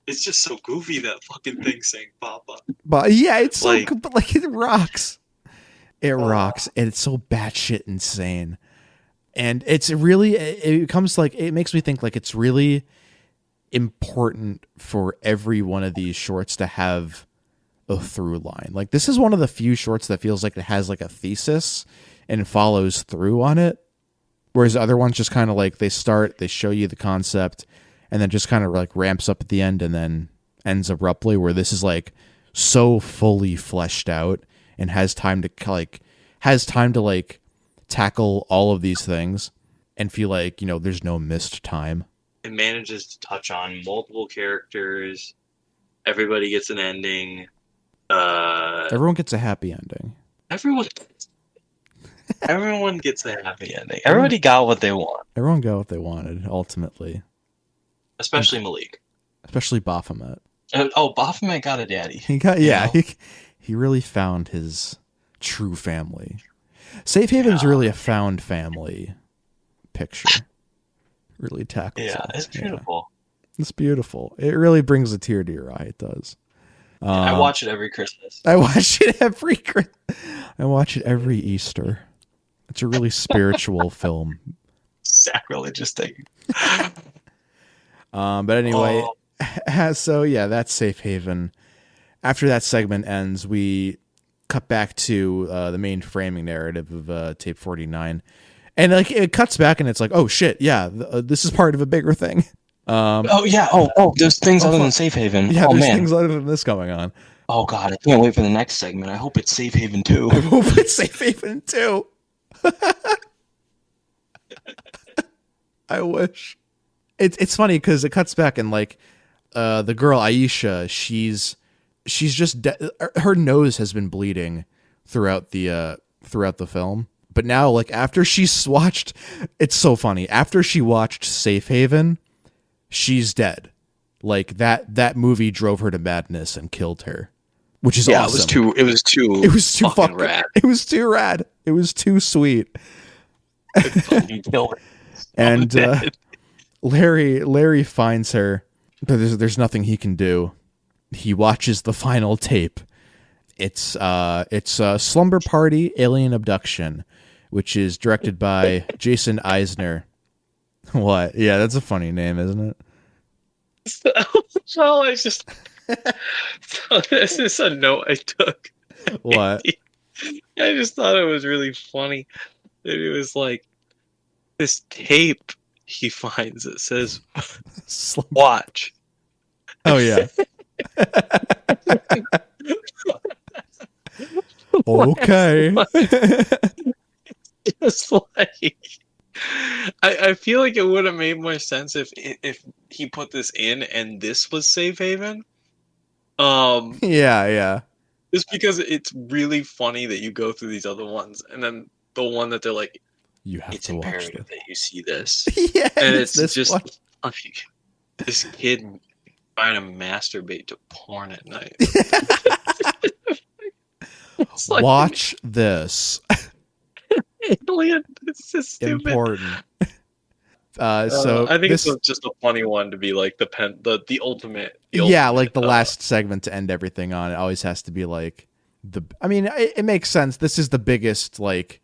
It's just so goofy, that fucking thing saying "Papa." But yeah, it's so but like it rocks. It rocks, and it's so batshit insane. And it's really it makes me think like it's really important for every one of these shorts to have a through line. Like this is one of the few shorts that feels like it has like a thesis and follows through on it. Whereas the other ones just kind of like they show you the concept, and then just kind of like ramps up at the end and then ends abruptly, where this is like so fully fleshed out and has time to tackle all of these things and feel like, there's no missed time. It manages to touch on multiple characters. Everybody gets an ending. Everyone gets a happy ending. Everyone gets a happy ending. Everybody got what they want. Everyone got what they wanted, ultimately. Especially Malik. Especially Baphomet. Baphomet got a daddy. He really found his true family. Safe Haven's really a found family picture. Really tackles it. It's beautiful. Yeah. It's beautiful. It really brings a tear to your eye. It does. I watch it every Christmas. I watch it every Easter. It's a really spiritual film. Sacrilegious thing. But anyway, so yeah, that's Safe Haven. After that segment ends, we cut back to the main framing narrative of tape 49, and like it cuts back, and it's like, oh shit, yeah, this is part of a bigger thing. There's things other than Safe Haven. Yeah, there's things other than this going on. Oh god, I can't wait for the next segment. I hope it's Safe Haven 2. I hope it's Safe Haven 2. I wish. It's funny because it cuts back and like the girl Aisha, she's just her nose has been bleeding throughout the film, but now like after she's watched, it's so funny. After she watched Safe Haven, she's dead. Like that movie drove her to madness and killed her, which is awesome. It was too fucking rad. It was too rad. It was too sweet. And Larry finds her, but there's nothing he can do. He watches the final tape. It's Slumber Party Alien Abduction, which is directed by Jason Eisner. What? Yeah, that's a funny name, isn't it? So this is a note I took. What? I just thought it was really funny. It was like this tape he finds that says watch. Oh yeah. Okay. It's like I feel like it would have made more sense if he put this in and this was Safe Haven. Yeah. Just because it's really funny that you go through these other ones, and then the one that they're like, You have it's to watch imperative this. that you see this, Yeah, and it's this just one. like this kid trying to masturbate to porn at night. It's like Watch this. alien. It's just stupid. Important. So I think this, it's just a funny one to be like the ultimate. yeah, like the last segment to end everything on. It always has to be like I mean, it makes sense. This is the biggest like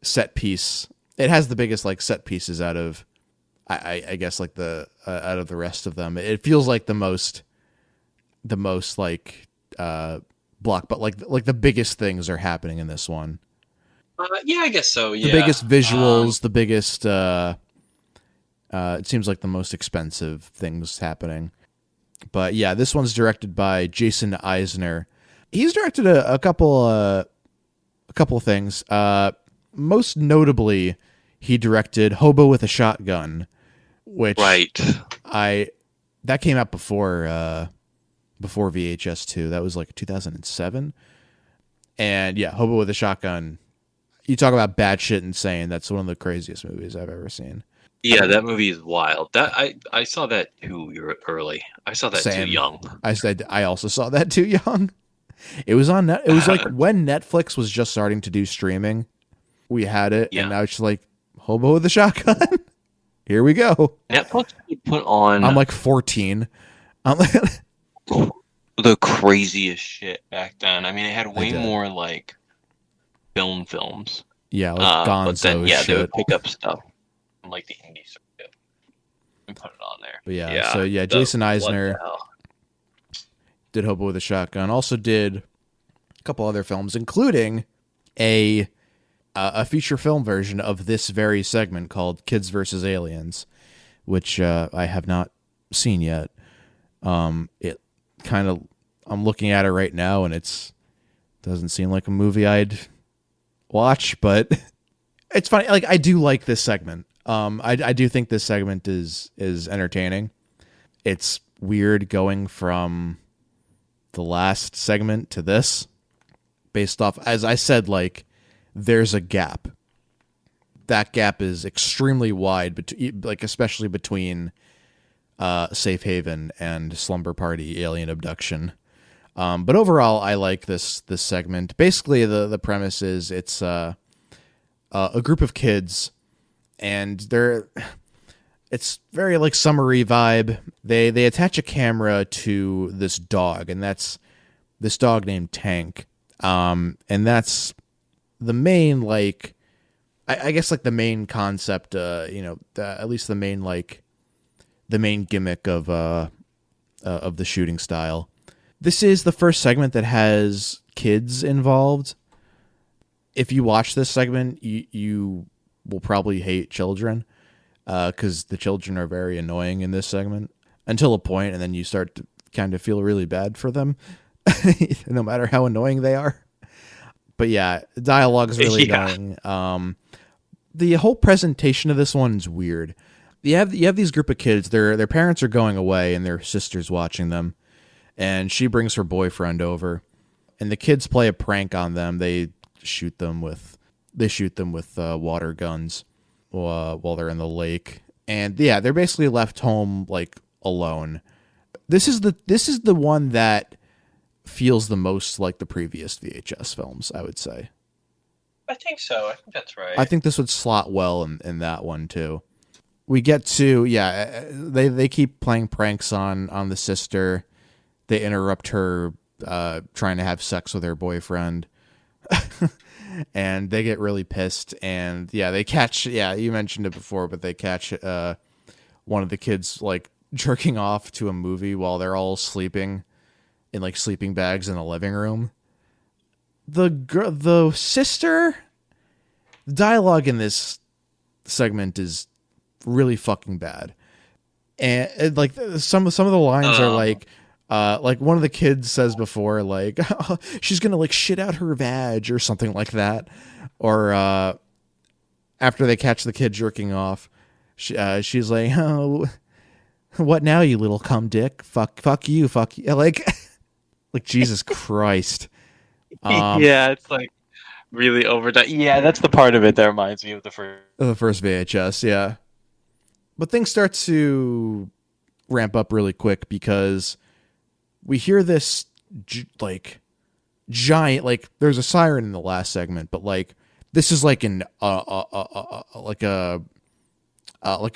set piece. It has the biggest like set pieces out of, I guess like out of the rest of them. It feels like the most like block, but like the biggest things are happening in this one. Yeah, I guess so. Yeah, The biggest visuals, the biggest. It seems like the most expensive things happening. But yeah, this one's directed by Jason Eisner. He's directed a couple of things. Most notably, he directed Hobo with a Shotgun, which that came out before VHS 2. That was like 2007. And yeah, Hobo with a Shotgun. You talk about batshit insane. That's one of the craziest movies I've ever seen. Yeah, that movie is wild. That I saw that too early. I saw that Same. too young. I also saw that too young. It was on it was like when Netflix was just starting to do streaming. We had it, and now it's just like Hobo with a Shotgun. Here we go. Netflix put on. I'm like 14. I'm like the craziest shit back then. I mean, it had way more like films. Yeah, like Gonzo but then shit. they would pick up stuff from like the indie circuit and put it on there. But yeah, Jason Eisner did Hobo with a Shotgun. Also did a couple other films, including a feature film version of this very segment called Kids vs. Aliens, which I have not seen yet. It kind of, I'm looking at it right now, and it doesn't seem like a movie I'd watch, but it's funny. Like, I do like this segment. I do think this segment is entertaining. It's weird going from the last segment to this, based off, as I said, like, there's a gap. That gap is extremely wide, like especially between Safe Haven and Slumber Party Alien Abduction. But overall, I like this segment. Basically, the premise is it's a group of kids, and it's very like summery vibe. They attach a camera to this dog, and that's this dog named Tank. And that's the main, like, I guess like the main concept, at least the main gimmick of the shooting style. This is the first segment that has kids involved. If you watch this segment, you will probably hate children, because the children are very annoying in this segment until a point, and then you start to kind of feel really bad for them, no matter how annoying they are. But yeah, the dialogue is really annoying. The whole presentation of this one is weird. You have these group of kids. Their parents are going away, and their sister's watching them. And she brings her boyfriend over, and the kids play a prank on them. They shoot them with water guns while they're in the lake. And yeah, they're basically left home like alone. This is the one that feels the most like the previous VHS films, I would say. I think so. I think that's right. I think this would slot well in that one too. We get to they keep playing pranks on the sister. They interrupt her trying to have sex with her boyfriend. And they get really pissed, and they catch, you mentioned it before, but they catch one of the kids like jerking off to a movie while they're all sleeping in like sleeping bags in the living room. The sister, the dialogue in this segment is really fucking bad, and like some of the lines are like one of the kids says before, like, oh, she's gonna like shit out her vag or something like that, or after they catch the kid jerking off, she's like, "Oh, what now, you little cum dick? Fuck you, fuck you." Like Jesus Christ. Yeah, it's like really overdone. Yeah, that's the part of it that reminds me of the first. The first VHS, yeah. But things start to ramp up really quick because we hear this giant, like there's a siren in the last segment, but like this is like an like a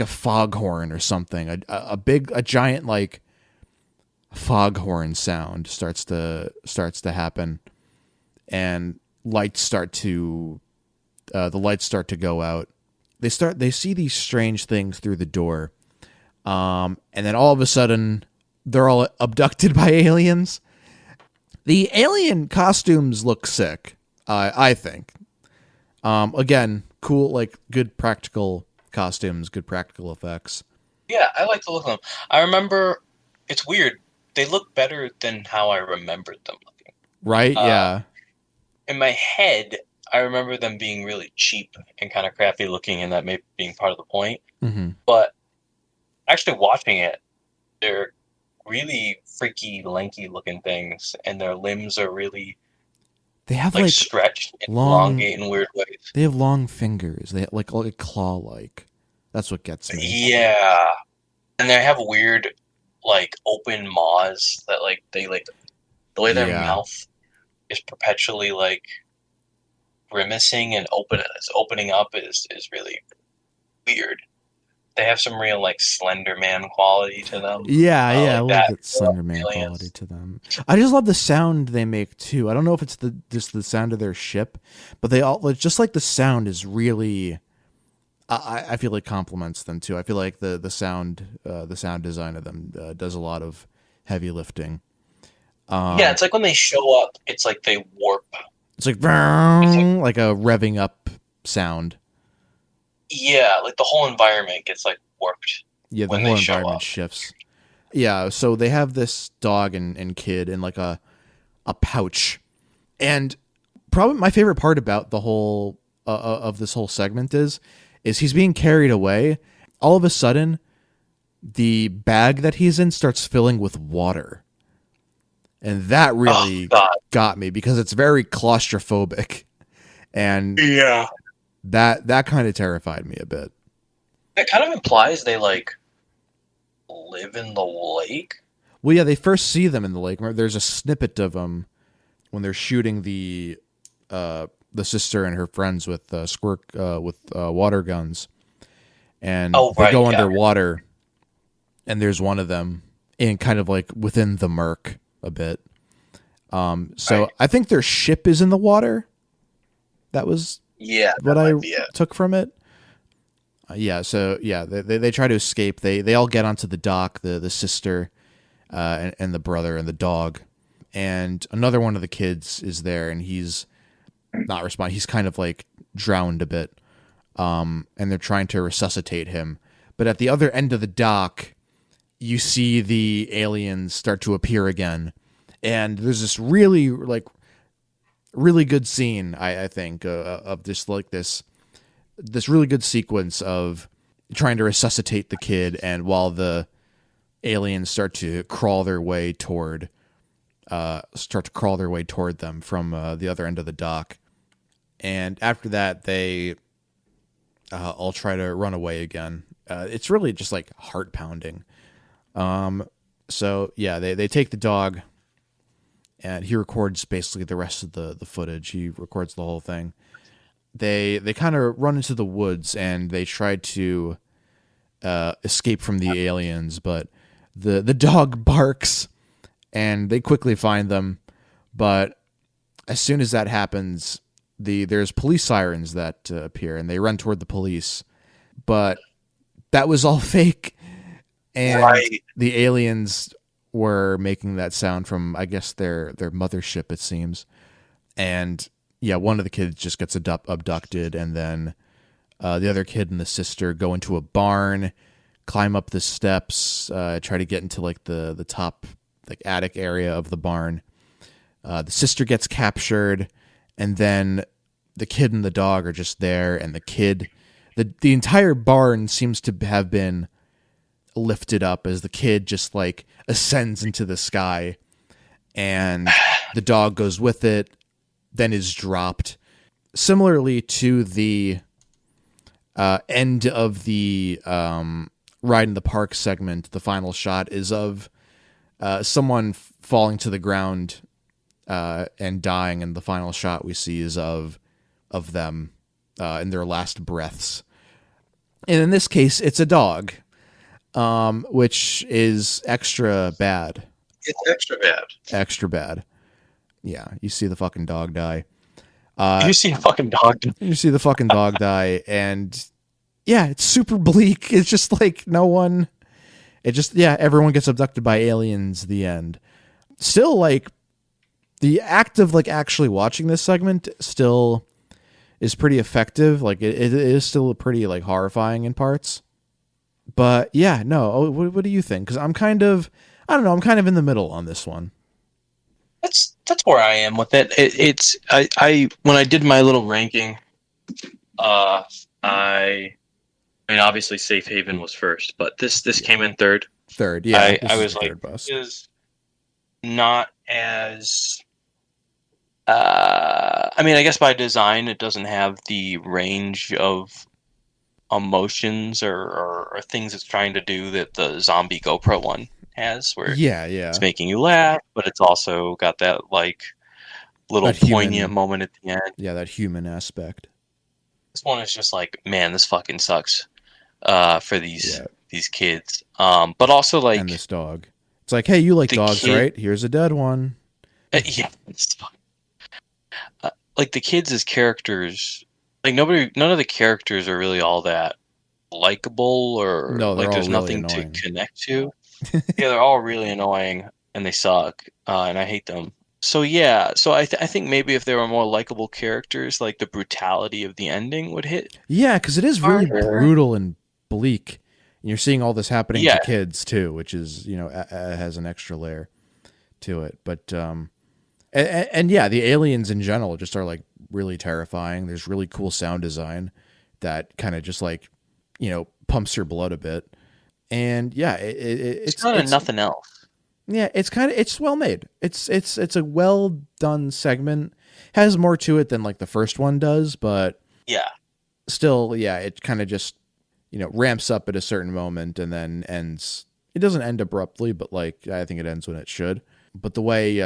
foghorn or something. A giant like foghorn sound starts to happen, and lights start to the lights start to go out. They see these strange things through the door, and then all of a sudden they're all abducted by aliens. The alien costumes look sick, I think. Again, cool, like good practical costumes, good practical effects. Yeah, I like the look of them. I remember, it's weird, they look better than how I remembered them looking. Right? Yeah. In my head, I remember them being really cheap and kind of crappy looking, and that maybe being part of the point. Mm-hmm. But actually watching it, they're really freaky, lanky looking things, and their limbs are really they have like stretched and long, elongate in weird ways. They have long fingers. They have like claw-like. That's what gets me. Yeah, and they have weird, like open maws that the way their mouth is perpetually like grimacing and opening up is really weird. They have some real like Slender Man quality to them. Yeah, I love that Slender Man quality to them. I just love the sound they make too. I don't know if it's just the sound of their ship, but they all just like the sound is really. I feel like complements them too. I feel like the sound design of them does a lot of heavy lifting. Yeah, it's like when they show up, it's like they warp. It's like a revving up sound. Yeah, like the whole environment gets like warped. Yeah, the whole environment shifts. Yeah, so they have this dog and kid in like a pouch, and probably my favorite part about the whole of this whole segment is he's being carried away. All of a sudden, the bag that he's in starts filling with water, and that really got me because it's very claustrophobic, and yeah. That kind of terrified me a bit. That kind of implies they like live in the lake. Well, yeah, they first see them in the lake. There's a snippet of them when they're shooting the sister and her friends with water guns, and they go underwater, and there's one of them in kind of like within the murk a bit. So I think their ship is in the water. That was. Yeah, what I took from it. So they try to escape. They all get onto the dock. The sister, and the brother and the dog, and another one of the kids is there, and he's not responding. He's kind of like drowned a bit, and they're trying to resuscitate him. But at the other end of the dock, you see the aliens start to appear again, and there's this really good scene, I think, of this really good sequence of trying to resuscitate the kid, and while the aliens start to crawl their way toward them from the other end of the dock, and after that they all try to run away again. It's really just like heart pounding. So yeah, they take the dog. And he records basically the rest of the footage. He records the whole thing. They kind of run into the woods and they try to escape from the aliens, but the dog barks and they quickly find them. But as soon as that happens, there's police sirens that appear and they run toward the police. But that was all fake. And the aliens were making that sound from, I guess, their mothership, it seems. And yeah, one of the kids just gets abducted, and then the other kid and the sister go into a barn, climb up the steps, try to get into like the top like attic area of the barn. The sister gets captured, and then the kid and the dog are just there, and the kid the entire barn seems to have been lifted up as the kid just like ascends into the sky, and the dog goes with it, then is dropped. Similarly to the end of the Ride in the Park segment, the final shot is of someone falling to the ground and dying, and the final shot we see is of them in their last breaths. And in this case, it's a dog, which is extra bad. It's extra bad. Extra bad. Yeah, you see the fucking dog die. You see a fucking dog die. You see the fucking dog die, and yeah, it's super bleak. It's just like everyone gets abducted by aliens, the end. Still, like, the act of, like, actually watching this segment still is pretty effective. Like, it is still pretty, like, horrifying in parts. But, yeah, no, what do you think? Because I'm kind of in the middle on this one. That's where I am with it. It's when I did my little ranking, I mean, obviously Safe Haven was first, but this came in third. Third, yeah. I was like, this is not as... I mean, I guess by design, it doesn't have the range of emotions or things it's trying to do that the zombie GoPro one has, where it's making you laugh, but it's also got that, like, little poignant moment at the end. Yeah, that human aspect. This one is just like, man, this fucking sucks for these kids. But also, like... And this dog. It's like, hey, you like dogs, right? Here's a dead one. Yeah. Like, the kids as characters... Like, none of the characters are really all that likable, or like there's nothing to connect to. Yeah, they're all really annoying, and they suck, and I hate them. So yeah, I think maybe if there were more likable characters, like, the brutality of the ending would hit. Yeah, because it is really brutal and bleak. And you're seeing all this happening to kids too, which is, has an extra layer to it. But and yeah, the aliens in general just are, like, really terrifying. There's really cool sound design that kind of just, like, pumps your blood a bit. And yeah, it's kind of nothing else. Yeah, it's well made. It's a well done segment. Has more to it than, like, the first one does, but yeah, still, yeah, it kind of just ramps up at a certain moment and then ends. It doesn't end abruptly, but, like, I think it ends when it should. But the way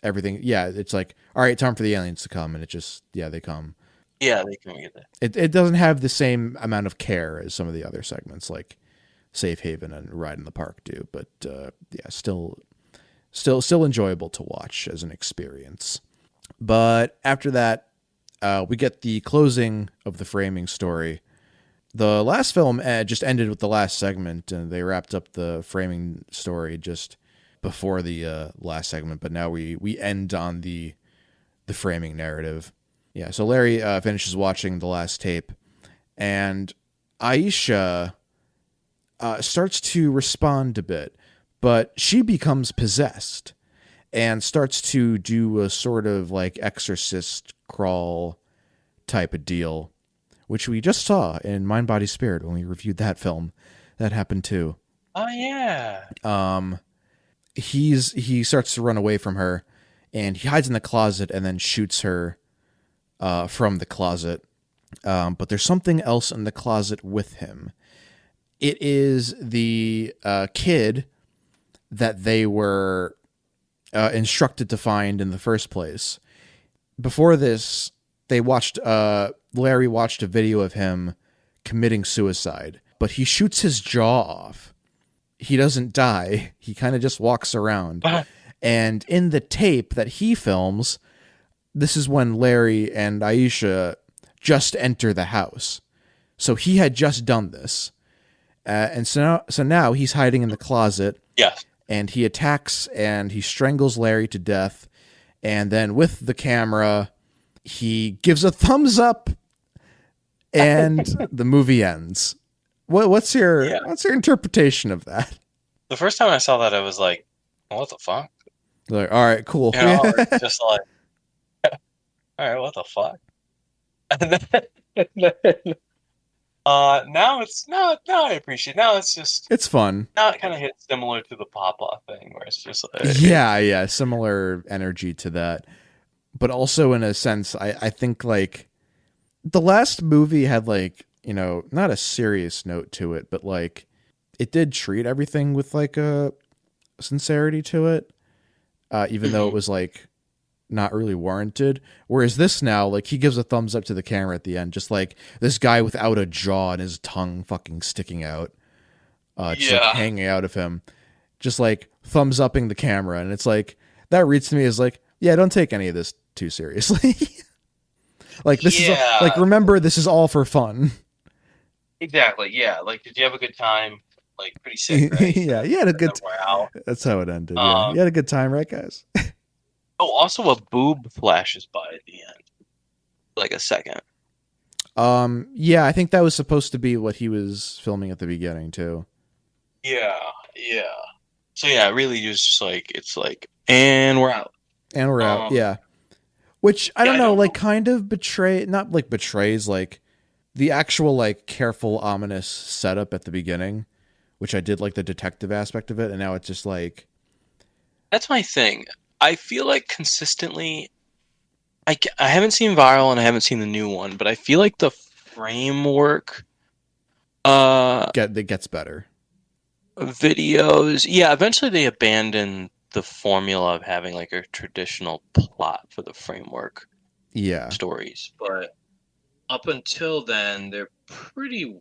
everything, it's like, all right, time for the aliens to come, and it just they come. Yeah, they can get that. It doesn't have the same amount of care as some of the other segments, like Safe Haven and Ride in the Park do, but still enjoyable to watch as an experience. But after that, we get the closing of the framing story. The last film just ended with the last segment, and they wrapped up the framing story just before the last segment. But now we end on the framing narrative. Yeah, so Larry finishes watching the last tape, and Aisha starts to respond a bit, but she becomes possessed and starts to do a sort of, like, exorcist crawl type of deal, which we just saw in Mind, Body, Spirit when we reviewed that film. That happened too. Oh yeah. He starts to run away from her, and he hides in the closet and then shoots her from the closet. But there's something else in the closet with him. It is the kid that they were instructed to find in the first place. Before this, Larry watched a video of him committing suicide, but he shoots his jaw off. He doesn't die. He kind of just walks around. And in the tape that he films, this is when Larry and Aisha just enter the house. So he had just done this. And so now he's hiding in the closet. Yeah. And he attacks and he strangles Larry to death. And then with the camera, he gives a thumbs up, and the movie ends. What's your interpretation of that? The first time I saw that, I was like, "What the fuck?" Like, all right, cool. Just like, all right, what the fuck? Now I appreciate. Now it's just It's fun. now it kind of hits similar to the Papa thing, where it's just Yeah, similar energy to that. But also in a sense, I think like the last movie had like, not a serious note to it, but like it did treat everything with like a sincerity to it, even though it was like not really warranted. Whereas this now, like he gives a thumbs up to the camera at the end, just like this guy without a jaw and his tongue fucking sticking out, just like yeah, hanging out of him, just like thumbs upping the camera, and it's like that reads to me as like, yeah, don't take any of this too seriously. Like this is like, yeah, remember, this is all for fun. exactly. Yeah, like, did you have a good time? Like, pretty sick, right? Yeah, you had a And then good. we're out. That's how it ended. Yeah, Um. you had a good time, right, guys? Oh, also a boob flashes by at the end, like a second. Yeah, I think that was supposed to be what he was filming at the beginning too. Yeah, yeah. So yeah, really just like it's like, and we're out. And we're out. Um. Yeah, which I Yeah, don't I know, don't like know. kind of not like betrays like the actual like careful ominous setup at the beginning, which I did like the detective aspect of it, and now it's just like, That's my thing. I feel like consistently, I haven't seen Viral and I haven't seen the new one, but I feel like the framework, uh, it gets better. videos, yeah, eventually they abandon the formula of having like a traditional plot for the framework Yeah, stories, but up until then, they're pretty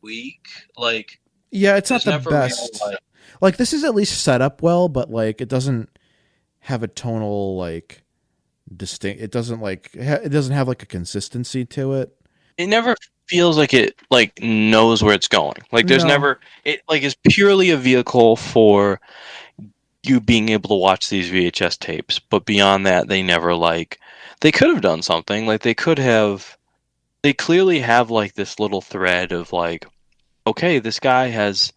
weak. Like, yeah, it's not there's the never really best. like, Like this is at least set up well, but like it doesn't have a tonal like distinct. It doesn't like it doesn't have like a consistency to it. it never feels like it like knows where it's going. Like, there's No. never it like is purely a vehicle for you being able to watch these VHS tapes, but beyond that, they never like they could have done something. Like, they clearly have like this little thread of like, okay, this guy has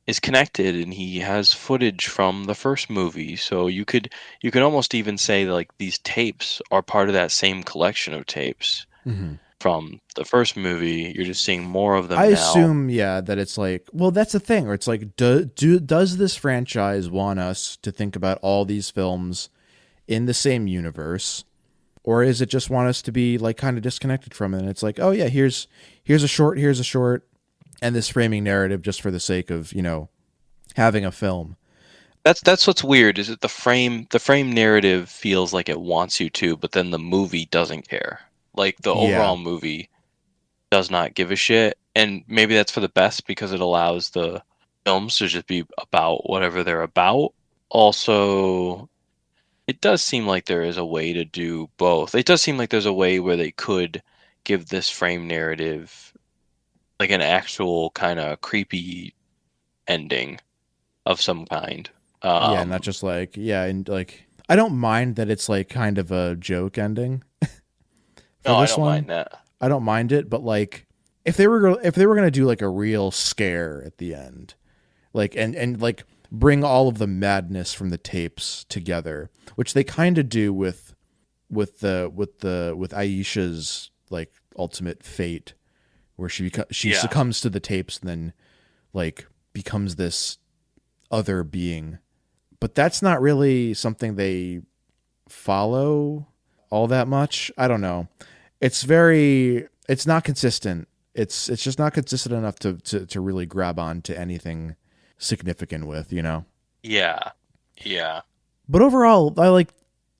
is connected and he has footage from the first movie. So you could almost even say like these tapes are part of that same collection of tapes Hmm. from the first movie. You're just seeing more of I them now. assume, yeah, that it's like, well, that's the thing, where it's like, does this franchise want us to think about all these films in the same universe, or is it just want us to be like kind of disconnected from it? And it's like, oh yeah, here's a short, and this framing narrative just for the sake of having a film. That's what's weird, is that the frame narrative feels like it wants you to, but then the movie doesn't care. Like, the Yeah, overall movie does not give a shit, and maybe that's for the best because it allows the films to just be about whatever they're about. Also, it does seem like there is a way to do both. It does seem like there's a way where they could give this frame narrative like an actual kind of creepy ending of some kind. yeah, not just like, yeah, and like I don't mind that it's like kind of a joke ending for No, I this don't one. mind that. I don't mind it, but like if they were gonna do like a real scare at the end, like and like bring all of the madness from the tapes together, which they kind of do with Aisha's like ultimate fate, where she Yeah. succumbs to the tapes and then like becomes this other being. But that's not really something they follow all that much. I don't know. It's not consistent. It's just not consistent enough to really grab on to anything significant with. Yeah. Yeah. But overall, I like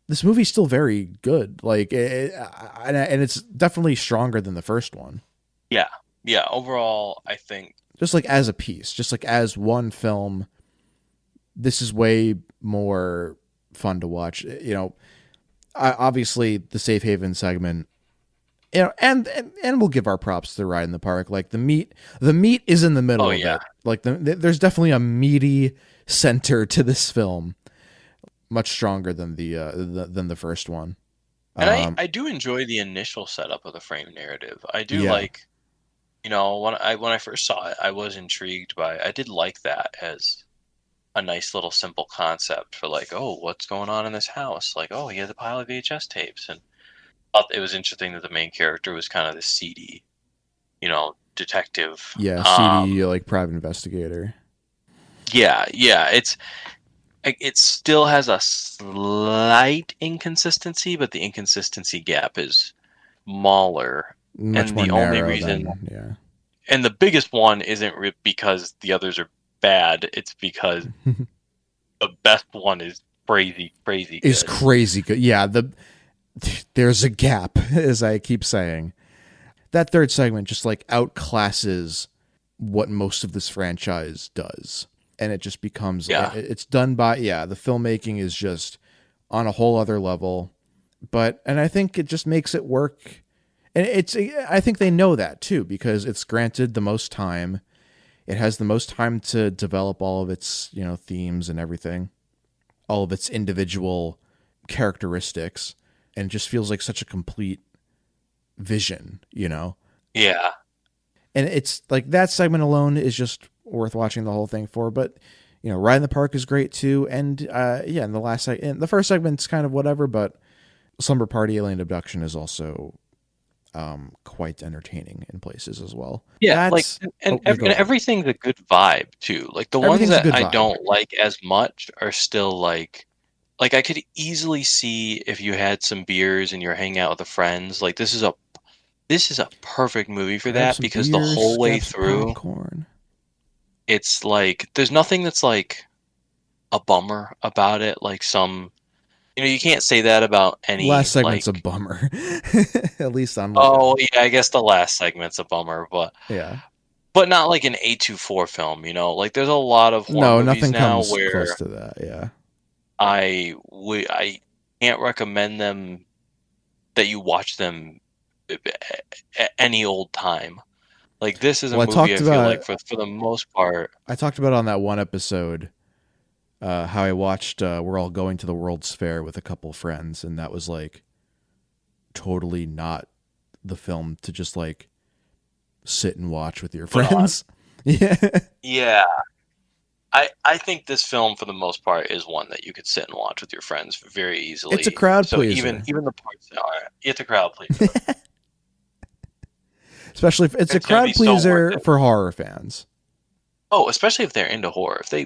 this movie's still very good. Like and it's definitely stronger than the first one. Yeah. Yeah. Overall, I think. Just like as a piece, just like as one film, this is way more fun to watch. Obviously the safe haven segment, and we'll give our props to the ride in the park. Like the meat is in the middle Oh of yeah. it. Like there's definitely a meaty center to this film, much stronger than the first one. And I Um, I do enjoy the initial setup of the frame narrative. I do yeah, like, when I first saw it, I was intrigued by. I did like that as a nice little simple concept for like, oh, what's going on in this house? Like, oh, he has a pile of VHS tapes, and thought it was interesting that the main character was kind of this seedy detective. Yeah, CD like private investigator. Yeah, it still has a slight inconsistency, but the inconsistency gap is smaller. Much And more the only narrow reason, than, yeah. and the biggest one isn't because the others are bad. It's because the best one is crazy good. Is crazy good. Yeah, there's a gap, as I keep saying. That third segment just like outclasses what most of this franchise does. And it just becomes, it's done by, the filmmaking is just on a whole other level. And I think it just makes it work. And I think they know that too, because it's granted the most time. It has the most time to develop all of its, themes and everything, all of its individual characteristics, and it just feels like such a complete vision, Yeah. And it's like that segment alone is just worth watching the whole thing for. But Ride in the Park is great too, and and the first segment's kind of whatever, but Slumber Party Alien Abduction is also quite entertaining in places as well. Yeah, and everything's a good vibe too. Like the ones that I don't like as much are still like I could easily see if you had some beers and you're hanging out with the friends. Like this is a perfect movie for that, because the whole way through, it's like there's nothing that's like a bummer about it. Like you can't say that about any. Last segment's a bummer, at least on. Yeah, I guess the last segment's a bummer, but yeah, but not like an A24 film. Like there's a lot of horror movies now where close to that. Yeah, I can't recommend them that you watch them at any old time. Like this is a movie I feel like for the most part. I talked about it on that one episode how I watched We're All Going to the World's Fair with a couple friends, and that was like totally not the film to just like sit and watch with your friends. Yeah. I think this film, for the most part, is one that you could sit and watch with your friends very easily. It's a crowd pleaser. Even the parts are. It's a crowd pleaser. Especially if it's a crowd pleaser for horror fans. Oh, especially if they're into horror. If they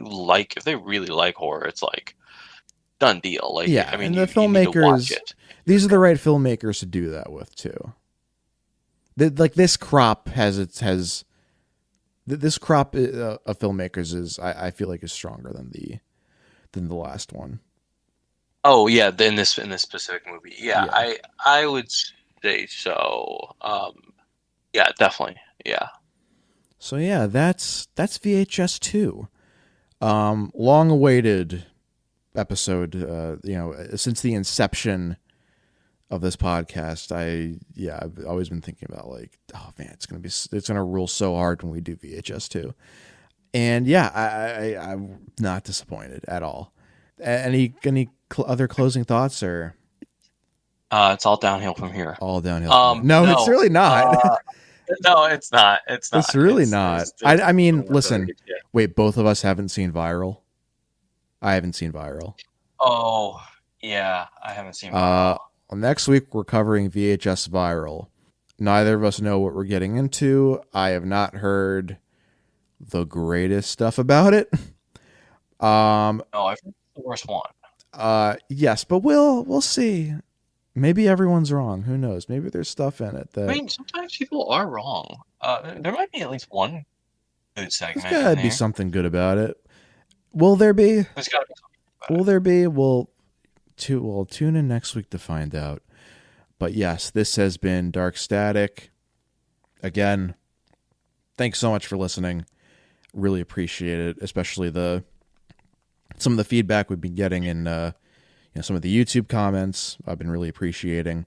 really like horror, it's like done deal. Like, yeah, I mean, and the filmmakers, these are the right filmmakers to do that with too. Like this crop this crop of filmmakers is, I feel like, is stronger than the last one. Oh yeah, in this specific movie, yeah. I would say so. Yeah, definitely, yeah. So yeah, that's VHS 2. Long-awaited episode. Since the inception of this podcast, I've always been thinking about like, oh man, it's gonna rule so hard when we do VHS 2. And yeah, I'm not disappointed at all. Any other closing thoughts, or? It's all downhill from here. All downhill. No, it's really not. No, it's not. It's not. It's really not. I mean, listen. Wait, both of us haven't seen Viral. I haven't seen Viral. Oh, yeah, I haven't seen Viral. Well, next week we're covering VHS Viral. Neither of us know what we're getting into. I have not heard the greatest stuff about it. I've heard the worst one. Yes, but we'll see. Maybe everyone's wrong. Who knows? Maybe there's stuff in it that... I mean, sometimes people are wrong. There might be at least one good segment. There's gotta be something good about it. Will there be? There's gotta be something about it. Will there be? We'll tune in next week to find out. But yes, this has been Dark Static. Again, thanks so much for listening. Really appreciate it, especially some of the feedback we've been getting in some of the YouTube comments. I've been really appreciating.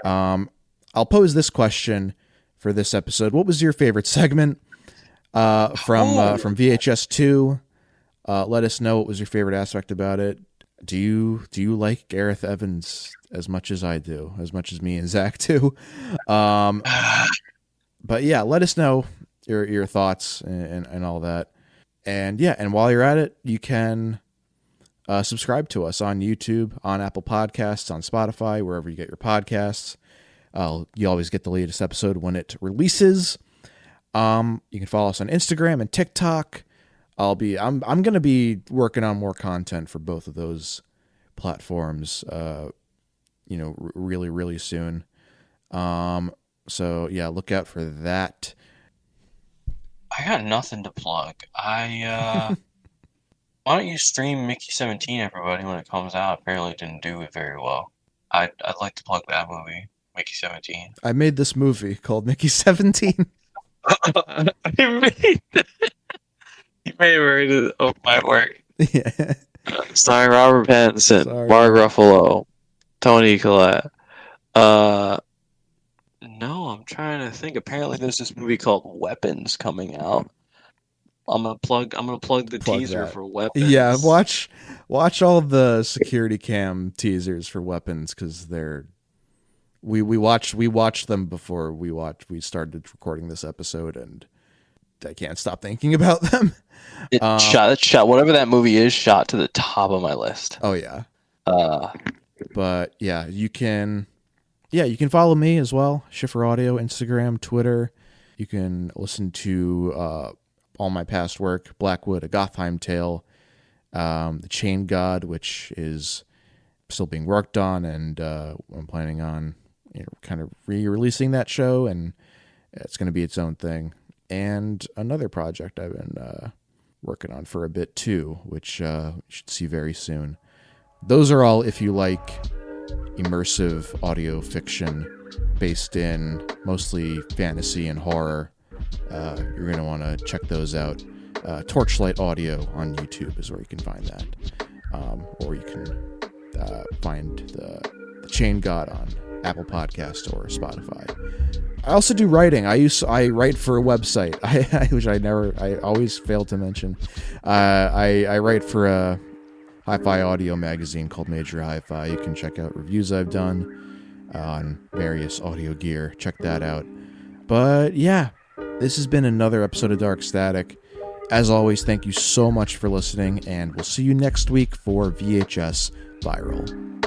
I'll pose this question for this episode. What was your favorite segment from VHS 2? Let us know what was your favorite aspect about it. Do you like Gareth Evans as much as I do, as much as me and Zach do? But yeah, let us know your thoughts and all that. And yeah, and while you're at it, you can subscribe to us on YouTube, on Apple Podcasts, on Spotify, wherever you get your podcasts. You always get the latest episode when it releases. You can follow us on Instagram and TikTok. I'm going to be working on more content for both of those platforms, really, really soon. So yeah, look out for that. I got nothing to plug. Why don't you stream Mickey 17, everybody, when it comes out? Apparently it didn't do it very well. I'd like to plug that movie, Mickey 17. I made this movie called Mickey 17. You made it of my work. Yeah. Starring Robert Pattinson, Mark Ruffalo, Toni Collette. No, I'm trying to think. Apparently, there's this movie called Weapons coming out. I'm gonna plug the teaser for Weapons. Yeah, watch all the security cam teasers for Weapons, because we watched them before we started recording this episode, and I can't stop thinking about them. It shot whatever that movie is, shot to the top of my list. Oh yeah. But yeah, you can follow me as well. Schiffer Audio, Instagram, Twitter. You can listen to all my past work: Blackwood, A Gothheim Tale, The Chain God, which is still being worked on, and I'm planning on kind of re-releasing that show, and it's going to be its own thing. And another project I've been working on for a bit too, which you should see very soon. Those are all if you like immersive audio fiction based in mostly fantasy and horror. You're going to want to check those out. Torchlight Audio on YouTube is where you can find that. Or you can find the Chain God on Apple Podcast or Spotify. I also do writing. I write for a website, which I always fail to mention. I write for a hi-fi audio magazine called Major Hi-Fi. You can check out reviews I've done on various audio gear. Check that out. But yeah, this has been another episode of Dark Static. As always, thank you so much for listening, and we'll see you next week for VHS Viral.